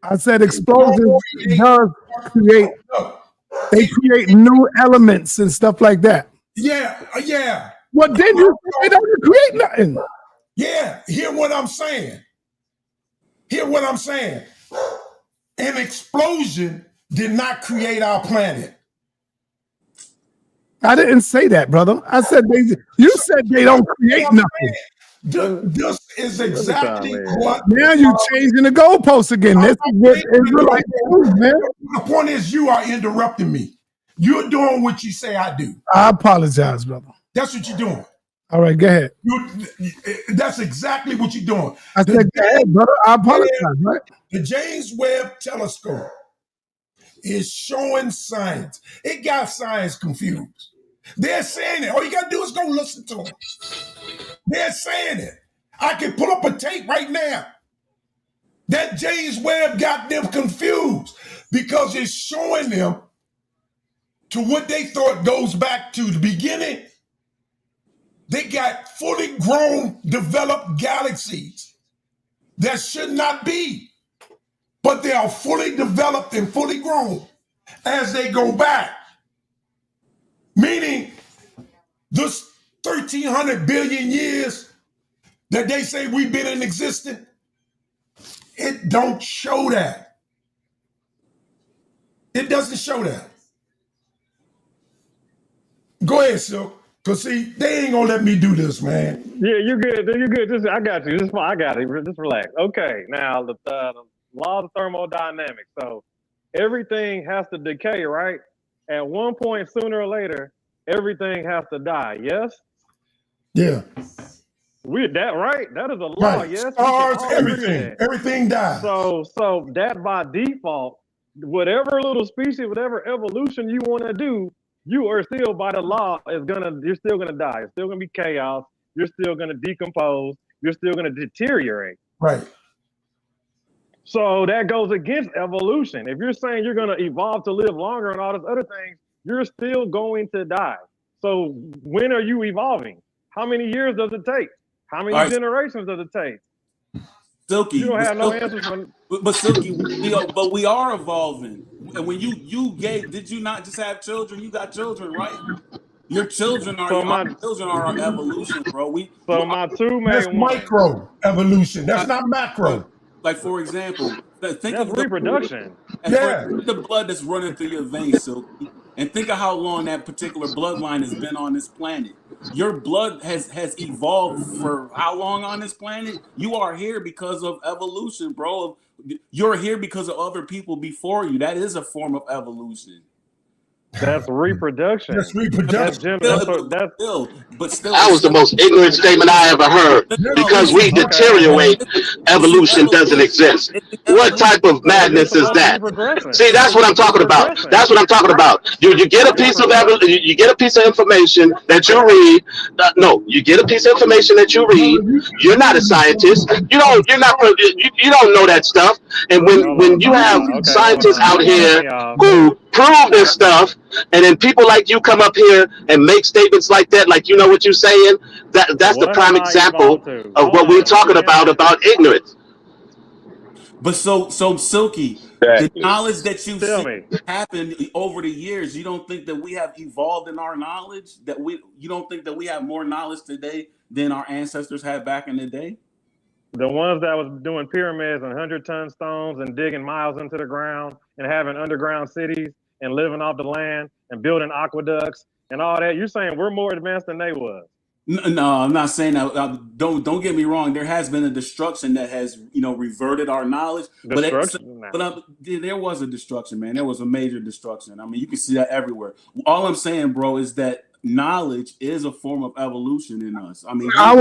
I said explosions does create, they create new elements and stuff like that. Yeah. Well, then you say they don't create nothing. Yeah, hear what I'm saying. An explosion did not create our planet. I didn't say that, brother. I said you said they don't create nothing. This is exactly what... Now you're changing the goalposts again. This is what Israelite do, man. The point is, you are interrupting me. You're doing what you say I do. I apologize, brother. That's what you're doing. All right, go ahead. That's exactly what you're doing. I said, go ahead, brother. I apologize, right? The James Webb Telescope is showing science. It got science confused. They're saying it. All you got to do is go listen to them. They're saying it. I can pull up a tape right now. That James Webb got them confused because it's showing them to what they thought goes back to the beginning. They got fully grown, developed galaxies that should not be, but they are fully developed and fully grown as they go back. Meaning, this 1,300 billion years that they say we've been in existence, it don't show that. It doesn't show that. Go ahead, Silk. Because see, they ain't gonna let me do this, man. Yeah, you're good. You're good. I got you. I got it. Just relax. Okay, now the law of thermodynamics. So everything has to decay, right? At one point, sooner or later, everything has to die. Yes. Yeah. That right? That is a law. Right. Yes. Stars, everything dies. So that by default, whatever little species, whatever evolution you want to do, you are still by the law you're still gonna die. It's still gonna be chaos. You're still gonna decompose. You're still gonna deteriorate. Right. So that goes against evolution. If you're saying you're gonna evolve to live longer and all those other things, you're still going to die. So when are you evolving? How many years does it take? How many generations does it take? Silky, you don't have no answers. But Silky, we are evolving. when you gave, did you not just have children? You got children, right? Your children are So our evolution, bro. my two That's main ones. micro evolution. That's not macro. Like for example, think That's of the reproduction. Yeah. the blood that's running through your veins, Silky, and think of how long that particular bloodline has been on this planet. Your blood has evolved for how long on this planet? You are here because of evolution, bro. You're here because of other people before you. That is a form of evolution. That's reproduction. That's reproduction. But still, That was the most ignorant statement I ever heard. Because we deteriorate, evolution doesn't exist. What type of madness is that? See, that's what I'm talking about. That's what I'm talking about. You get a piece of you get a piece of information that you read. No, you get a piece of information that you read. You're not a scientist. You don't know that stuff. And when you have scientists out here who prove this stuff, and then people like you come up here and make statements like that, like you know what you're saying, that's the prime example of what we're talking about ignorance. But so Silky, the knowledge that you've seen happen over the years, you don't think that we have evolved in our knowledge? You don't think that we have more knowledge today than our ancestors had back in the day? The ones that was doing pyramids and 100-ton stones and digging miles into the ground and having underground cities and living off the land and building aqueducts and all that. You're saying we're more advanced than they was? No, I'm not saying that. Don't get me wrong. There has been a destruction that has, reverted our knowledge. Destruction? But there was a destruction, man. There was a major destruction. I mean, you can see that everywhere. All I'm saying, bro, is that knowledge is a form of evolution in us. I mean, I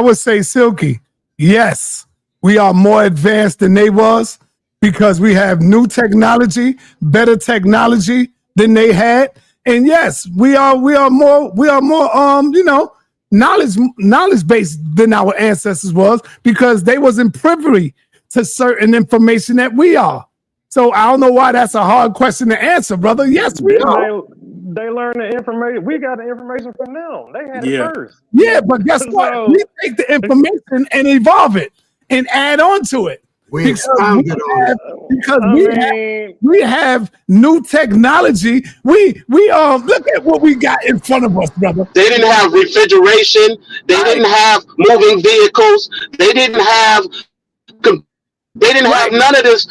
would say, Silky, yes, we are more advanced than they was because we have new technology, better technology than they had. And yes, we are more knowledge based than our ancestors was because they wasn't privy to certain information that we are. So I don't know why that's a hard question to answer, brother. Yes, we are. They learned the information. We got the information from them. They had it first. Yeah, but guess what? We take the information and evolve it and add on to it. Because we have new technology. We look at what we got in front of us, brother. They didn't have refrigeration. They didn't have moving vehicles. They didn't have none of this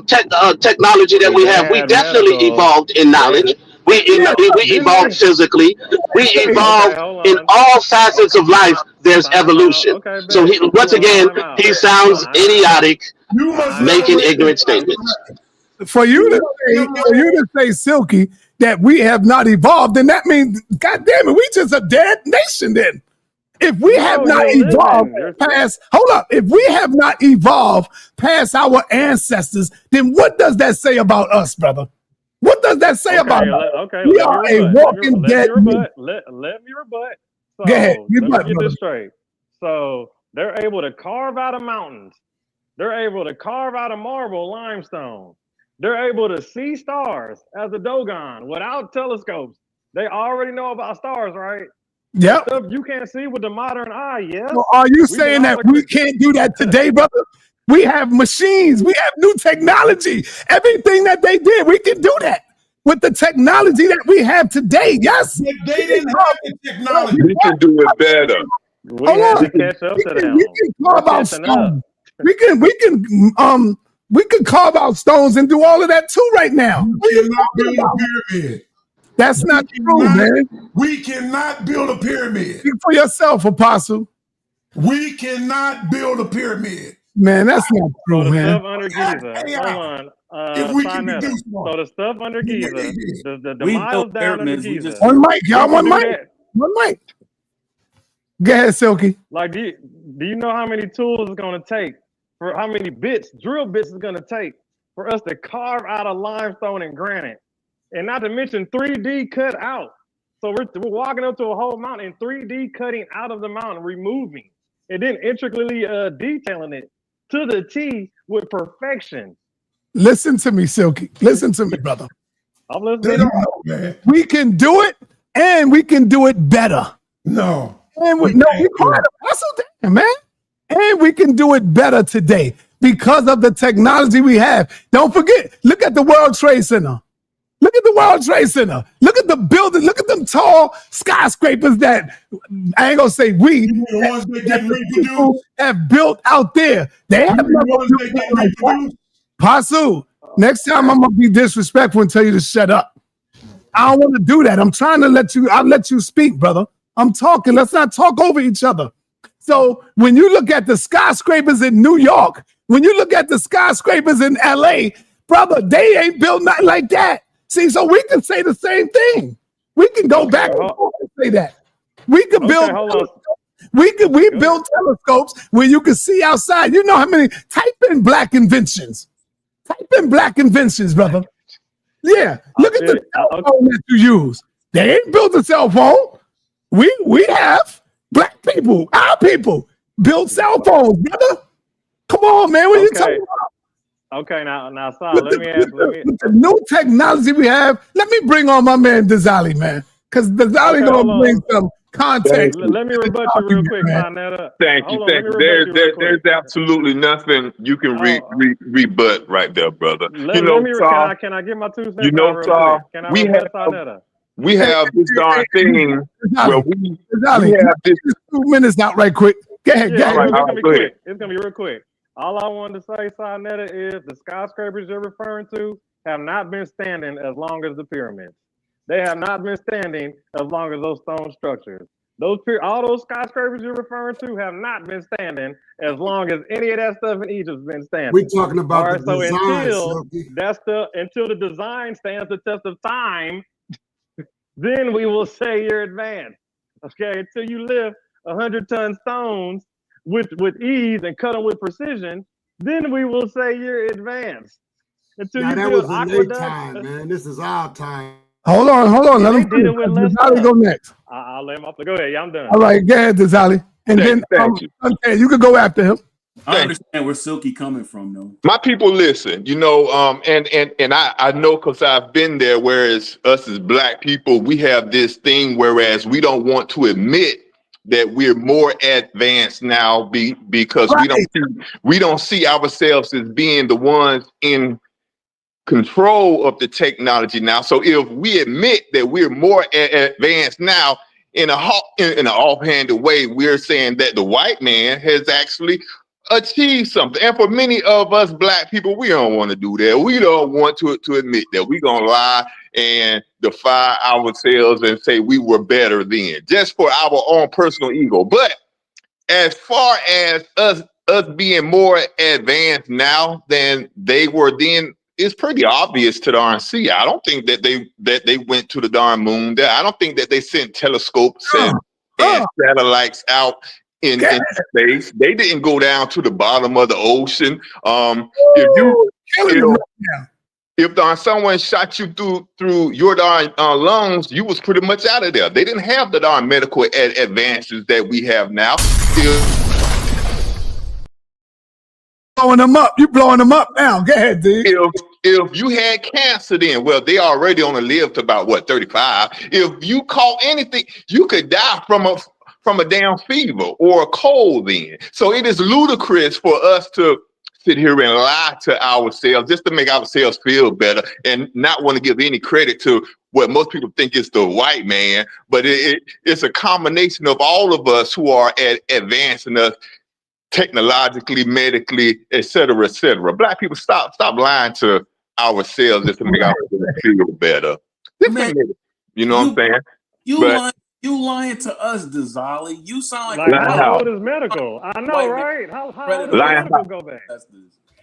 technology that we have. We definitely evolved in knowledge. We evolved physically. We evolved in all facets of life. There's evolution. So once again, he sounds idiotic, making ignorant statements. For you to say, Silky, that we have not evolved, then that means, God damn it, we just a dead nation then. If we have not evolved past, if we have not evolved past our ancestors, then what does that say about us, brother? What does that say about us? We are a walking dead. Let me rebut. So, go ahead. Let me get this straight. So they're able to carve out of mountains. They're able to carve out of marble, limestone. They're able to see stars as a Dogon without telescopes. They already know about stars, right? Yep. Stuff you can't see with the modern eye, yes. So are you saying that we can't do that today, brother? We have machines. We have new technology. Everything that they did, we can do that with the technology that we have today. Yes. But they didn't have the technology. We can do it better. We have to catch up to them. We can carve out stones. We can carve out stones and do all of that too right now. We cannot build a pyramid. That's not true, man. We cannot build a pyramid. Speak for yourself, Apostle. We cannot build a pyramid. Man, that's not true, so man. Stuff under Giza. Hold on. If we can do so the stuff under Giza, the miles down under Giza. One mic, y'all. One mic. One mic. Go ahead, Silky. Like, do you know how many tools it's going to take for how many drill bits it's going to take for us to carve out of limestone and granite? And not to mention 3D cut out. So we're walking up to a whole mountain and 3D cutting out of the mountain, removing, and then intricately detailing it to the T with perfection. Listen to me, Silky. Listen to me, brother. I'm listening. We can do it, and we can do it better. No. And we can do it, man. And we can do it better today. because of the technology we have. Don't forget, look at the World Trade Center. Look at the World Trade Center. Look at the building. Look at them tall skyscrapers that, I ain't gonna say we, the ones that get reproduced have built out there. They have the ones that get reproduced. Pasu, next time I'm gonna be disrespectful and tell you to shut up. I don't want to do that. I'm trying to I'll let you speak, brother. I'm talking. Let's not talk over each other. So when you look at the skyscrapers in New York, when you look at the skyscrapers in LA, brother, they ain't built nothing like that. See, so we can say the same thing. We can go back and forth and say that. We can build. We build telescopes where you can see outside. You know how many? Type in black inventions. Type in black inventions, brother. Yeah, look at the cell phone that you use. They ain't built a cell phone. We have black people, our people, build cell phones, brother. Come on, man. What are you talking about? Okay, now, Sal, let me ask. With the new technology we have, let me bring on my man Dizali, man, because Dizali gonna bring some context. Let me rebut you real quick, sa.neter. Thank you. There's absolutely nothing you can rebut right there, brother. Can I get my 2 cents? You know, Saul, we have this darn thing where we have this. 2 minutes out right quick. Go ahead. It's gonna be real quick. All I wanted to say, sa.neter, is the skyscrapers you're referring to have not been standing as long as the pyramids. They have not been standing as long as those stone structures. All those skyscrapers you're referring to have not been standing as long as any of that stuff in Egypt's been standing. We're talking about the design. Until the design stands the test of time, then we will say you're advanced. Okay, until you lift 100-ton stones with ease and cut them with precision, then we will say you're advanced. Until now, you that build was in their time, man. This is our time. Hold on. Let him Dizali go next. I'll let him off. Go ahead. Yeah, I'm done. All right, go ahead, Dizali. And then you could go after him. I understand where Silky coming from, though. My people listen, you know, and I know because I've been there, whereas us as black people, we have this thing, whereas we don't want to admit that we're more advanced now because we don't see ourselves as being the ones in control of the technology now. So if we admit that we're more advanced now in an offhanded way, we're saying that the white man has actually achieved something. And for many of us black people, we don't want to do that. We don't want to admit that. We're going to lie and defy ourselves and say we were better then, just for our own personal ego. But as far as us being more advanced now than they were then, it's pretty obvious to the RNC. I don't think that they went to the darn moon. I don't think that they sent telescopes and satellites out in space. They didn't go down to the bottom of the ocean. If someone shot you through your darn lungs, you was pretty much out of there. They didn't have the darn medical advances that we have now. Blowing them up. You blowing them up now. Go ahead, dude. If you had cancer then, well, they already only lived about 35. If you caught anything, you could die from a damn fever or a cold then. So it is ludicrous for us to sit here and lie to ourselves just to make ourselves feel better and not want to give any credit to what most people think is the white man. But it's a combination of all of us who are advancing us technologically, medically, et cetera, et cetera. Black people, stop lying to ourselves just to make ourselves feel better. You know what I'm saying? You lying to us, Dizali. You sound like how old is medical? I know, right? How old does medical go back?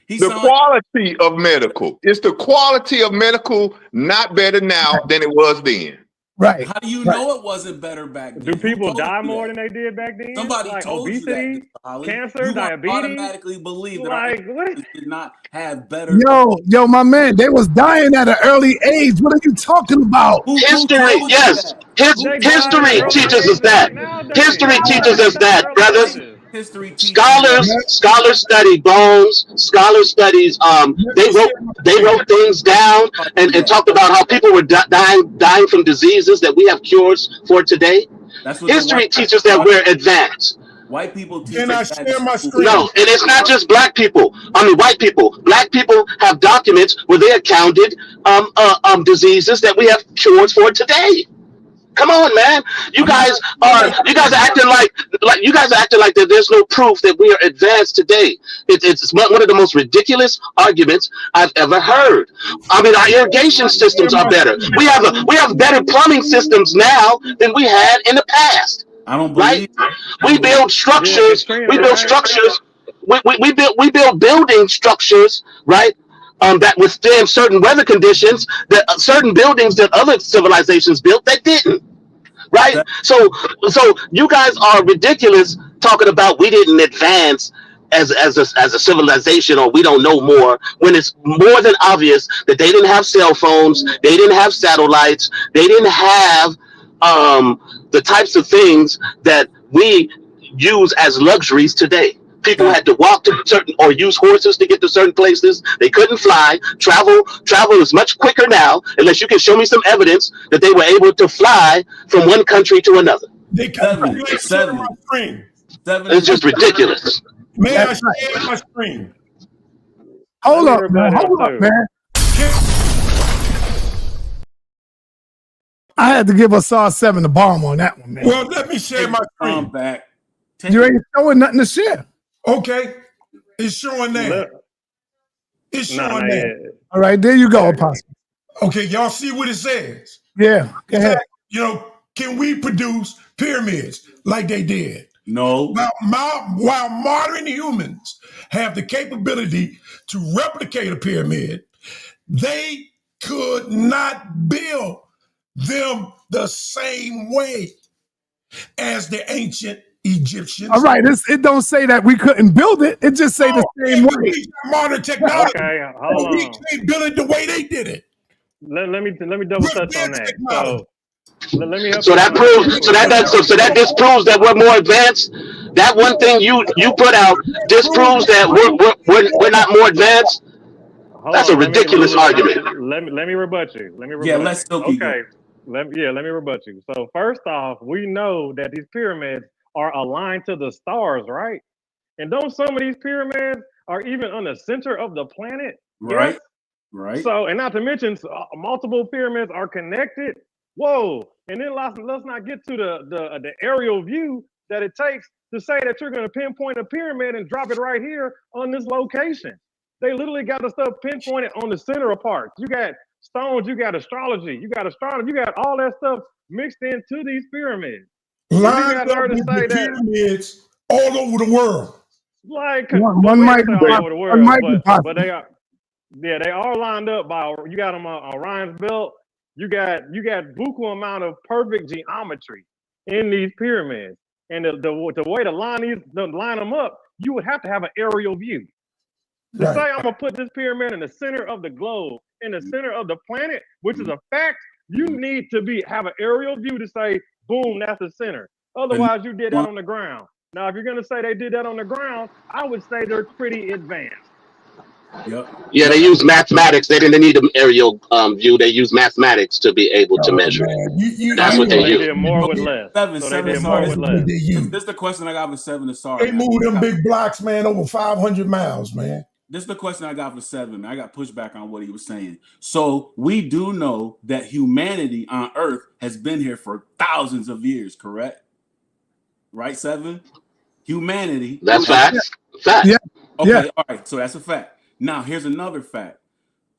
The quality of medical. It's the quality of medical not better now than it was then. Right. How do you know it wasn't better back then? Do people die more than they did back then? Somebody told obesity, you that, cancer, you diabetes. Automatically believe that our did not have better. Yo, my man, they was dying at an early age. What are you talking about? History, yes. History teaches us that. History teaches us that, brothers. Scholars study bones. Scholars studies. They wrote things down and talked about how people were dying from diseases that we have cures for today. History teaches that we're advanced. White people teach Can I us that share in my school. screen? No, and it's not just black people. I mean, white people. Black people have documents where they accounted diseases that we have cures for today. Come on, man. You guys are acting like that there's no proof that we are advanced today. It's one of the most ridiculous arguments I've ever heard. I mean, our irrigation systems are better. We have better plumbing systems now than we had in the past. I don't Right? believe. We build structures. Katrina, We build right? structures. We build building structures, right? That withstand certain weather conditions, that certain buildings that other civilizations built that didn't. Right? That, So you guys are ridiculous talking about we didn't advance as a civilization, or we don't know more, when it's more than obvious that they didn't have cell phones, they didn't have satellites, they didn't have the types of things that we use as luxuries today. People that, had to walk to certain or use horses to get to certain places. They couldn't fly. Travel is much quicker now, unless you can show me some evidence that they were able to fly from one country to another. They can't share my screen. It's just ridiculous. May I share my screen? Hold up, man. I had to give a SA7 the bomb on that one, man. Well, let me share my screen. Back. You ain't showing nothing to share. Okay. It's showing there. It's showing there. All right, there you go, Apostle. Okay, y'all see what it says? Yeah, go ahead. Can we produce pyramids like they did? No. While modern humans have the capability to replicate a pyramid, they could not build them the same way as the ancient Egyptians. All right, it don't say that we couldn't build it. It just say the same way. We got modern technology. Okay, hold on. We can't build it the way they did it. Let me double touch on that. So let me help So that disproves that we're more advanced. That one thing you put out disproves that we're not more advanced. That's a ridiculous argument. Let me rebut you. Yeah, let's still keep okay. Let me rebut you. So first off, we know that these pyramids are aligned to the stars, right? And don't some of these pyramids are even on the center of the planet? Right. Yes? Right. So, and not to mention, multiple pyramids are connected. Whoa! And then let's not get to the aerial view that it takes to say that you're going to pinpoint a pyramid and drop it right here on this location. They literally got the stuff pinpointed on the center of parts. You got stones, you got astrology, you got astronomy, you got all that stuff mixed into these pyramids. Lined up with the pyramids all over the world. Like one might be all over the world, possible. but they are. Yeah, they are lined up by. You got them on Orion's belt. You got buku amount of perfect geometry in these pyramids, and the way to line them up, you would have to have an aerial view. To say I'm gonna put this pyramid in the center of the globe, in the center of the planet, which is a fact, you need to have an aerial view to say, boom, that's the center. Otherwise, you did that on the ground. Now, if you're gonna say they did that on the ground, I would say they're pretty advanced. Yep. Yeah, they use mathematics. They didn't need an aerial view. They use mathematics to be able to measure it. That's what they use. They did more with less. This is the question I got for 7. Sorry. They moved them big blocks, man, over 500 miles, man. This is the question I got for 7. I got pushback on what he was saying. So we do know that humanity on Earth has been here for thousands of years, correct? Right, 7? Humanity. That's facts. Fact. Yeah. Okay, yeah. All right. So that's a fact. Now, here's another fact.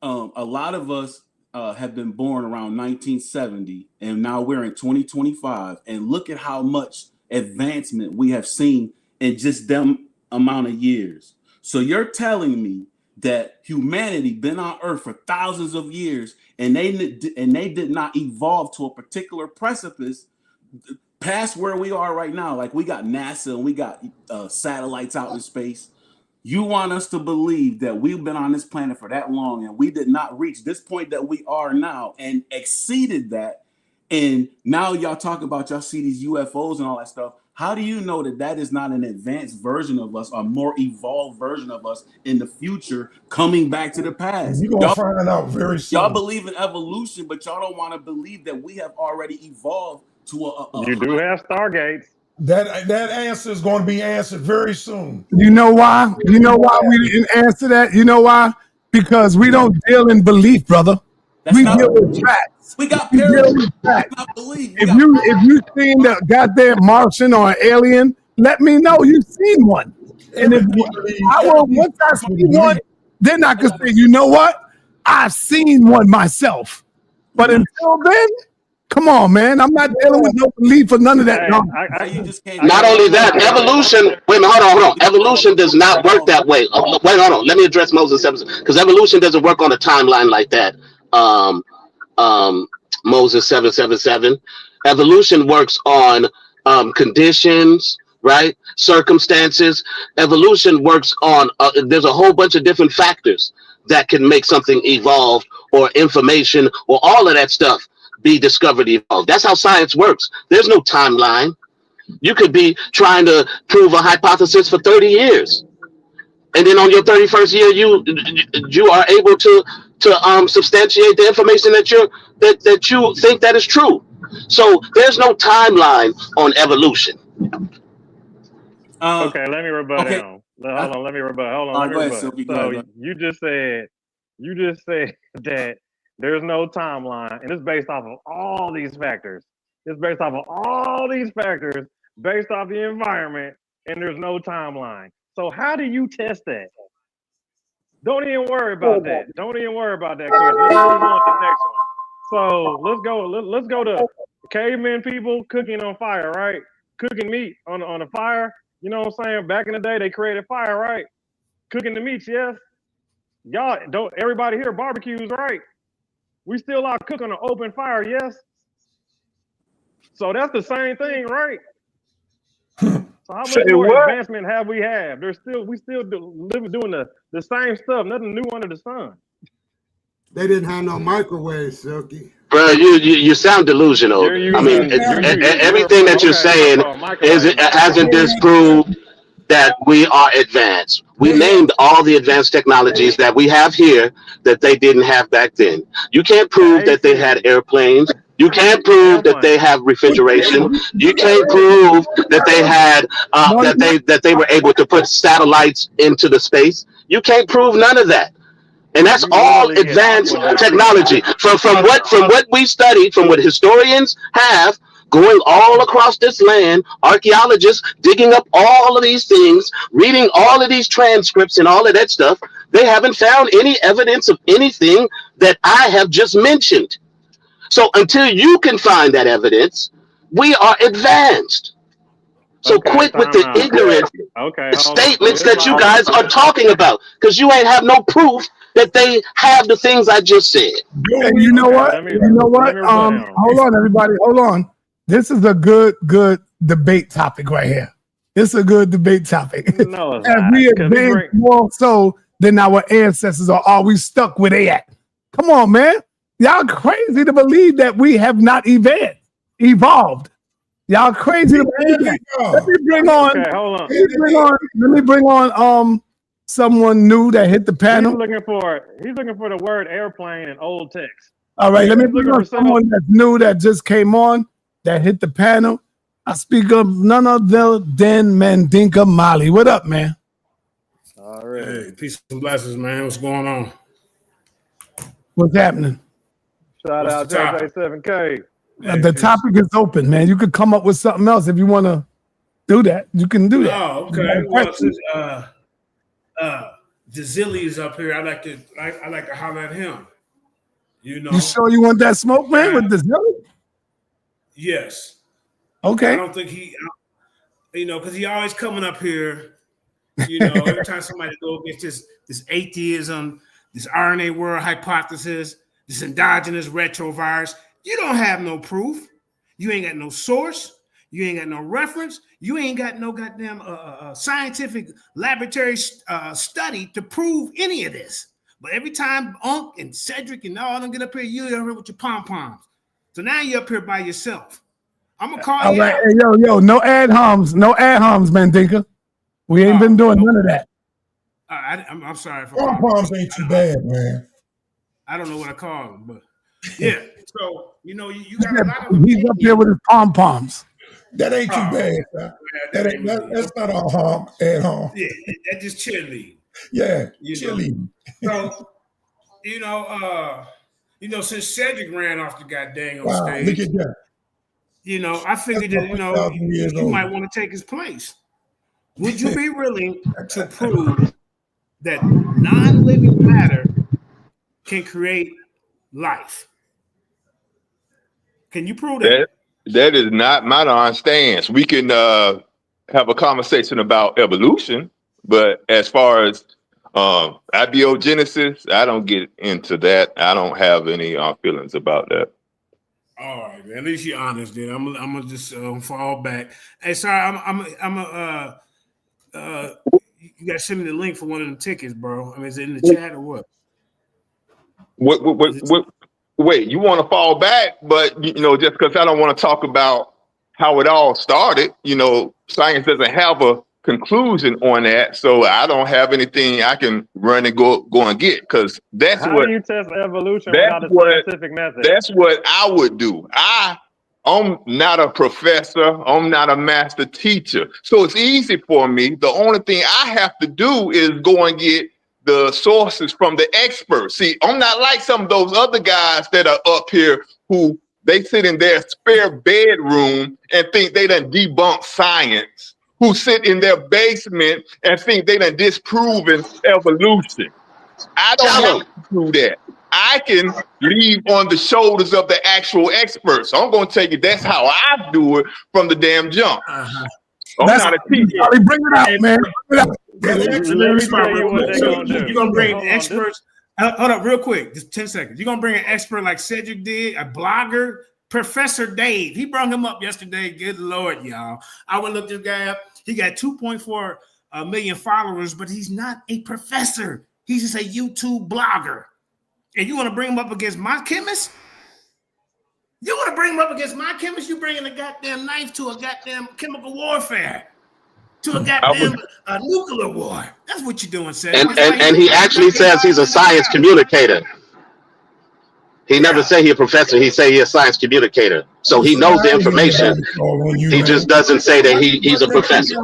A lot of us have been born around 1970, and now we're in 2025. And look at how much advancement we have seen in just them amount of years. So you're telling me that humanity been on Earth for thousands of years, and they did not evolve to a particular precipice past where we are right now. Like we got NASA and we got satellites out in space. You want us to believe that we've been on this planet for that long and we did not reach this point that we are now and exceeded that. And now y'all talk about y'all see these UFOs and all that stuff. How do you know that that is not an advanced version of us, a more evolved version of us in the future coming back to the past? You're going to find out very soon. Y'all believe in evolution, but y'all don't want to believe that we have already evolved to You do have Stargates. That answer is going to be answered very soon. You know why? You know why we didn't answer that? You know why? Because we don't deal in belief, brother. That's We not deal with belief. facts. We got We deal parallel. with That's facts. not belief. If you seen the goddamn Martian or an alien, let me know you've seen one. And if once I see one, then I can say, you know what? I've seen one myself. But until then, come on, man. I'm not dealing with no belief or none of that. No. Not only that, evolution. Wait a minute, hold on. Evolution does not work that way. Wait, hold on. Let me address Moses 7 because evolution doesn't work on a timeline like that. Moses 777. Evolution works on conditions, right? Circumstances. Evolution works on. There's a whole bunch of different factors that can make something evolve, or information, or all of that stuff be discovered, evolved. That's how science works. There's no timeline. You could be trying to prove a hypothesis for 30 years, and then on your 31st year, you are able to substantiate the information that you think that is true. So there's no timeline on evolution. Okay, let me rebut him. Hold on, let me rebut. So you just said that there's no timeline, and it's based off of all these factors. It's based off of all these factors, based off the environment, and there's no timeline. So how do you test that? Don't even worry about that. Don't even worry about that question. Let's move on to the next one. So let's go to cavemen people cooking on fire, right? Cooking meat on a fire. You know what I'm saying? Back in the day, they created fire, right? Cooking the meats, yes. Y'all don't. Everybody here barbecues, right? We still out cooking on open fire, yes. So that's the same thing, right? So how much more advancement have we had? We still doing the same stuff. Nothing new under the sun. They didn't have no microwave, Silky. Bro, you sound delusional. I mean, everything that you're saying hasn't disproved that we are advanced. We named all the advanced technologies that we have here that they didn't have back then. You can't prove that they had airplanes. You can't prove that they have refrigeration. You can't prove that they had that they were able to put satellites into the space. You can't prove none of that. And that's all advanced technology. From what we studied, from what historians have, going all across this land, archaeologists digging up all of these things, reading all of these transcripts and all of that stuff, they haven't found any evidence of anything that I have just mentioned. So until you can find that evidence, we are advanced. So quit with the ignorant statements that you guys are talking about, because you ain't have no proof that they have the things I just said. Hey, you know what? Hold on, everybody. Hold on. This is a good debate topic right here. This is a good debate topic. No, as we advance more so than our ancestors, or are we stuck where they at? Come on, man. Y'all crazy to believe that we have not evolved. Y'all crazy to believe that. Let me bring on. Okay, hold on. Let me bring on someone new that hit the panel. He's looking for the word airplane in old text. All right, let me bring on someone that's new that just came on that hit the panel. I speak of none other than Mandinka Mali. What up, man? All right. Hey, peace and blessings, man. What's going on? What's happening? Shout out to J7K. The topic is open, man. You could come up with something else if you want to do that. You can do that. Oh, okay. Well, since Dazilli is up here, I like to holler at him. You know. You sure you want that smoke, man, with Dazilli? Yes. Okay. I don't think because he always coming up here. You know, every time somebody go against this atheism, this RNA world hypothesis, this endogenous retrovirus. You don't have no proof. You ain't got no source. You ain't got no reference. You ain't got no goddamn scientific laboratory study to prove any of this. But every time Unc and Cedric and all them get up here, you're here with your pom-poms. So now you're up here by yourself. I'm going to call you out. Hey, yo, no ad homs, Mandinka. We ain't been doing none of that. I'm sorry. Pom-poms ain't too bad, man. I don't know what I call them, but yeah. So, you know, you got a lot of He's up there with his pom-poms. That ain't too bad. That's not all harm at home. Yeah, that's just cheerleading. Yeah, cheerleading. So, since Cedric ran off the goddamn stage, look at that. I figured that you might want to take his place. Would you be willing to prove that non-living matter can create life? Can you prove that? That is not my stance. We can have a conversation about evolution, but as far as abiogenesis, I don't get into that. I don't have any feelings about that. All right, man. At least you're honest. Then I'm gonna just fall back. Hey, sorry, you gotta send me the link for one of the tickets, bro. I mean, is it in the chat or what? Wait, you want to fall back, but just because I don't want to talk about how it all started, science doesn't have a conclusion on that, so I don't have anything I can run and go and get, because that's how what do you test evolution without a scientific method? That's what I would do. I'm not a professor. I'm not a master teacher, so it's easy for me. The only thing I have to do is go and get the sources from the experts. See, I'm not like some of those other guys that are up here who they sit in their spare bedroom and think they done debunked science, who sit in their basement and think they done disproven evolution. I don't have to do that. I can leave on the shoulders of the actual experts. So I'm going to tell you that's how I do it from the damn jump. I'm not a teacher. Bring it out, man. You're gonna bring experts. Hold up, real quick, just 10 seconds. You're gonna bring an expert like Cedric did, a blogger, Professor Dave. He brought him up yesterday. Good Lord, y'all. I went look this guy up. He got 2.4 million followers, but he's not a professor. He's just a YouTube blogger. And you want to bring him up against my chemist? You want to bring him up against my chemist? You bringing a goddamn knife to a goddamn chemical warfare, to a goddamn nuclear war. That's what you're doing, Seth. And he actually says he's a science communicator. He never say he's a professor. He say he's a science communicator. So he knows the information. He just doesn't say that he's a professor.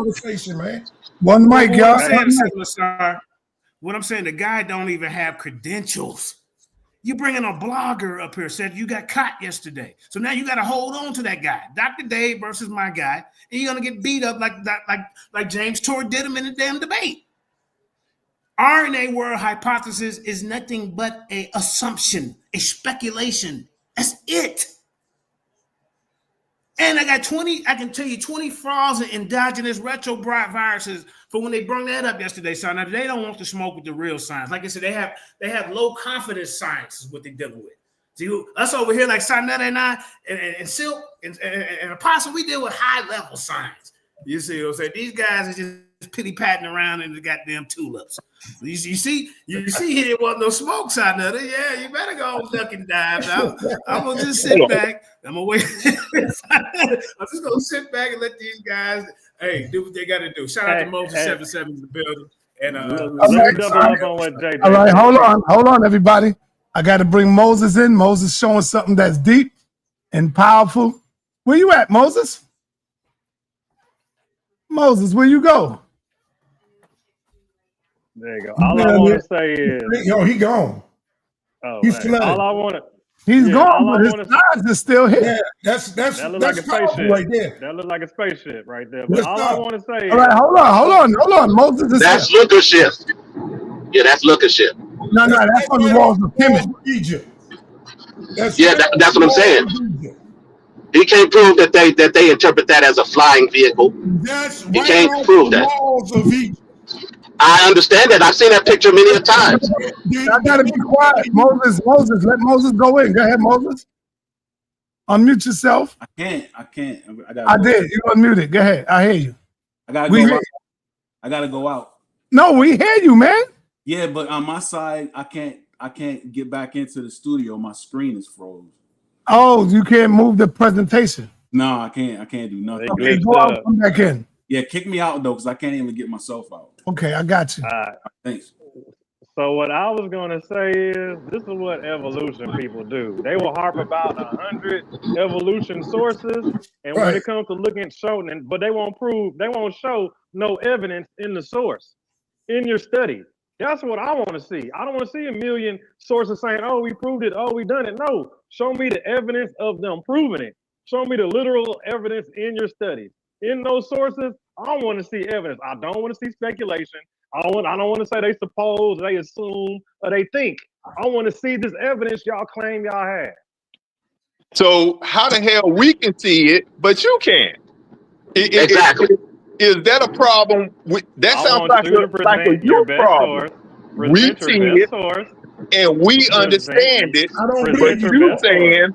One mic, y'all. What I'm saying, the guy don't even have credentials. You bringing a blogger up here, said you got caught yesterday. So now you got to hold on to that guy, Dr. Dave versus my guy, and you're gonna get beat up like James Tour did him in the damn debate. RNA world hypothesis is nothing but an assumption, a speculation. That's it. And I can tell you 20 frauds and endogenous retroviruses for when they brought that up yesterday. So now they don't want to smoke with the real science. Like I said, they have low confidence science is what they're dealing with. See, us over here like sa.neter and I and Silk and Apostle, we deal with high level science. You see what I'm saying? These guys are just pity patting around in the goddamn tulips. You see, here wasn't no smoke sa.neter. Yeah, you better go duck and dive. I'm gonna just sit back. I'm gonna wait. I'm just gonna sit back and let these guys, do what they gotta do. Shout out to Moses 77 in the building. And all right, hold on, everybody. I got to bring Moses in. Moses showing something that's deep and powerful. Where you at, Moses? Moses, where you go? There you go. All I want to say is, he gone. Oh, he's flooded. All I want to. He's gone, but his eyes are still here. Yeah, that looks like a spaceship right there. That looks like a spaceship right there. But all I want to say is, all right, hold on. Moses is that's lookership. Yeah, that's lookership. No, that's on the walls of Kemet. Egypt. That's what I'm saying. He can't prove that they interpret that as a flying vehicle. He can't prove that. I understand that. I've seen that picture many a times. I gotta be quiet. Moses, let Moses go in. Go ahead, Moses. Unmute yourself. I can't. I did. You unmuted. Go ahead. I hear you. I gotta go out. No, we hear you, man. Yeah, but on my side, I can't get back into the studio. My screen is froze. Oh, you can't move the presentation. No, I can't do nothing. Okay, go out, come back in. Yeah, kick me out though, because I can't even get myself out. Okay, I got you. Thanks. So what I was gonna say is, this is what evolution people do. They will harp about 100 evolution sources, and when it comes to looking at showing, but they won't show no evidence in the source, in your study. That's what I want to see. I don't want to see a million sources saying, "Oh, we proved it. Oh, we done it." No, show me the evidence of them proving it. Show me the literal evidence in your studies. In those sources, I want to see evidence. I don't want to see speculation. I don't want to say they suppose, they assume, or they think. I want to see this evidence y'all claim y'all have. So how the hell we can see it, but you can't? Exactly. Is that a problem? That sounds like a you problem. We see it and we understand it, but you saying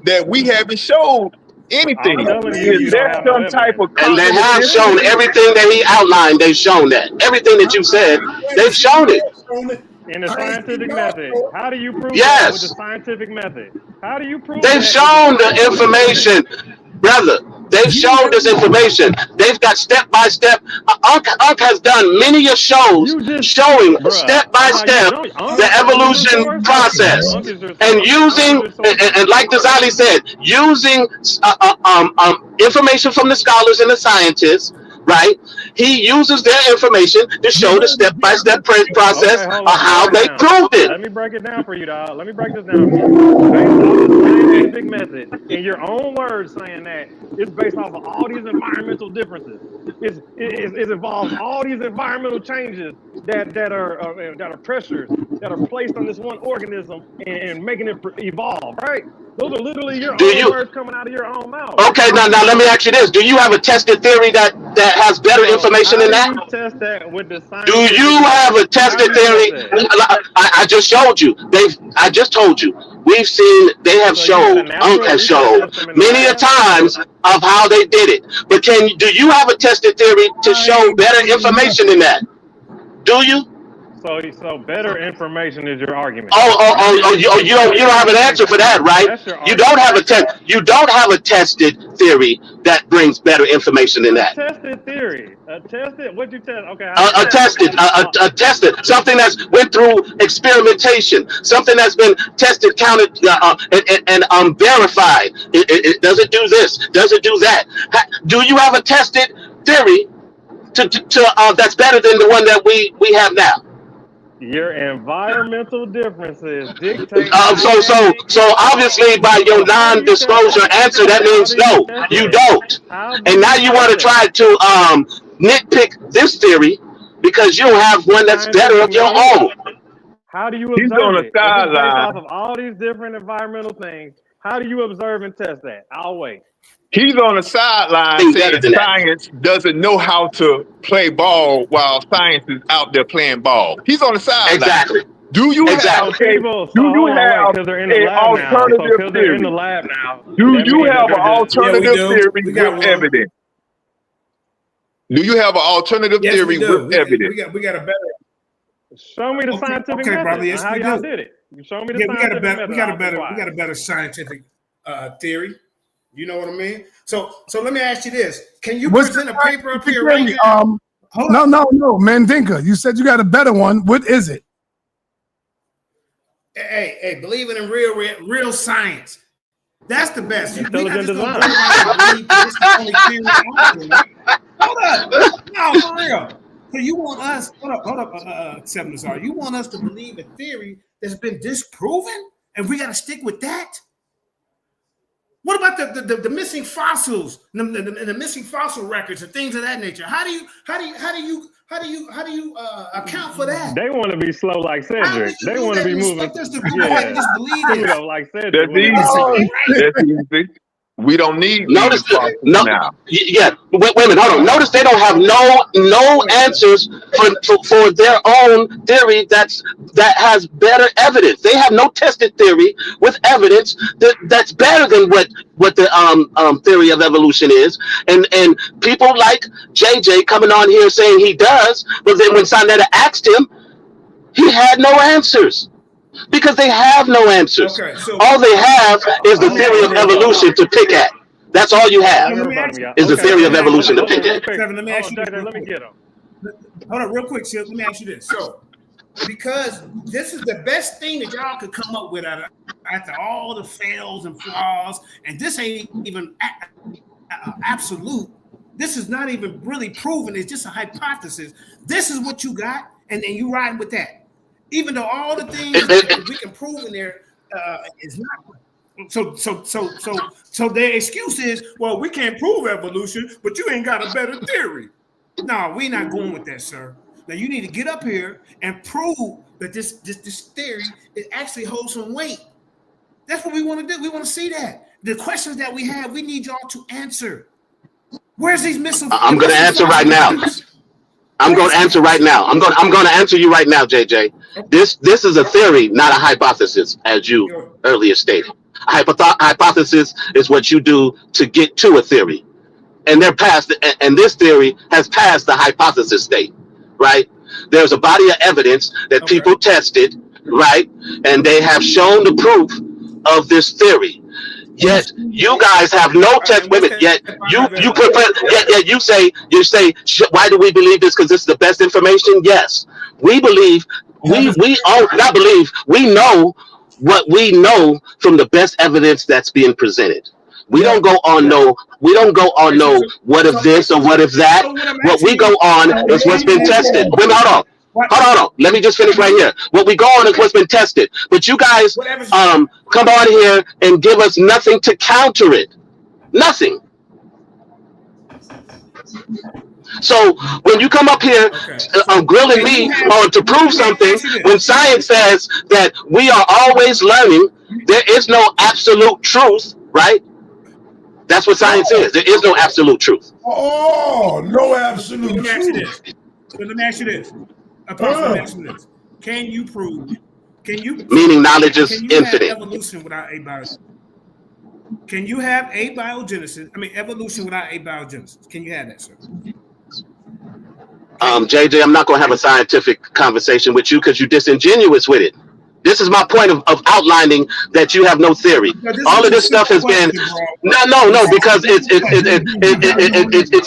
that we haven't showed anything. Is that some type of and they have shown everything that he outlined. They've shown that. Everything that you said, they've shown it. In the scientific method. How do you prove Yes. that with the scientific method? How do you prove They've that shown the information, brother. They've shown this information. They've got step-by-step. Unc has done many a shows showing step-by-step the evolution process. And using, and like Dazali said, using information from the scholars and the scientists, right? He uses their information to show the step-by-step process of how they proved it. Let me break it down for you, dog. Let me break this down for you. Based off the scientific method, in your own words saying that, it's based off of all these environmental differences. It involves all these environmental changes that are pressures that are placed on this one organism and making it evolve, right? Those are literally your own words coming out of your own mouth. Okay, now let me ask you this. Do you have a tested theory that has better information than that? Test that with the Do you have a tested theory? I just showed you. I just told you. We've seen, they have showed, Unc has showed many a times of how they did it. But do you have a tested theory to show better information than that? Do you? So better information is your argument. You don't have an answer for that, right? You don't have a tested theory that brings better information than that. Tested theory. Tested. What'd you test? Okay. A tested. Something that's went through experimentation. Something that's been tested, counted, and verified. Does it do this? Does it do that? Do you have a tested theory that's better than the one that we have now? Your environmental differences dictate. So obviously, by your non-disclosure answer, that means no, you don't. And now you want to try to nitpick this theory because you don't have one that's better of your own. How do you observe it? Based off of all these different environmental things, how do you observe and test that? I'll wait. He's on the sideline saying science doesn't know how to play ball while science is out there playing ball. He's on the sideline. Exactly. Do you have an alternative theory? Do you have an alternative theory with evidence? Do you have an alternative theory with evidence? We got a better. Show me the scientific method. Brother, yes, how y'all did it. Show me the scientific method. We got a better scientific theory. You know what I mean? So let me ask you this: can you present a paper up here right now? No, Mandinka. You said you got a better one. What is it? Hey, believing in real science. That's the best. Intelligent design. Hold up. No, for real. So you want us? Hold up, 7 sorry. You want us to believe a theory that's been disproven, and we got to stick with that? What about the missing fossils, the missing fossil records and things of that nature? How do you account for that? They want to be slow like Cedric. They want to be moving. Just believe it. Like Cedric. That's easy. We don't need notice now. Yeah, wait a minute, hold on. Notice they don't have no answers for their own theory that has better evidence. They have no tested theory with evidence that's better than what the theory of evolution is. And people like JJ coming on here saying he does, but then when sa.neter asked him, he had no answers. Because they have no answers. Okay, so all they have is the theory of evolution to pick at. That's all you have is the theory of evolution to pick at. Let me ask you this. Let me get him. Hold on, real quick, Chip. Let me ask you this. So, because this is the best thing that y'all could come up with after all the fails and flaws, and this ain't even absolute. This is not even really proven. It's just a hypothesis. This is what you got, and then you ride with that. Even though all the things that we can prove in there is not. So their excuse is, well, we can't prove evolution, but you ain't got a better theory. No, we're not going with that, sir. Now you need to get up here and prove that this theory it actually holds some weight. That's what we want to do. We want to see that. The questions that we have, we need y'all to answer. Where's these missiles? I'm going to answer right now. I'm going to answer right now. I'm going to answer you right now, JJ. This is a theory, not a hypothesis, as you earlier stated. A hypothesis is what you do to get to a theory, and this theory has passed the hypothesis state, right? There's a body of evidence that people tested, right, and they have shown the proof of this theory. Yet you guys have no test with it. Yet you say why do we believe this? Because this is the best information. Yes, we believe. We all not believe. We know what we know from the best evidence that's being presented. We don't go on no what if this or what if that. What we go on is what's been tested. Wait, hold on. Let me just finish right here. What we go on is what's been tested. But you guys come on here and give us nothing to counter it. Nothing. So when you come up here grilling me to prove something, when science says that we are always learning, there is no absolute truth, right? That's what science is. There is no absolute truth. Oh, no absolute truth. Let me ask you this. Apostle, let me ask you this. Can you prove? Meaning knowledge is infinite. Evolution without abiogenesis. Can you have abiogenesis? I mean, evolution without abiogenesis. Can you have that, sir? JJ, I'm not going to have a scientific conversation with you because you're disingenuous with it. This is my point of outlining that you have no theory. All of this stuff has been no, because it's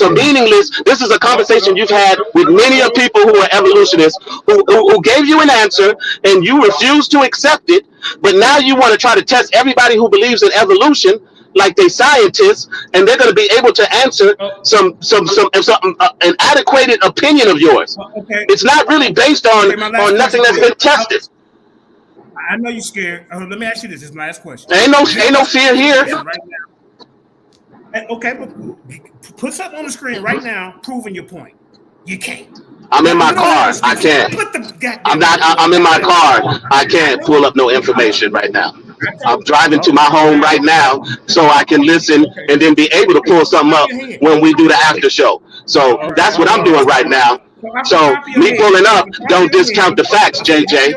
a meaningless. This is a conversation you've had with many of people who are evolutionists who gave you an answer and you refused to accept it. But now you want to try to test everybody who believes in evolution like they scientists, and they're going to be able to answer an adequate opinion of yours. It's not really based on nothing that's been tested. I know you're scared. Let me ask you this. This is my last question. Ain't no fear here. Right now. Okay, but put something on the screen right now proving your point. You can't. I'm in my car. I can't. I'm in my car. I can't pull up no information right now. I'm driving to my home right now so I can listen and then be able to pull something up when we do the after show. So that's what I'm doing right now. So me pulling up, don't discount the facts, JJ.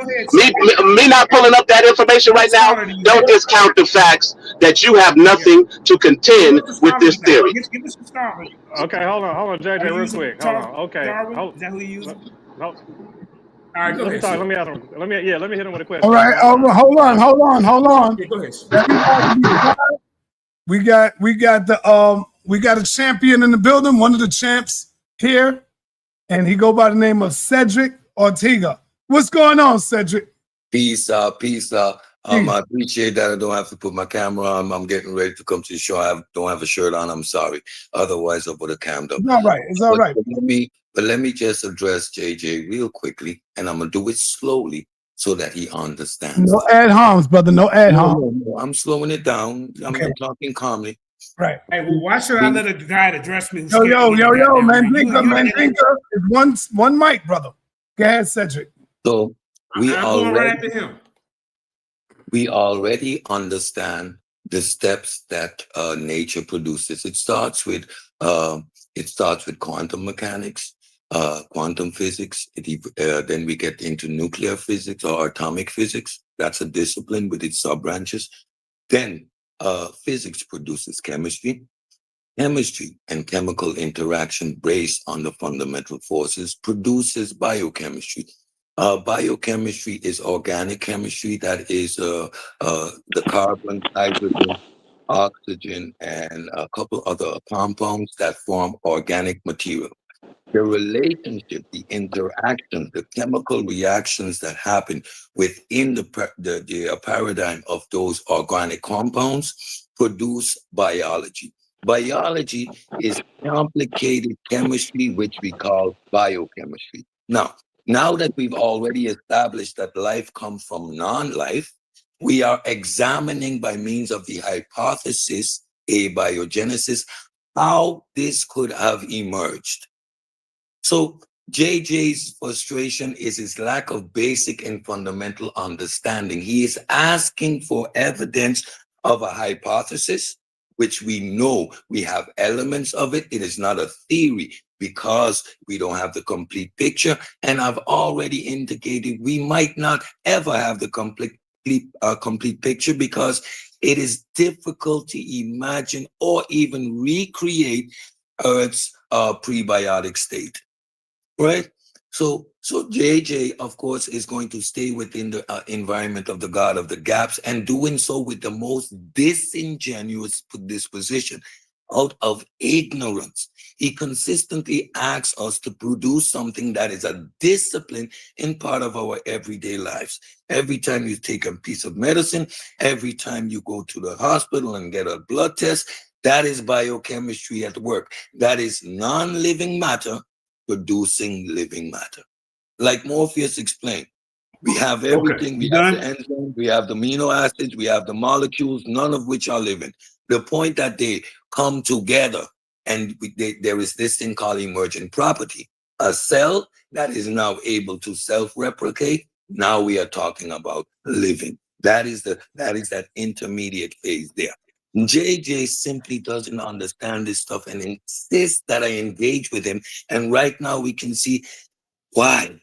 Me not pulling up that information right now, don't discount the facts that you have nothing to contend with this theory. Okay, hold on, JJ, real quick. Hold on. Okay. Is that who you use? All right, go ahead. Let me ask him. Let me hit him with a question. All right, hold on. Yeah, go ahead. We got a champion in the building, one of the champs here, and he go by the name of Cedric Ortega. What's going on, Cedric? Peace. I appreciate that I don't have to put my camera on. I'm getting ready to come to the show. I don't have a shirt on. I'm sorry. Otherwise, I'll put a camera up. It's all right. It's all right. But let me just address JJ real quickly, and I'm going to do it slowly so that he understands. No ad homs, brother. No ad homs. No, I'm slowing it down. I'm talking calmly. Right. Hey, well, why should I let a guy address me? Yo, man, Blinker. It's one mic, brother. Go ahead, Cedric. So we already understand the steps that nature produces. It starts with quantum mechanics, quantum physics. Then we get into nuclear physics or atomic physics. That's a discipline with its sub-branches. Then physics produces chemistry. Chemistry and chemical interaction based on the fundamental forces produces biochemistry. Biochemistry is organic chemistry, that is the carbon, hydrogen, oxygen, and a couple other compounds that form organic material. The relationship, the interactions, the chemical reactions that happen within the paradigm of those organic compounds produce biology. Biology is complicated chemistry, which we call biochemistry. Now that we've already established that life comes from non-life, we are examining by means of the hypothesis, abiogenesis, how this could have emerged. So JJ's frustration is his lack of basic and fundamental understanding. He is asking for evidence of a hypothesis, which we know we have elements of it. It is not a theory because we don't have the complete picture. And I've already indicated we might not ever have the complete picture because it is difficult to imagine or even recreate Earth's prebiotic state. Right? So JJ, of course, is going to stay within the environment of the God of the gaps, and doing so with the most disingenuous disposition out of ignorance. He consistently asks us to produce something that is a discipline in part of our everyday lives. Every time you take a piece of medicine, every time you go to the hospital and get a blood test, that is biochemistry at work. That is non-living matter producing living matter. Like Morpheus explained, we have everything. We have the enzymes, we have the amino acids, we have the molecules, none of which are living. The point that they come together and there is this thing called emergent property. A cell that is now able to self-replicate, now we are talking about living. That is that intermediate phase there. JJ simply doesn't understand this stuff and insists that I engage with him. And right now we can see why.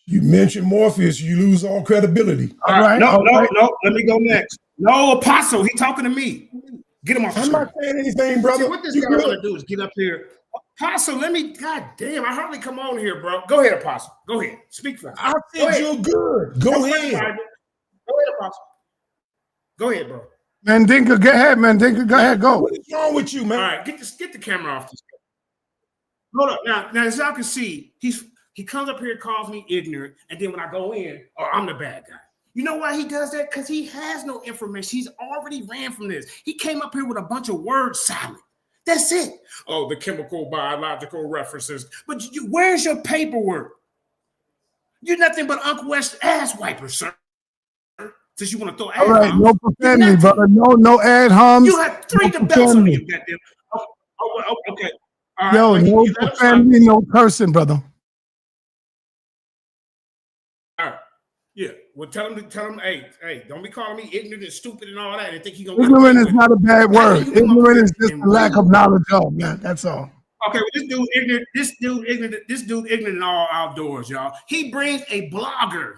You mentioned Morpheus, you lose all credibility. All right. No. Let me go next. No, Apostle, he talking to me. Get him off the screen. I'm not saying anything, brother. See, what this guy want to do is get up here. Apostle, God damn, I hardly come on here, bro. Go ahead, Apostle. Go ahead. Speak for us. I said you're good. Go ahead. Go ahead, Apostle. Go ahead, bro. Mandinka, go ahead, Mandinka. Go ahead, go. What is wrong with you, man? All right, get the camera off this guy. Hold up. Now, as y'all can see, he comes up here, calls me ignorant, and then when I go in, I'm the bad guy. You know why he does that? Because he has no information. He's already ran from this. He came up here with a bunch of word salad. That's it. Oh, the chemical, biological references. But where's your paperwork? You're nothing but Uncle West's ass wiper, sir. Since you want to throw ad all right, homs. no profanity, brother. No ad homs. You have 3 belts on you, goddamn. Okay. All right, yo, no profanity, no cursing, brother. All right. Yeah. Well, tell him, hey, don't be calling me ignorant and stupid and all that. And think he gonna ignorant is not a bad word. Ignorant is just a lack of knowledge of, man. That's all. Okay, well, this dude ignorant in all outdoors, y'all. He brings a blogger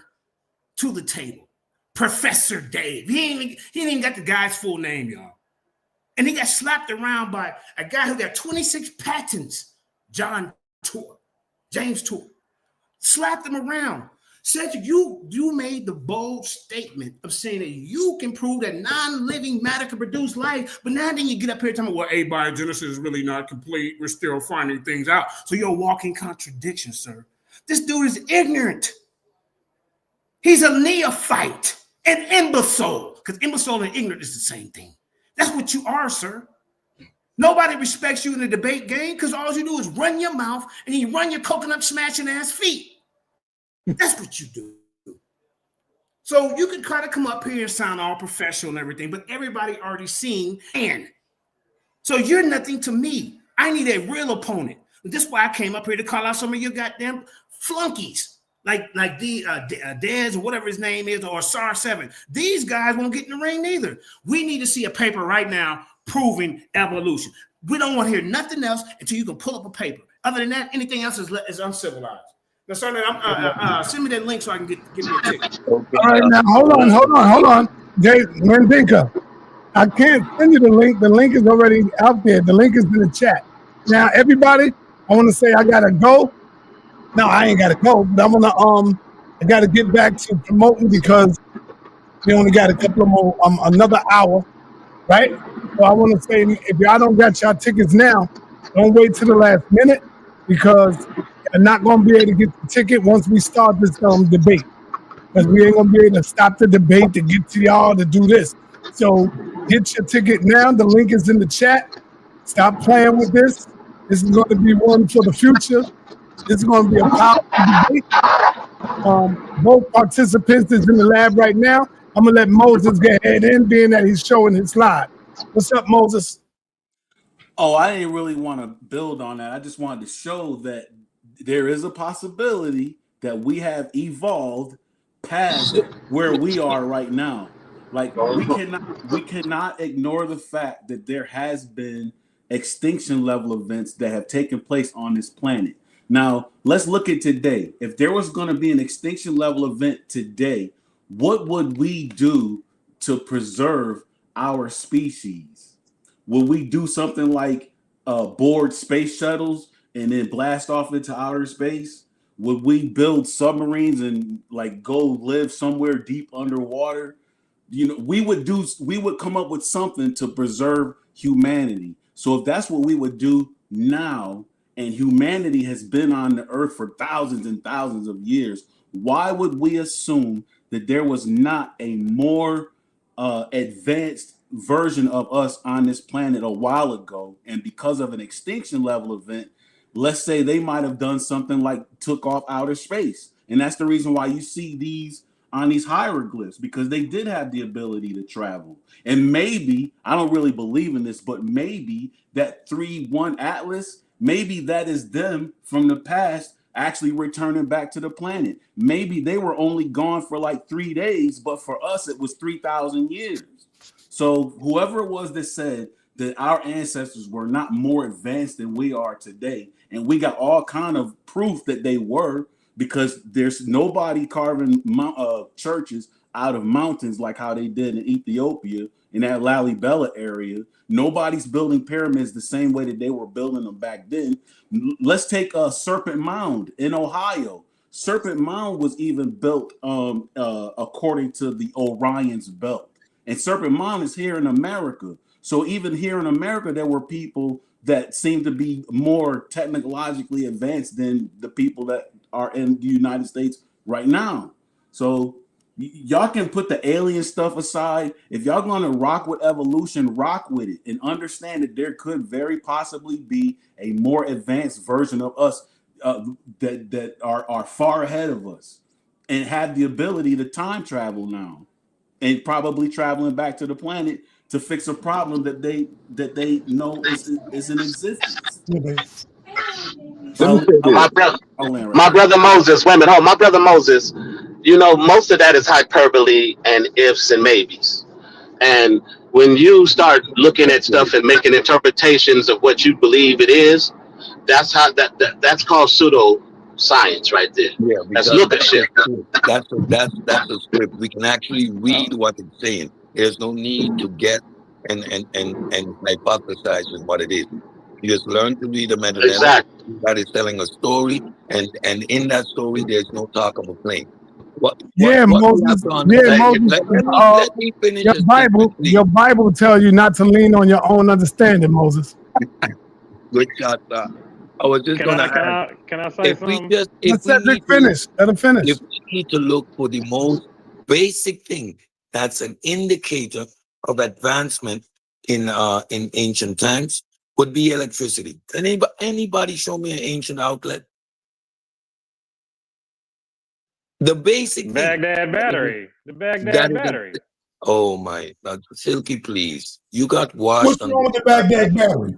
to the table. Professor Dave. He ain't even got the guy's full name, y'all. And he got slapped around by a guy who got 26 patents, James Tour. Slapped him around. Said you made the bold statement of saying that you can prove that non-living matter can produce life, but now then you get up here telling me, well, abiogenesis is really not complete. We're still finding things out. So you're a walking contradiction, sir. This dude is ignorant. He's a neophyte. An imbecile, because imbecile and ignorant is the same thing. That's what you are, sir. Nobody respects you in the debate game because all you do is run your mouth and you run your coconut smashing ass feet. That's what you do. So you can try to come up here and sound all professional and everything, but everybody already seen. And so you're nothing to me. I need a real opponent. This is why I came up here to call out some of your goddamn flunkies. Like the Dez or whatever his name is, or SAR7. These guys won't get in the ring neither. We need to see a paper right now proving evolution. We don't want to hear nothing else until you can pull up a paper. Other than that, anything else is uncivilized. Now, sir, send me that link so I can get me a ticket. All right, now hold on. Dave Mandinka, I can't send you the link. The link is already out there. The link is in the chat. Now, everybody, I want to say I gotta go. No, I ain't gotta go, but I'm gonna I gotta get back to promoting because we only got a couple of more another hour, right? So I want to say if y'all don't got your tickets now, Don't wait till the last minute because you're not going to be able to get the ticket once we start this debate. Because we ain't going to be able to stop the debate to get to y'all to do this. So get your ticket now. The link is in the chat. Stop playing with this. This is going to be one for the future. This is going to be a powerful debate. Both participants is in the lab right now. I'm going to let Moses get ahead in, being that he's showing his slide. What's up, Moses? Oh, I didn't really want to build on that. I just wanted to show that there is a possibility that we have evolved past where we are right now. Like we cannot ignore the fact that there has been extinction level events that have taken place on this planet. Now, let's look at today. If there was going to be an extinction level event today, what would we do to preserve our species? Would we do something like board space shuttles and then blast off into outer space? Would we build submarines and like go live somewhere deep underwater? You know, we would come up with something to preserve humanity. So if that's what we would do now, and humanity has been on the earth for thousands and thousands of years, why would we assume that there was not a more advanced version of us on this planet a while ago? And because of an extinction level event, let's say they might have done something like took off outer space. And that's the reason why you see these on these hieroglyphs, because they did have the ability to travel. And maybe, I don't really believe in this, but maybe that 3-1 Atlas, maybe that is them from the past actually returning back to the planet. Maybe they were only gone for like 3 days, but for us, it was 3,000 years. So whoever it was that said that our ancestors were not more advanced than we are today, and we got all kind of proof that they were, because there's nobody carving churches out of mountains like how they did in Ethiopia in that Lalibela area. Nobody's building pyramids the same way that they were building them back then. Let's take a Serpent Mound in Ohio. Serpent Mound was even built according to the Orion's belt. And Serpent Mound is here in America. So even here in America, there were people that seem to be more technologically advanced than the people that are in the United States right now. So y'all can put the alien stuff aside. If y'all gonna rock with evolution, rock with it, and understand that there could very possibly be a more advanced version of us that are far ahead of us and have the ability to time travel now, and probably traveling back to the planet to fix a problem that they know is in existence. My brother Moses, wait a minute, my brother Moses, you know, most of that is hyperbole and ifs and maybes. And when you start looking at stuff and making interpretations of what you believe it is, that's how that's called pseudo science right there. Yeah, that's looking shit. That's a script. We can actually read what it's saying. There's no need to get and hypothesize with what it is. You just learn to read the metadata. Exactly. That is telling a story, and in that story, there's no talk of a plane. Moses. Let me finish. Your Bible tells you not to lean on your own understanding, Moses. Good shot, sir. I was just going to ask. Can I say something? Let him finish. If we need to look for the most basic thing that's an indicator of advancement in ancient times, would be electricity. Can anybody show me an ancient outlet? The basic Baghdad battery. The Baghdad battery. Oh my God, Silky, please. You got washed. What's wrong with the Baghdad battery?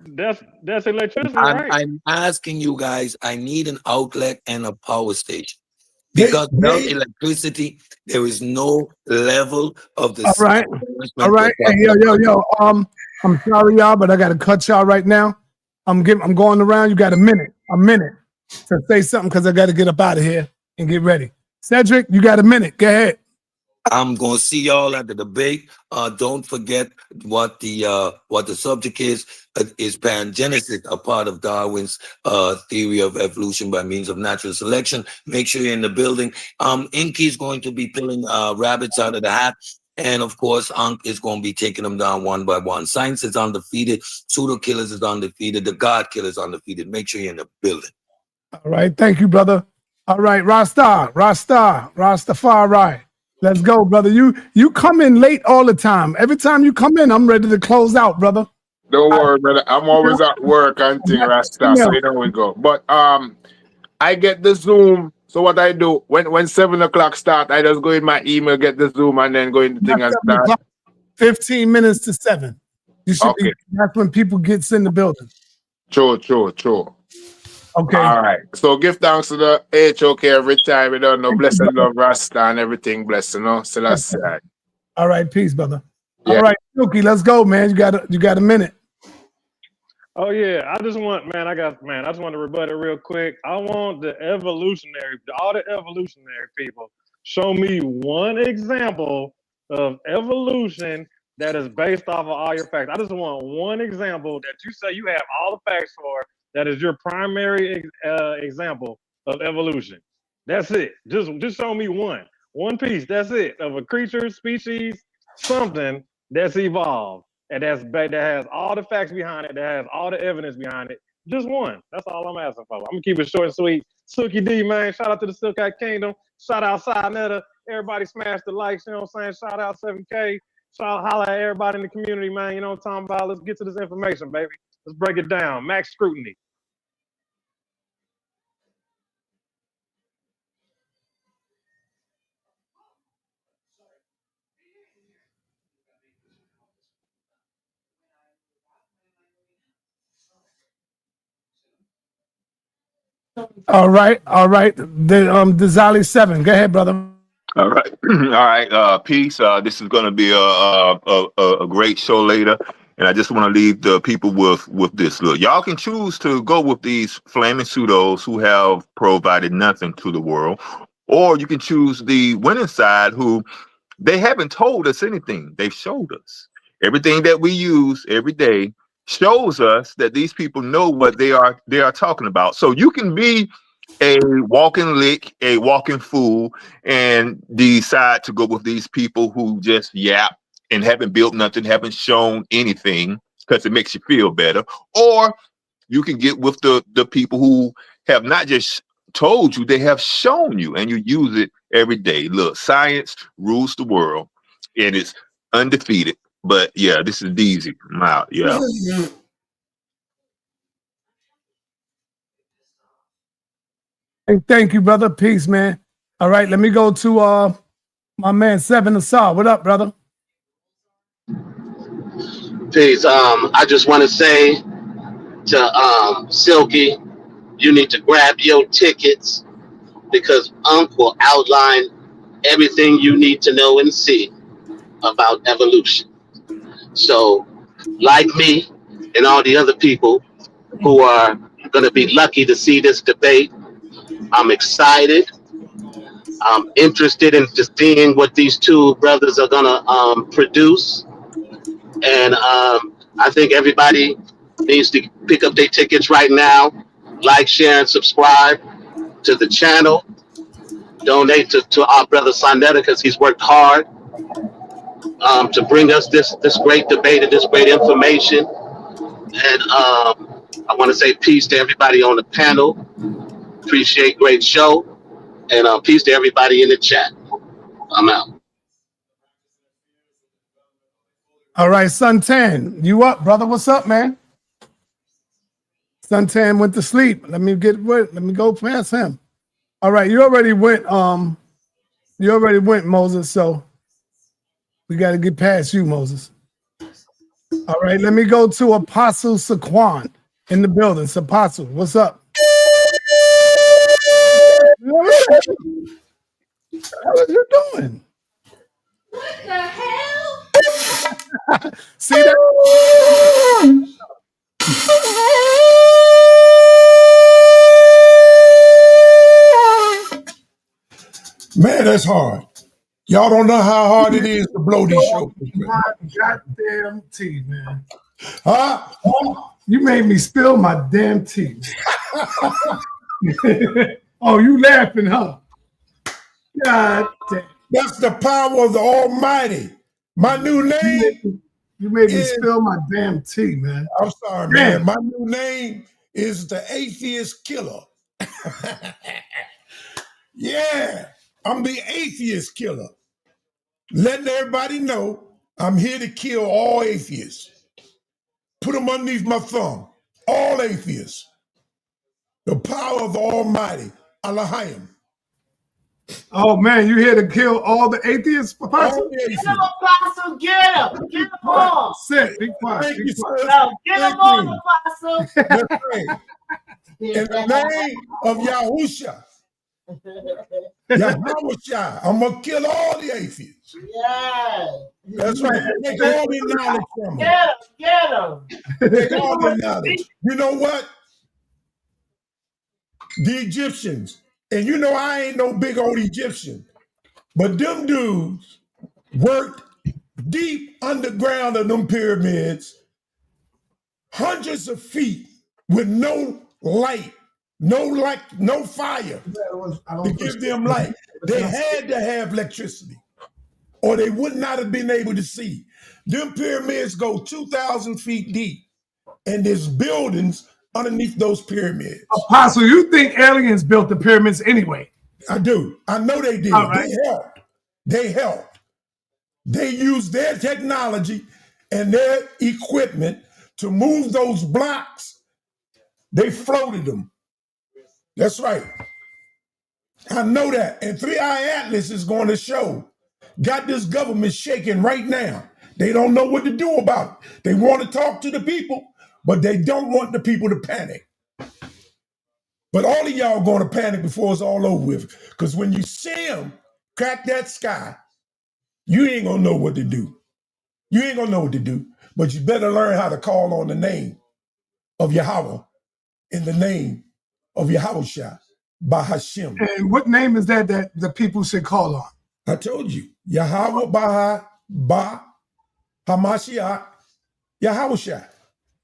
That's electricity, right? I'm asking you guys, I need an outlet and a power station. Because without electricity, there is no level of the All right. Hey, yo. I'm sorry, y'all, but I gotta cut y'all right now. I'm going around. You got a minute to say something because I gotta get up out of here and get ready. Cedric, you got a minute. Go ahead. I'm gonna see y'all at the debate. Don't forget what the subject is pangenesis, a part of Darwin's theory of evolution by means of natural selection. Make sure you're in the building. Inky's going to be pulling rabbits out of the hat, And of course, Ankh is going to be taking them down one by one. Science is undefeated. Pseudo killers is undefeated. The God killer is undefeated. Make sure you're in the building. All right. Thank you, brother. All right. Rastafari. Let's go, brother. You come in late all the time. Every time you come in, I'm ready to close out, brother. Don't worry, brother. I'm always at work and thing, Rasta. So you know we go. But I get the Zoom. So what I do when 7 o'clock start, I just go in my email, get the Zoom, and then go in the thing and start. 15 minutes to 7. You should be. That's when people gets in the building. True. Okay. All right. So give thanks to the HOK every time. We don't know. Bless and love Rasta and everything. Bless, you know. So that's it. All right. Peace, brother. Yeah. All right, Silky, let's go, man. You got a minute. Oh yeah, I just want to rebut it real quick. I want all the evolutionary people, show me one example of evolution that is based off of all your facts. I just want one example that you say you have all the facts for, that is your primary example of evolution. That's it. Just show me one piece. That's it, of a creature, species, something that's evolved. And that has all the facts behind it, that has all the evidence behind it. Just one. That's all I'm asking for. I'm gonna keep it short and sweet. Silky D, man. Shout out to the Silkite Kingdom. Shout out sa.neter. Everybody smash the likes, you know what I'm saying? Shout out 7K. Shout out, holla at everybody in the community, man. You know what I'm talking about? Let's get to this information, baby. Let's break it down. Max scrutiny. All right. The Zali 7. Go ahead, brother. All right. Peace. This is going to be a great show later, and I just want to leave the people with this. Look, y'all can choose to go with these flaming pseudos who have provided nothing to the world, or you can choose the winning side who they haven't told us anything. They've showed us everything that we use every day. Shows us that these people know what they are talking about. So you can be a walking lick, a walking fool, and decide to go with these people who just yap and haven't built nothing, haven't shown anything because it makes you feel better. Or you can get with the people who have not just told you, they have shown you, and you use it every day. Look, science rules the world, and it's undefeated. But yeah, this is Deezy. I'm out. Yeah. Thank you, brother. Peace, man. All right, let me go to my man 7 Asar. What up, brother? Peace. I just want to say to Silky, you need to grab your tickets because Unc will outline everything you need to know and see about evolution. So, like me and all the other people who are going to be lucky to see this debate, I'm excited. I'm interested in just seeing what these two brothers are going to produce. And I think everybody needs to pick up their tickets right now, like, share, and subscribe to the channel. Donate to our brother sa.neter because he's worked hard to bring us this great debate and this great information. And I want to say peace to everybody on the panel. Appreciate great show. And peace to everybody in the chat. I'm out. All right, Suntan, you up, brother? What's up, man? Suntan went to sleep. Let me go past him. All right, you already went, Moses, so we got to get past you, Moses. All right, let me go to Apostle Saquon in the building. Apostle, what's up? What are you doing? What the hell? See that? Man, that's hard. Y'all don't know how hard it is to blow these shows. My goddamn tea, man. Huh? You made me spill my damn tea. Oh, you laughing, huh? God damn. That's the power of the Almighty. My new name. You made me spill my damn tea, man. I'm sorry, man. My new name is the Atheist Killer. Yeah, I'm the Atheist Killer. Letting everybody know I'm here to kill all atheists. Put them underneath my thumb. All atheists. The power of the Almighty. Allahayim. Oh man, you here to kill all the atheists, Apostle? All the atheists. Get him, Apostle. Get him. Get him all. Sit. Be quiet. Thank Be you, quiet. sir. No, get him Thank all, you. Apostle. That's right. In the name of Yahusha, Yahusha, I'm going to kill all the atheists. Yeah. That's right. Take all their knowledge from them. Get him. Take all their knowledge. You know what? The Egyptians, and you know I ain't no big old Egyptian, but them dudes worked deep underground of them pyramids, hundreds of feet with no light, no fire to give them light. They had to have electricity, or they would not have been able to see. Them pyramids go 2,000 feet deep, and there's buildings underneath those pyramids. Apostle, you think aliens built the pyramids anyway? I do. I know they did. Right. They helped. They used their technology and their equipment to move those blocks. They floated them. That's right. I know that. And 3i Atlas is going to show. Got this government shaking right now. They don't know what to do about it. They want to talk to the people, but they don't want the people to panic. But all of y'all going to panic before it's all over with. Because when you see them crack that sky, you ain't going to know what to do. You ain't going to know what to do. But you better learn how to call on the name of Yahweh in the name of Yahushua by Hashem. And what name is that the people should call on? I told you. Yahweh Ba Hamashiach Yahushua.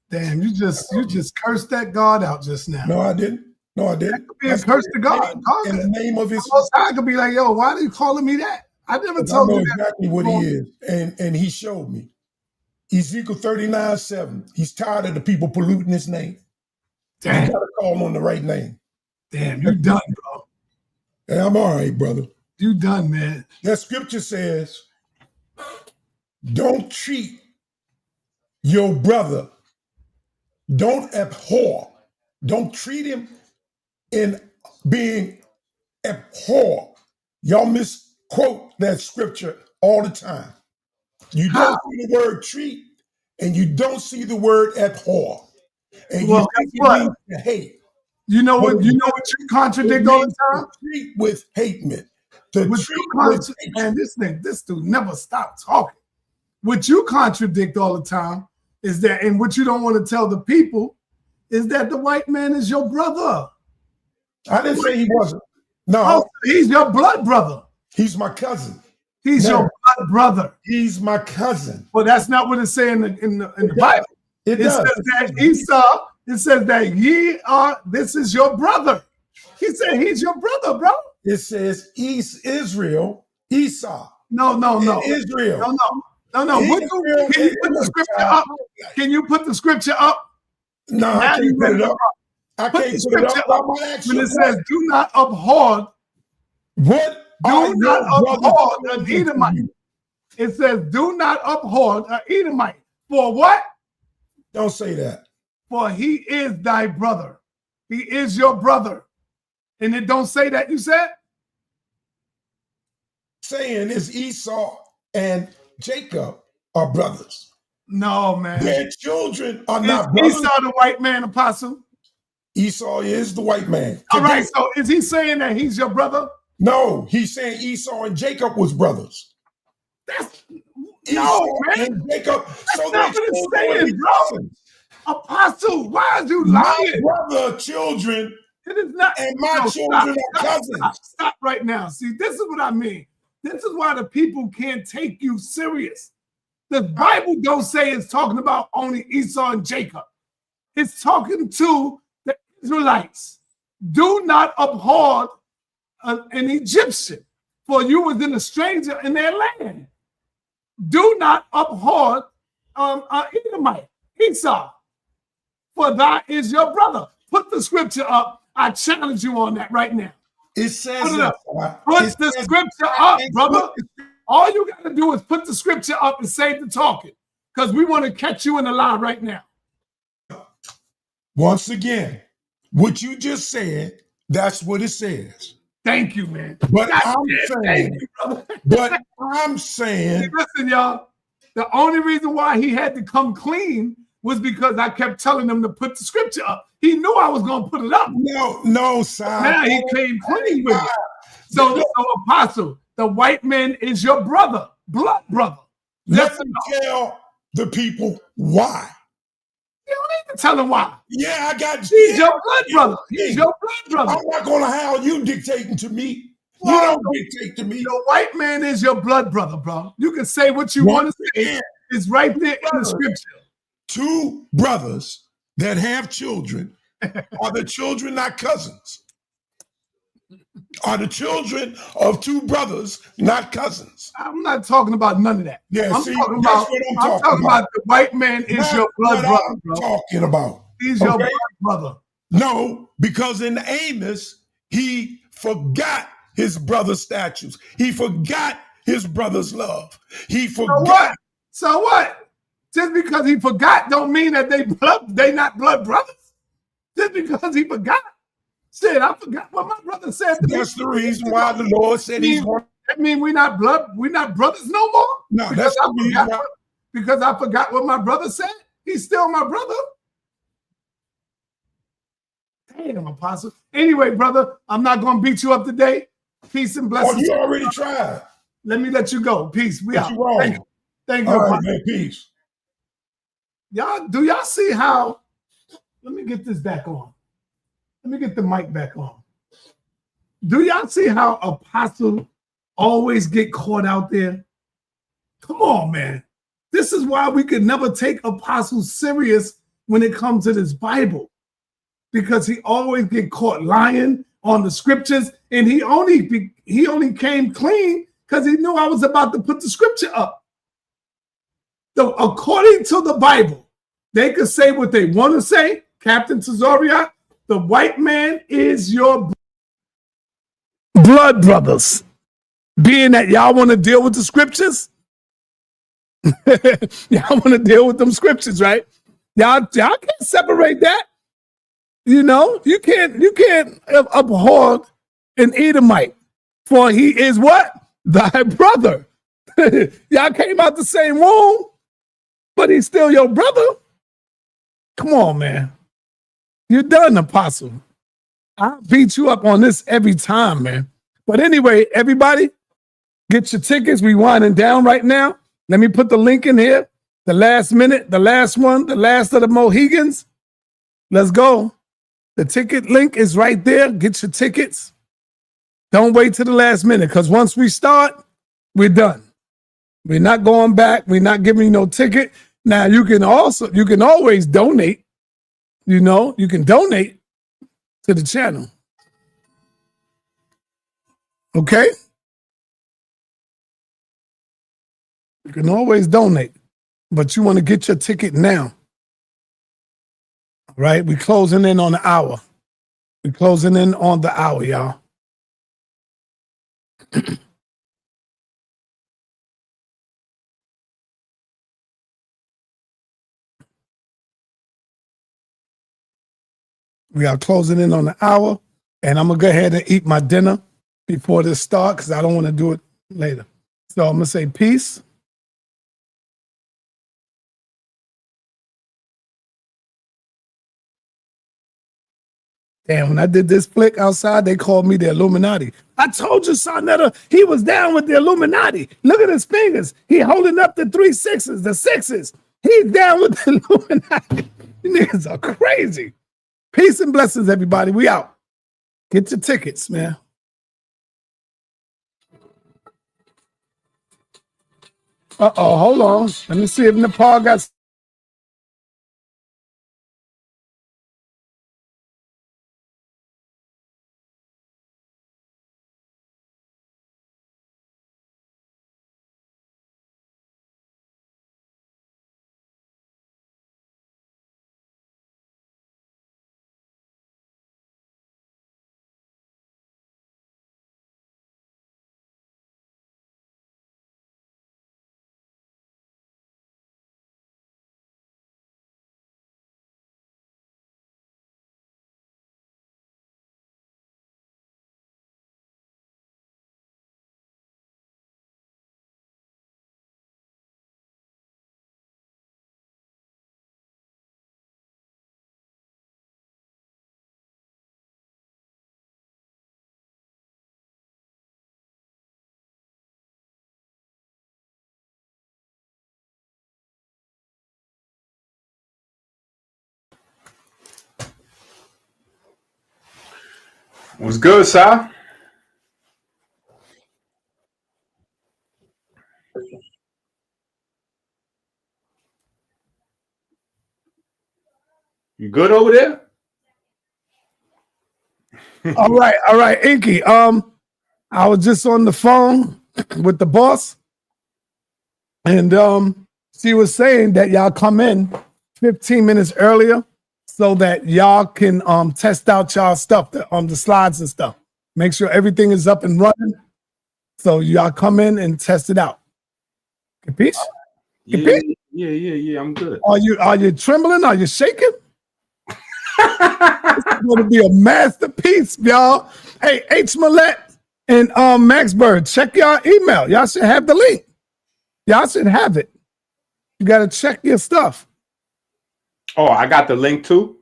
Damn, you just cursed that God out just now. No, I didn't. That could be a curse to God. In the name of his I could be like, yo, why are you calling me that? I never told you exactly what he is. And he showed me. Ezekiel 39:7. He's tired of the people polluting his name. Damn. You gotta call on the right name. Damn, you done, bro. Hey, I'm all right, brother. You done, man. That scripture says, don't treat your brother, don't abhor, don't treat him in being abhor. Y'all misquote that scripture all the time. You don't see the word treat, and you don't see the word abhor. And you think it means to hate. You know what you contradict all the time? Treat with hatement. Man, this dude never stopped talking. What you contradict all the time is that, and what you don't want to tell the people is that the white man is your brother. I didn't say he wasn't. No. He's your blood brother. He's my cousin. He's your blood brother. He's my cousin. Well, that's not what it's saying in the Bible. It says that Esau, it says that this is your brother. He said he's your brother, bro. It says Israel, Esau. No. Israel. No. Can you put the scripture up? Can you put the scripture up? No, I can't put it up. I can't put it up. When it says, do not abhor. What? Do not abhor an Edomite. It says, do not abhor an Edomite. For what? Don't say that. For he is thy brother. He is your brother. And it don't say that, you said? Saying is Esau and Jacob are brothers. No, man. Their children are not brothers. Esau the white man, Apostle? Esau is the white man. All right, so is he saying that he's your brother? No, he's saying Esau and Jacob was brothers. That's Esau and Jacob. That's not what it's saying, bro. Apostle, why are you lying? My brother children it is not, and my children are cousins. Stop right now. See, this is what I mean. This is why the people can't take you serious. The Bible don't say it's talking about only Esau and Jacob. It's talking to the Israelites. Do not abhor an Egyptian, for you was in a stranger in their land. do not abhor Edomite, Esau, for that is your brother. Put the scripture up. I challenge you on that right now. It says Put it that. up. Put the scripture up, brother. All you got to do is put the scripture up and save the talking, because we want to catch you in the lie right now. Once again, what you just said, that's what it says. Thank you, man. But God, I'm yeah, saying, thank you, brother. but I'm saying, Hey, listen, y'all. The only reason why he had to come clean was because I kept telling him to put the scripture up. He knew I was going to put it up. No, son. Now he came clean with it. So Apostle, the white man is your brother, blood brother. Let me tell the people why. You don't need to tell him why. Yeah, I got. He's your blood brother. He's your blood brother. I'm not going to have you dictating to me. Well, you don't dictate to me. The white man is your blood brother, bro. You can say what you want to say. It's right there in the scripture. Two brothers that have children are the children, not cousins. Are the children of two brothers, not cousins. I'm not talking about none of that. Yeah, I'm see, talking that's about, what I'm I'm talking about the white man is Not your blood what brother, I'm bro. talking about. He's your blood brother. No, because in Amos, he forgot his brother's statutes. He forgot his brother's love. He forgot. So what? So what? Just because he forgot don't mean that they not blood brothers. Just because he forgot. Shit, I forgot what my brother said to me. That's the reason why the Lord said he's going. That mean we're not brothers no more? No, because that's the reason why. Because I forgot what my brother said. He's still my brother. Damn, Apostle. Anyway, brother, I'm not going to beat you up today. Peace and blessings. Oh, you already tried. Let me let you go. Peace. We out. Thank you. Thank you, All right, Apostle. man. Peace. Do y'all see how? Let me get this back on. Let me get the mic back on. Do y'all see how Apostle always get caught out there? Come on, man. This is why we could never take Apostle serious when it comes to this Bible, because he always get caught lying on the scriptures, and he only came clean because he knew I was about to put the scripture up. So according to the Bible, they could say what they want to say. Captain Tazoriak, the white man is your blood brothers. Being that y'all want to deal with the scriptures, y'all want to deal with them scriptures, right? Y'all can't separate that. You know, you can't abhor an Edomite, for he is what? Thy brother. Y'all came out the same womb, but he's still your brother. Come on, man. You're done, Apostle. I'll beat you up on this every time, man. But anyway, everybody, get your tickets. We winding down right now. Let me put the link in here. The last minute, the last one, the last of the Mohegans. Let's go. The ticket link is right there. Get your tickets. Don't wait till the last minute, because once we start, we're done. We're not going back. We're not giving you no ticket. Now, you can always donate. You know, you can donate to the channel. Okay? You can always donate, but you want to get your ticket now. All right? We're closing in on the hour. We're closing in on the hour, y'all. We are closing in on the hour, and I'm going to go ahead and eat my dinner before this starts, because I don't want to do it later. So I'm going to say peace. Damn, when I did this flick outside, they called me the Illuminati. I told you, sa.neter, he was down with the Illuminati. Look at his fingers. He holding up the 3 6s, the 6s. He's down with the Illuminati. You niggas are crazy. Peace and blessings, everybody. We out. Get your tickets, man. Uh-oh, hold on. Let me see if Nepal got What's good, Sal? You good over there? All right, Inky. I was just on the phone with the boss, and she was saying that y'all come in 15 minutes earlier so that y'all can test out y'all stuff, the slides and stuff. Make sure everything is up and running. So y'all come in and test it out. Capiche? Yeah. I'm good. Are you trembling? Are you shaking? It's going to be a masterpiece, y'all. Hey, H. Millette and Max Bird, check y'all email. Y'all should have the link. Y'all should have it. You got to check your stuff. Oh, I got the link too?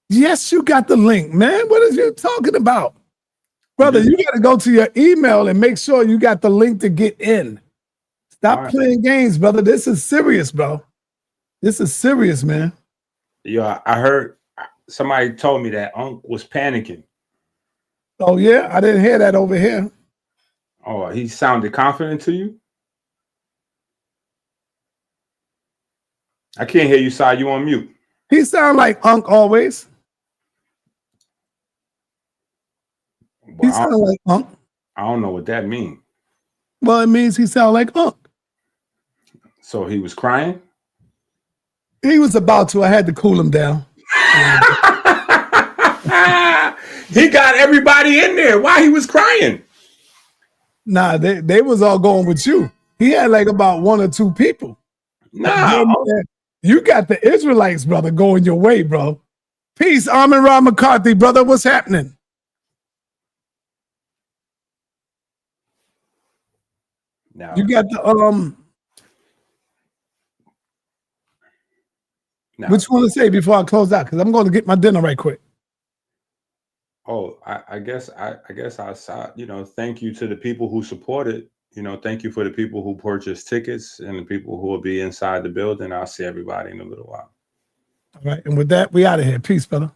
Yes, you got the link, man. What are you talking about? Brother, you got to go to your email and make sure you got the link to get in. Stop playing games, brother. This is serious, bro. This is serious, man. Yeah, I heard somebody told me that Unc was panicking. Oh, yeah? I didn't hear that over here. Oh, he sounded confident to you? I can't hear you, Si. You on mute. He sound like Unc always. Well, He sound like Unc. I don't know what that means. Well, it means he sound like Unc. So he was crying? He was about to. I had to cool him down. He got everybody in there. Why he was crying? Nah, they was all going with you. He had like about 1 or 2 people. Nah. You got the Israelites, brother, going your way, bro. Peace, Amon Ra McCarthy, brother. What's happening? No. You got the No. What you want to say before I close out? Because I'm going to get my dinner right quick. Oh, I guess I saw, thank you to the people who supported. Thank you for the people who purchased tickets and the people who will be inside the building. I'll see everybody in a little while. All right. And with that, we out of here. Peace, brother.